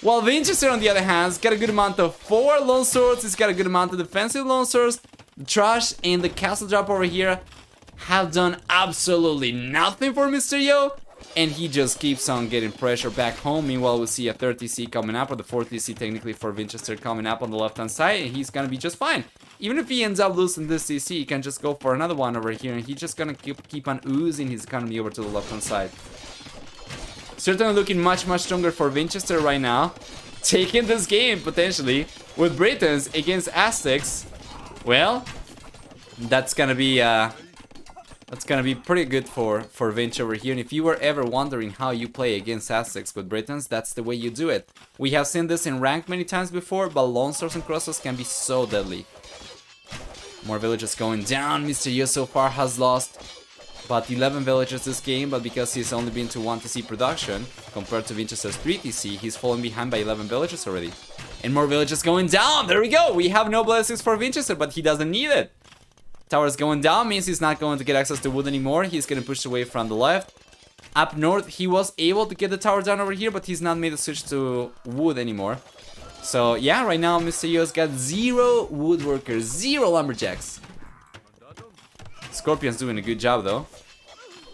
Speaker 1: While Vinchester, on the other hand, has got a good amount of 4 lone swords, he's got a good amount of defensive lone swords. The trash and the castle drop over here have done absolutely nothing for Mr. Yo, and he just keeps on getting pressure back home. Meanwhile, we see a 3rd TC coming up, or the 4th TC technically for Vinchester coming up on the left hand side, and he's gonna be just fine. Even if he ends up losing this TC, he can just go for another one over here, and he's just gonna keep on oozing his economy over to the left hand side. Certainly looking much stronger for Vinchester right now. Taking this game, potentially, with Britons against Aztecs. Well, that's gonna be pretty good for Vinch over here. And if you were ever wondering how you play against Aztecs with Britons, that's the way you do it. We have seen this in ranked many times before, but lone swords and crossbows can be so deadly. More villages going down. Mr. Yo so far has lost about 11 villagers this game, but because he's only been to 1 TC production, compared to Vinchester's 3 TC, he's fallen behind by 11 villagers already. And more villages going down! There we go! We have no blessings for Vinchester, but he doesn't need it. Towers going down means he's not going to get access to wood anymore. He's going to push away from the left. Up north, he was able to get the tower down over here, but he's not made the switch to wood anymore. So yeah, right now Mr. Yo's got 0 woodworkers, 0 lumberjacks. Scorpion's doing a good job though.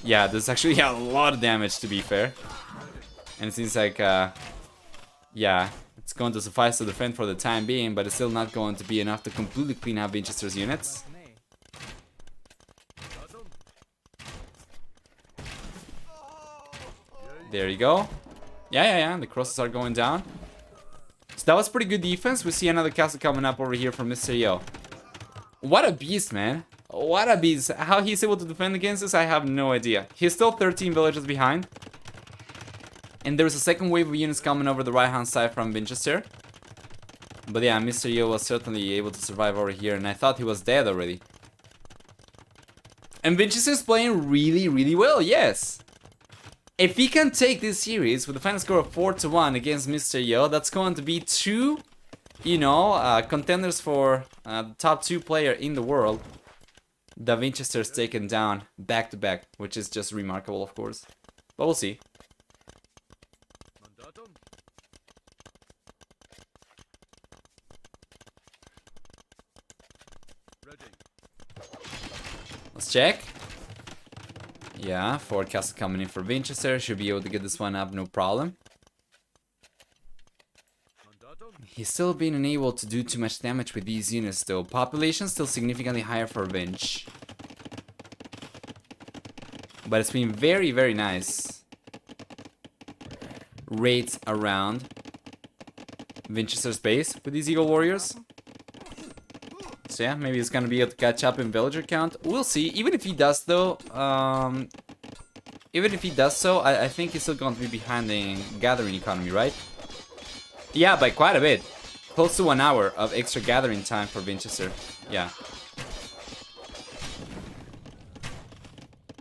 Speaker 1: Yeah, there's actually a lot of damage, to be fair. And it seems like, yeah, it's going to suffice to defend for the time being, but it's still not going to be enough to completely clean out Vinchester's units. There you go. Yeah, the crosses are going down. So that was pretty good defense. We see another castle coming up over here from Mr. Yo. What a beast, man. What a beast. How he's able to defend against this, I have no idea. He's still 13 villages behind. And there's a second wave of units coming over the right-hand side from Vinchester. But yeah, Mr. Yo was certainly able to survive over here, and I thought he was dead already. And Vinchester is playing really, really well, yes. If he can take this series with a final score of 4-1 against Mr. Yo, that's going to be two, you know, contenders for the top 2 player in the world. The Vinchester's taken down back to back, which is just remarkable, of course. But we'll see. Let's check. Yeah, forward castle coming in for Vinchester. Should be able to get this one up, no problem. He's still being unable to do too much damage with these units though. Population still significantly higher for Vinch. But it's been very, very nice. Raids around Vinchester's base with these Eagle Warriors. So yeah, maybe he's gonna be able to catch up in villager count. We'll see. Even if he does though, I think he's still going to be behind the gathering economy, right? Yeah, by quite a bit. Close to 1 hour of extra gathering time for Vinchester. Yeah.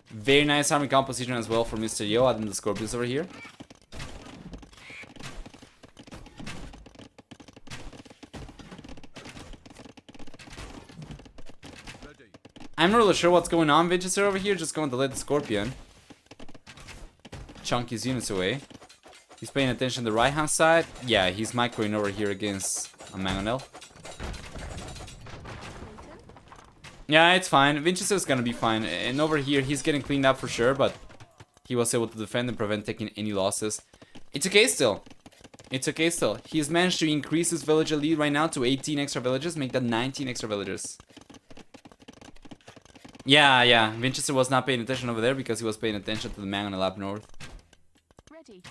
Speaker 1: Very nice army composition as well for Mr. Yo, adding the Scorpions over here. I'm not really sure what's going on, Vinchester over here. Just going to let the Scorpion chunk his units away. He's paying attention to the right hand side. Yeah, he's microing over here against a Mangonel. Yeah, it's fine. Vinchester's gonna be fine. And over here, he's getting cleaned up for sure, but he was able to defend and prevent taking any losses. It's okay still. It's okay still. He's managed to increase his villager lead right now to 18 extra villages, make that 19 extra villagers. Yeah. Vinchester was not paying attention over there because he was paying attention to the Mangonel up north.
Speaker 3: Ready.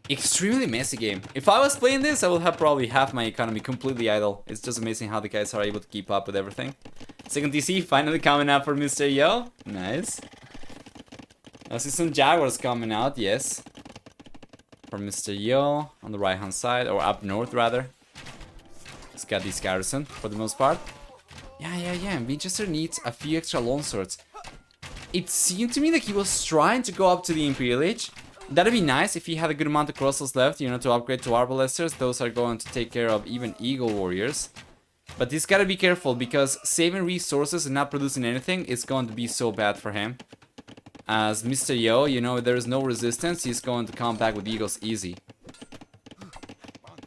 Speaker 1: Extremely messy game. If I was playing this, I would have probably half my economy completely idle. It's just amazing how the guys are able to keep up with everything. Second TC finally coming out for Mr. Yo. Nice. I see some Jaguars coming out, yes. For Mr. Yo on the right hand side, or up north rather. He's got this garrison for the most part. Yeah. And Vinchester needs a few extra longswords. It seemed to me that he was trying to go up to the Imperial Age. That'd be nice if he had a good amount of crossbows left, you know, to upgrade to Arbalesters. Those are going to take care of even Eagle Warriors. But he's gotta be careful because saving resources and not producing anything is going to be so bad for him. As Mr. Yo, you know, if there is no resistance, he's going to come back with Eagles easy.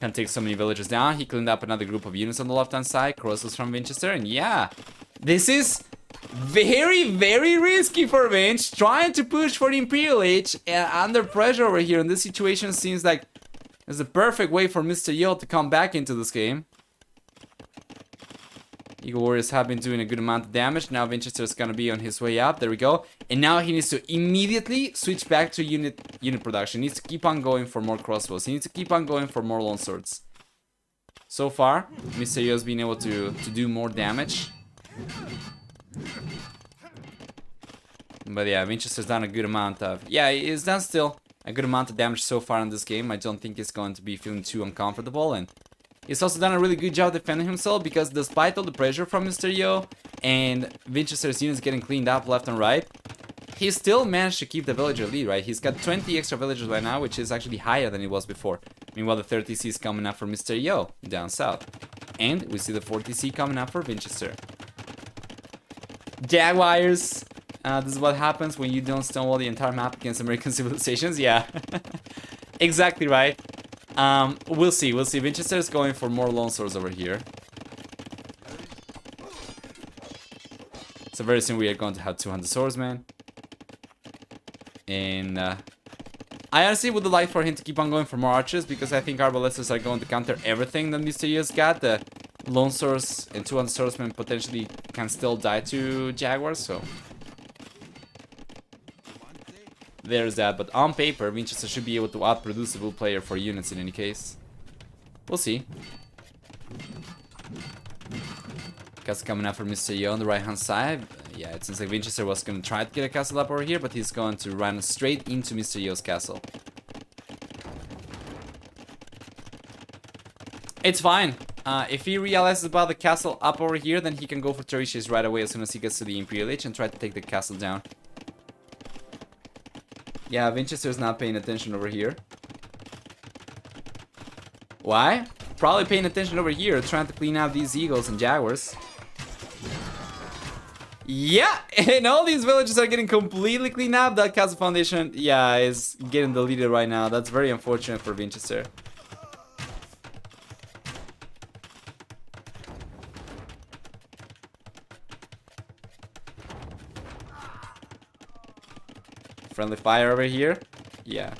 Speaker 1: Can take so many villages down. He cleaned up another group of units on the left hand side. Crossbows from Vinchester, and yeah, this is very, very risky for Vinch, trying to push for the Imperial Age under pressure over here. And this situation seems like it's the perfect way for Mr. Yo to come back into this game. Eagle Warriors have been doing a good amount of damage. Now Vinchester is going to be on his way up. There we go. And now he needs to immediately switch back to unit production. He needs to keep on going for more crossbows. He needs to keep on going for more longswords. So far, Mr. Yo has been able to do more damage. But yeah, Vinchester's done a good amount of... Yeah, he's done still a good amount of damage so far in this game. I don't think he's going to be feeling too uncomfortable. And he's also done a really good job defending himself because despite all the pressure from Mr. Yo and Vinchester's units getting cleaned up left and right, he still managed to keep the villager lead, right? He's got 20 extra villagers right now, which is actually higher than it was before. Meanwhile, the 30C is coming up for Mr. Yo down south. And we see the 40C coming up for Vinchester. Jaguars. This is what happens when you don't stonewall the entire map against American civilizations. Yeah, exactly right. We'll see. Vinchester is going for more longswords over here. So very soon we are going to have 200 swordsmen. And I honestly would like for him to keep on going for more archers because I think Arbalesters are going to counter everything that Mr. Yo's got. The longswords and 200 swordsmen potentially can still die to Jaguars, so there's that. But on paper, Vinchester should be able to outproduce the blue player for units in any case. We'll see. Castle coming up for Mr. Yo on the right hand side. Yeah, it seems like Vinchester was going to try to get a castle up over here, but he's going to run straight into Mr. Yo's castle. It's fine. If he realizes about the castle up over here, then he can go for trebuchets right away as soon as he gets to the Imperial Age and try to take the castle down. Yeah, Vinchester's not paying attention over here. Why? Probably paying attention over here, trying to clean out these eagles and jaguars. Yeah, and all these villages are getting completely cleaned up. That castle foundation, yeah, is getting deleted right now. That's very unfortunate for Vinchester. Friendly fire over here. Yeah.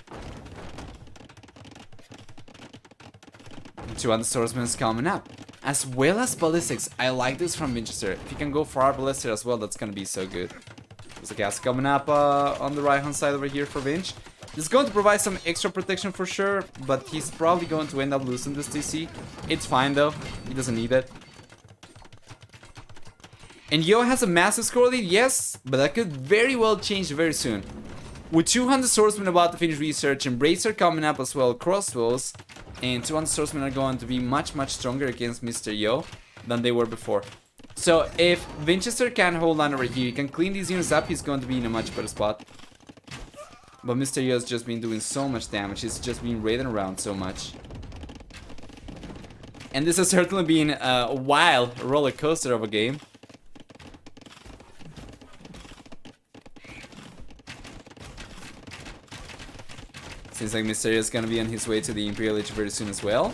Speaker 1: 200 swordsmen is coming up. As well as ballistics. I like this from Vinchester. If you can go for our ballistic as well, that's gonna be so good. There's a castle coming up on the right hand side over here for Vinch. This is going to provide some extra protection for sure, but he's probably going to end up losing this TC. It's fine though. He doesn't need it. And Yo has a massive score lead, yes, but that could very well change very soon. With 200 swordsmen about to finish research and Bracer coming up as well, crossbows, and 200 swordsmen are going to be much stronger against Mr. Yo than they were before. So if Vinchester can hold on over here, he can clean these units up, he's going to be in a much better spot. But Mr. Yo has just been doing so much damage, he's just been raiding around so much. And this has certainly been a wild roller coaster of a game. Seems like Mr. Yo is gonna be on his way to the Imperial Age very soon as well.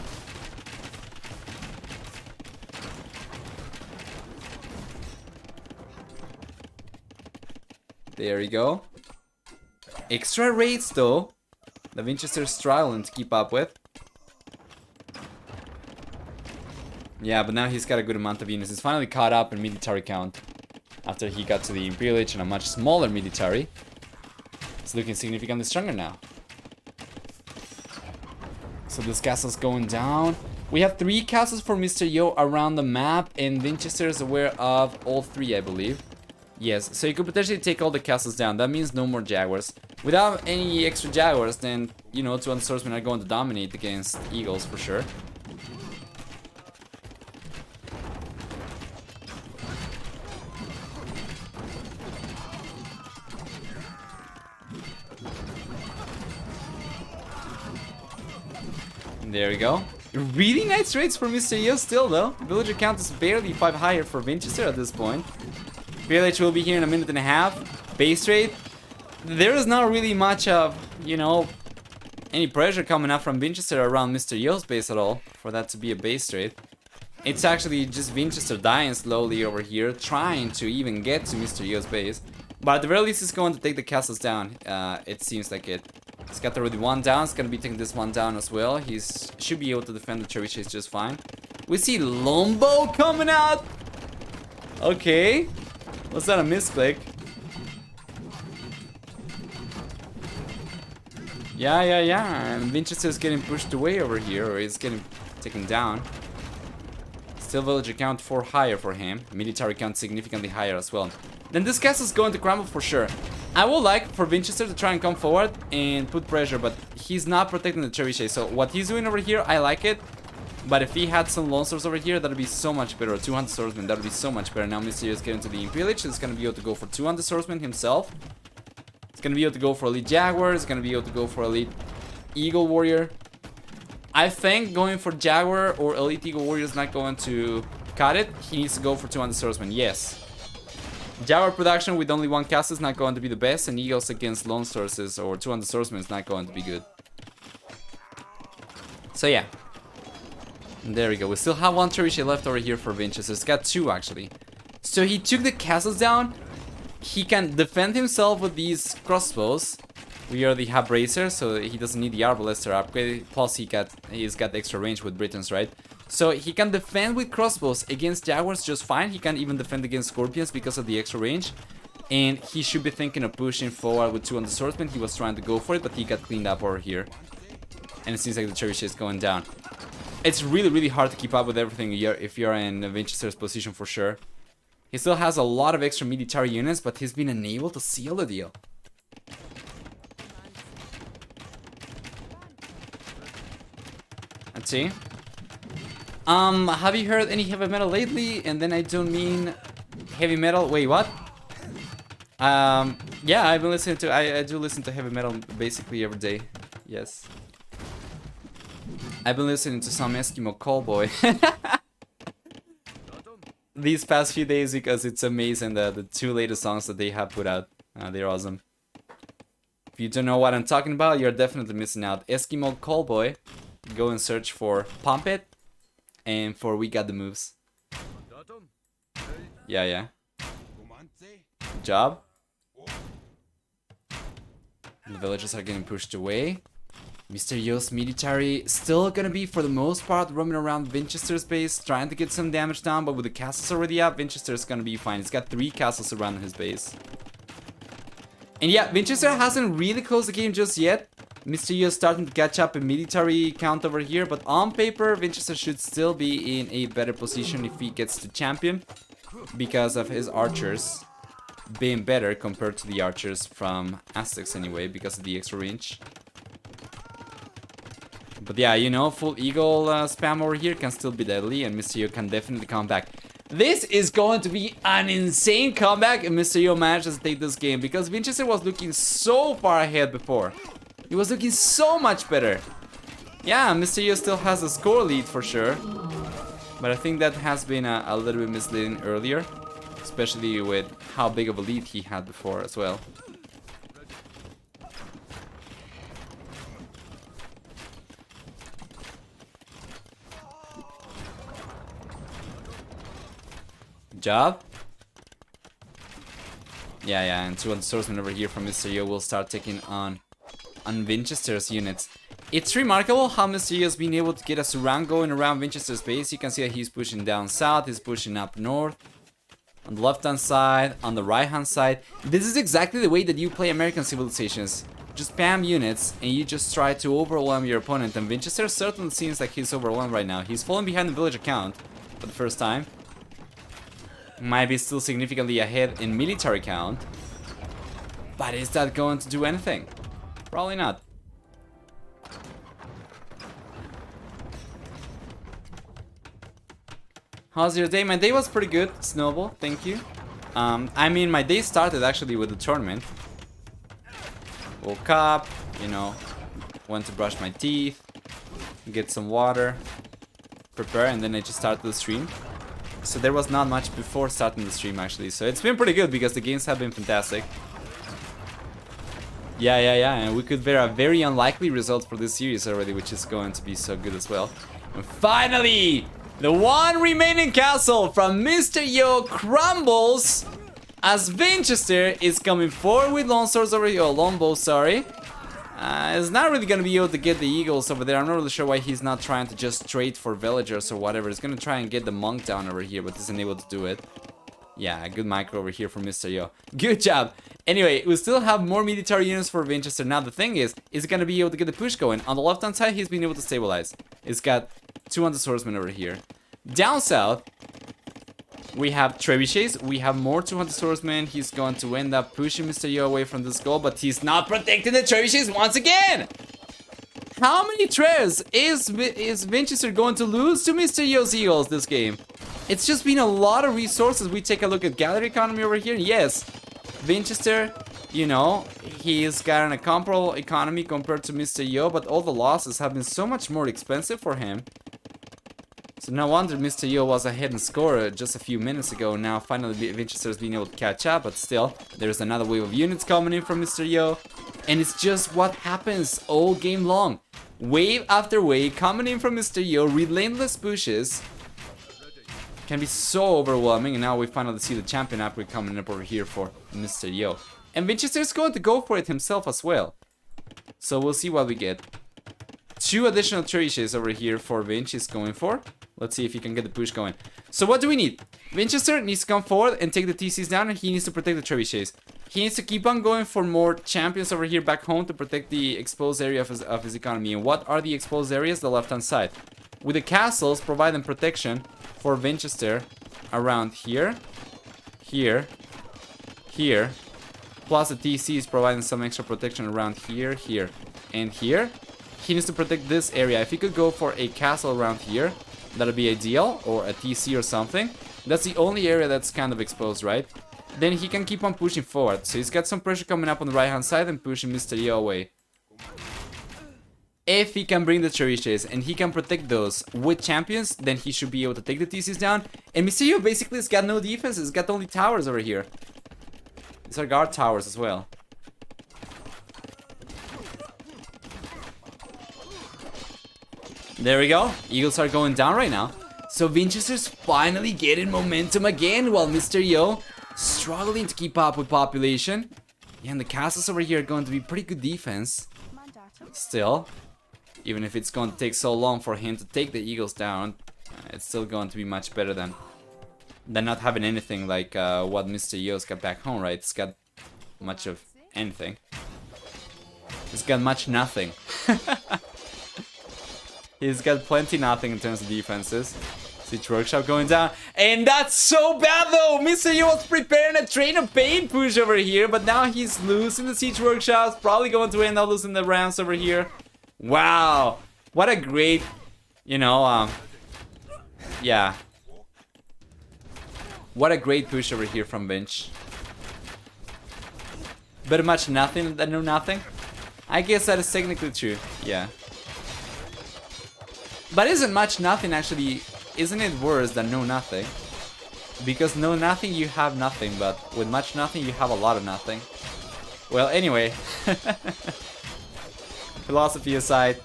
Speaker 1: There we go. Extra raids though, the Vinchester's struggling to keep up with. Yeah, but now he's got a good amount of units. He's finally caught up in military count after he got to the Imperial Age and a much smaller military. It's looking significantly stronger now. So this castle's going down. We have 3 castles for Mr. Yo around the map, and Vinchester is aware of all 3, I believe. Yes, so you could potentially take all the castles down. That means no more jaguars. Without any extra jaguars, then, you know, 200 swordsmen are going to dominate against eagles for sure. There we go. Really nice raids for Mr. Yo still though. Villager count is barely 5 higher for Vinchester at this point. PLH will be here in a minute and a half. Base raid. There is not really much of, you know, any pressure coming up from Vinchester around Mr. Yo's base at all for that to be a base raid. It's actually just Vinchester dying slowly over here, trying to even get to Mr. Yo's base. But at the very least, he's going to take the castles down. It seems like it. He's got already 1 down. He's going to be taking this 1 down as well. He should be able to defend the trebuchets just fine. We see Lombo coming out. Okay. Was that a misclick? Yeah. And Vinchester's getting pushed away over here, or he's getting taken down. Still villager count 4 higher for him. Military count significantly higher as well. Then this castle's going to crumble for sure. I would like for Vinchester to try and come forward and put pressure, but he's not protecting the trebuchet. So what he's doing over here, I like it. But if he had some lone swords over here, that would be so much better. 200 swordsmen, that would be so much better. Now Mr. Yo is getting to the Imperial Age. He's going to be able to go for 200 swordsmen himself. He's going to be able to go for Elite Jaguar. He's going to be able to go for Elite Eagle Warrior. I think going for Jaguar or Elite Eagle Warrior is not going to cut it. He needs to go for 200 swordsmen, yes. Jaguar production with only 1 castle is not going to be the best, and Eagles against lone sources or 200 swordsmen is not going to be good. So yeah. There we go. We still have 1 trebuchet left over here for Vinchester. It's got 2 actually. So he took the castles down. He can defend himself with these crossbows. We already have Bracer, so he doesn't need the Arbalester upgrade. Plus he's got extra range with Britons, right? So he can defend with crossbows against Jaguars just fine. He can even defend against Scorpions because of the extra range. And he should be thinking of pushing forward with 200 swordsmen. He was trying to go for it, but he got cleaned up over here. And it seems like the trebuchet is going down. It's really hard to keep up with everything if you're in Vinchester's position for sure. He still has a lot of extra military units, but he's been unable to seal the deal. Let's see. Have you heard any heavy metal lately? And then I don't mean heavy metal. Wait, what? Yeah, I've been listening to. I do listen to heavy metal basically every day. Yes. I've been listening to some Eskimo Callboy these past few days because it's amazing the 2 latest songs that they have put out. They're awesome. If you don't know what I'm talking about, you're definitely missing out. Eskimo Callboy. Go and search for Pump It and for We Got the Moves. Yeah. Good job. The villagers are getting pushed away. Mr. Yo's military still gonna be, for the most part, roaming around Vinchester's base, trying to get some damage down, but with the castles already up, Vinchester's gonna be fine. He's got 3 castles around his base. And yeah, Vinchester hasn't really closed the game just yet. Mr. Yo is starting to catch up in military count over here, but on paper, Vinchester should still be in a better position if he gets to champion, because of his archers being better compared to the archers from Aztecs anyway, because of the extra range. But yeah, you know, full eagle spam over here can still be deadly, and Mr. Yo can definitely come back. This is going to be an insane comeback if Mr. Yo manages to take this game, because Vinchester was looking so far ahead before. He was looking so much better. Yeah, Mr. Yo still has a score lead for sure, but I think that has been a little bit misleading earlier, especially with how big of a lead he had before as well. Job. Yeah, and 200 swordsmen over here from Mr. Yo will start taking on Vinchester's units. It's remarkable how Mr. Yo has been able to get a surround going around Vinchester's base. You can see that he's pushing down south, he's pushing up north, on the left hand side, on the right hand side. This is exactly the way that you play American civilizations. Just spam units and you just try to overwhelm your opponent, and Vinchester certainly seems like he's overwhelmed right now. He's falling behind the villager count for the first time. Might be still significantly ahead in military count, but is that going to do anything? Probably not. How's your day? My day was pretty good, Snowball, thank you. I mean, my day started actually with the tournament. Woke up, you know, went to brush my teeth, get some water, prepare, and then I just started the stream. So there was not much before starting the stream actually, so it's been pretty good because the games have been fantastic. Yeah, and we could get a very unlikely result for this series already, which is going to be so good as well. And finally, the one remaining castle from Mr. Yo crumbles as Vinchester is coming forward with long swords over here, longbow, sorry. It's not really going to be able to get the eagles over there. I'm not really sure why he's not trying to just trade for villagers or whatever. He's going to try and get the monk down over here, but isn't able to do it. Yeah, good micro over here from Mr. Yo. Good job. Anyway, we still have more military units for Vinchester. Now the thing is he going to be able to get the push going? On the left hand side, he's been able to stabilize. He's got 200 swordsmen over here. Down south, we have trebuchets, we have more 200 swordsmen. He's going to end up pushing Mr. Yo away from this goal, but he's not protecting the trebuchets once again! How many trebs is Vinchester going to lose to Mr. Yo's eagles this game? It's just been a lot of resources. We take a look at gallery economy over here. Yes, Vinchester, you know, he's got an comparable economy compared to Mr. Yo, but all the losses have been so much more expensive for him. So no wonder Mr. Yo was ahead in score just a few minutes ago. Now finally Vinchester's being able to catch up, but still, there's another wave of units coming in from Mr. Yo. And it's just what happens all game long. Wave after wave coming in from Mr. Yo, relentless pushes. Can be so overwhelming, and now we finally see the champion upgrade coming up over here for Mr. Yo. And Vinchester's going to go for it himself as well. So we'll see what we get. 2 additional trebuchets over here for Vinch is going for. Let's see if he can get the push going. So what do we need? Vinchester needs to come forward and take the TCs down, and he needs to protect the trebuchets. He needs to keep on going for more champions over here back home to protect the exposed area of his economy. And what are the exposed areas? The left hand side. With the castles providing protection for Vinchester around here, here, here, plus the TCs providing some extra protection around here, here, and here. He needs to protect this area. If he could go for a castle around here, That'll be ideal, or a TC or something. That's the only area that's kind of exposed, right? Then he can keep on pushing forward. So he's got some pressure coming up on the right-hand side and pushing Mr. Yo away. If he can bring the Cherishes and he can protect those with champions, then he should be able to take the TCs down. And Mr. Yo basically has got no defense. He's got only towers over here. These are guard towers as well. There we go. Eagles are going down right now. So Vinchester's finally getting momentum again, while Mr. Yo struggling to keep up with population. Yeah, and the castles over here are going to be pretty good defense. Still, even if it's going to take so long for him to take the Eagles down, it's still going to be much better than not having anything like what Mr. Yo's got back home, right? It's got much of anything. It's got much nothing. He's got plenty nothing in terms of defenses. Siege Workshop going down. And that's so bad though! Mr. Yo was preparing a Train of Pain push over here, but now he's losing the Siege Workshops. Probably going to end up losing the Rams over here. Wow! What a great, you know, yeah. What a great push over here from Vinch. Better much nothing than no nothing. I guess that is technically true, yeah. But isn't much nothing actually, isn't it worse than no nothing? Because no nothing you have nothing, but with much nothing you have a lot of nothing. Well, anyway. Philosophy aside,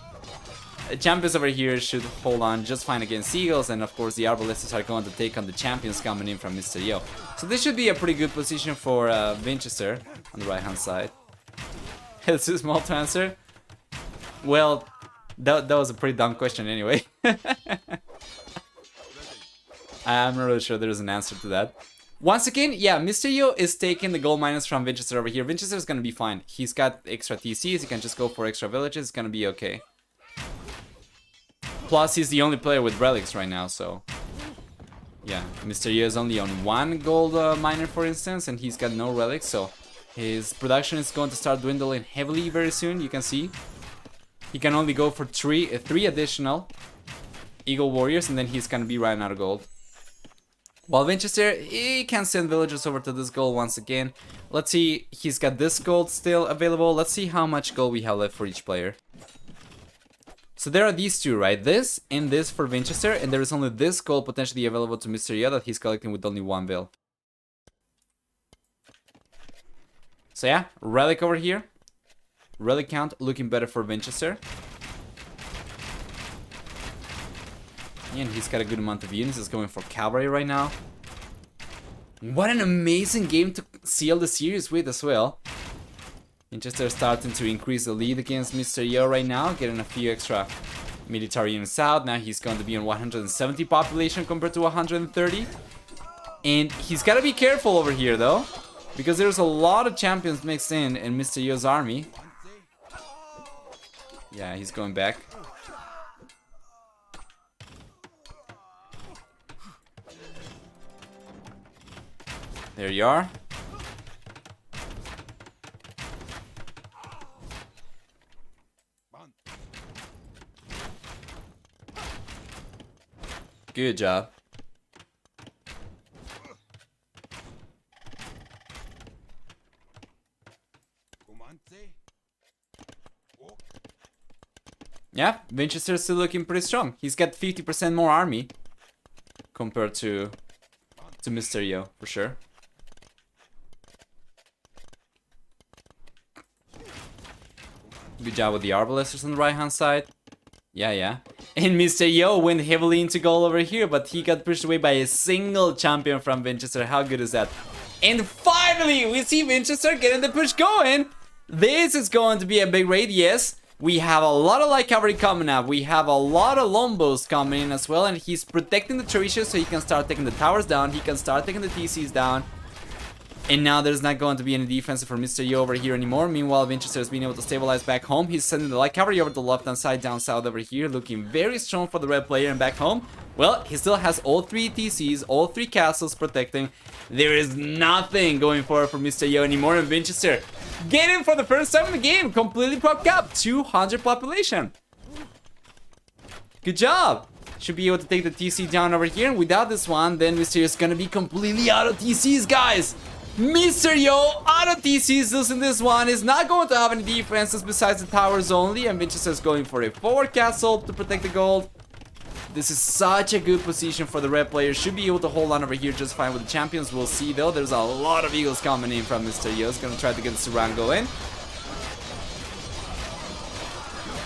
Speaker 1: champions over here should hold on just fine against Eagles, and of course the Arbalests are going to take on the champions coming in from Mr. Yo. So this should be a pretty good position for Vinchester on the right hand side. It's too small to answer? Well, that was a pretty dumb question anyway. I'm not really sure there's an answer to that. Once again, yeah, Mr. Yo is taking the gold minus from Vinchester over here. Vinchester is gonna be fine. He's got extra TCs, he can just go for extra villages, it's gonna be okay. Plus, he's the only player with relics right now, so... yeah, Mr. Yo is only on one gold miner, for instance, and he's got no relics, so... his production is going to start dwindling heavily very soon, you can see. He can only go for three additional Eagle Warriors, and then he's gonna be running out of gold. While Vinchester, he can send villagers over to this gold once again. Let's see, he's got this gold still available. Let's see how much gold we have left for each player. So there are these two, right? This and this for Vinchester, and there is only this gold potentially available to Mr. Yo that he's collecting with only one bill. So yeah, relic over here. Relic count looking better for Vinchester. And he's got a good amount of units. He's going for cavalry right now. What an amazing game to seal the series with as well. Vinchester starting to increase the lead against Mr. Yo right now, getting a few extra military units out. Now he's going to be on 170 population compared to 130. And he's got to be careful over here though, because there's a lot of champions mixed in Mr. Yo's army. Yeah, he's going back. There you are. Good job. Yeah, Vinchester's still looking pretty strong. He's got 50% more army compared to Mr. Yo, for sure. Good job with the Arbalesters on the right hand side. Yeah. And Mr. Yo went heavily into goal over here, but he got pushed away by a single champion from Vinchester. How good is that? And finally, we see Vinchester getting the push going. This is going to be a big raid, yes. We have a lot of light cavalry coming up. We have a lot of longbows coming in as well. And he's protecting the Trishas so he can start taking the towers down. He can start taking the TCs down. And now there's not going to be any defense for Mr. Yo over here anymore. Meanwhile, Vinchester has been able to stabilize back home. He's sending the light cavalry over to the left-hand side, down south over here. Looking very strong for the red player and back home. Well, he still has all three TCs, all three castles protecting. There is nothing going forward for Mr. Yo anymore. And Vinchester getting for the first time in the game. Completely propped up. 200 population. Good job. should be able to take the TC down over here. And without this one, then Mysterio is gonna be completely out of TCs, guys. Mysterio out of TCs, losing this one. Is not going to have any defenses besides the towers only. And Vinchester is going for a forward castle to protect the gold. This is such a good position for the red players. Should be able to hold on over here just fine with the champions. We'll see though. There's a lot of eagles coming in from Mysterio. He's gonna try to get the surround going.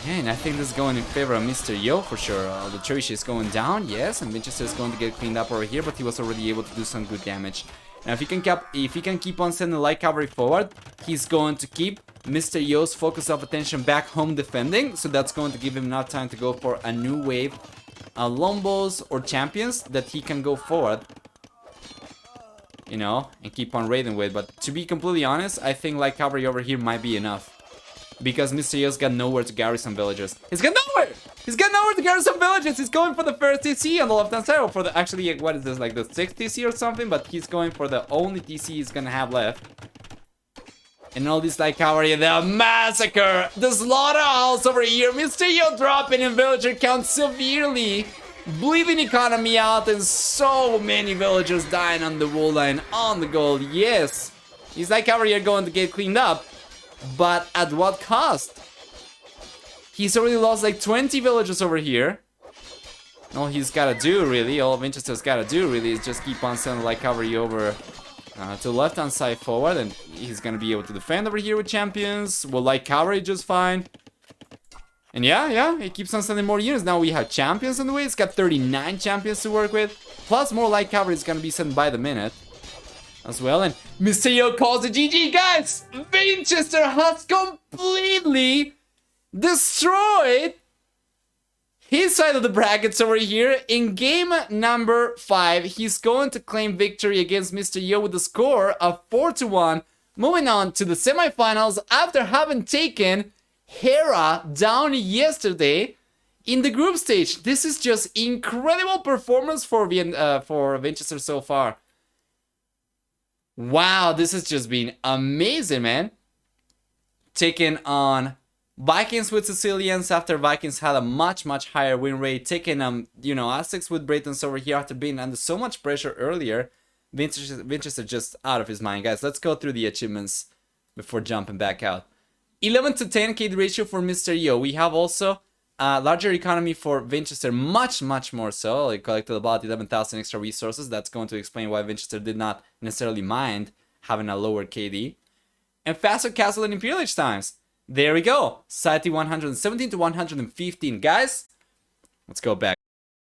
Speaker 1: And I think this is going in favor of Mysterio for sure. The Cherish is going down, yes, and Vinchester is going to get cleaned up over here, but he was already able to do some good damage. Now, if he can keep on sending light cavalry forward, he's going to keep Mysterio's focus of attention back home defending, so that's going to give him enough time to go for a new wave Lombos or champions that he can go forward, you know, and keep on raiding with. But to be completely honest, I think light cavalry over here might be enough. Because Mysterio's got nowhere to garrison villagers. He's got nowhere! He's got nowhere to garrison villagers! He's going for the first TC on the left-hand side. Or for the, actually, what is this, like the 6th TC or something? But he's going for the only TC he's gonna have left. And all this light cavalry, the massacre! The slaughterhouse over here! Mysterio dropping in villager count severely. Bleeding economy out, and so many villagers dying on the wall line, on the gold. Yes! These light cavalry are going to get cleaned up. But at what cost? He's already lost like 20 villagers over here. All he's gotta do, really, all Vinchester's gotta do, really, is just keep on sending light cavalry over to the left-hand side forward, and he's gonna be able to defend over here with champions. Will light cavalry just fine. And yeah, he keeps on sending more units. Now we have champions on the way. It's got 39 champions to work with. Plus more light cavalry is gonna be sent by the minute as well. And Mysterio calls it GG, guys. Vinchester has completely destroyed his side of the brackets over here. In game number 5, he's going to claim victory against Mysterio with a score of 4-1. Moving on to the semifinals after having taken Hera down yesterday in the group stage. This is just incredible performance for Vinchester so far. Wow, this has just been amazing, man. Taking on Vikings with Sicilians after Vikings had a much higher win rate. Taking Aztecs with Britons over here after being under so much pressure earlier. Vinchester just out of his mind, guys. Let's go through the achievements before jumping back out. 11 to 10 KD ratio for Mysterio. We have also larger economy for Vinchester, much more so. It collected about 11,000 extra resources. That's going to explain why Vinchester did not necessarily mind having a lower KD. And faster castle and Imperial Age times. There we go. Society 117 to 115. Guys, let's go back.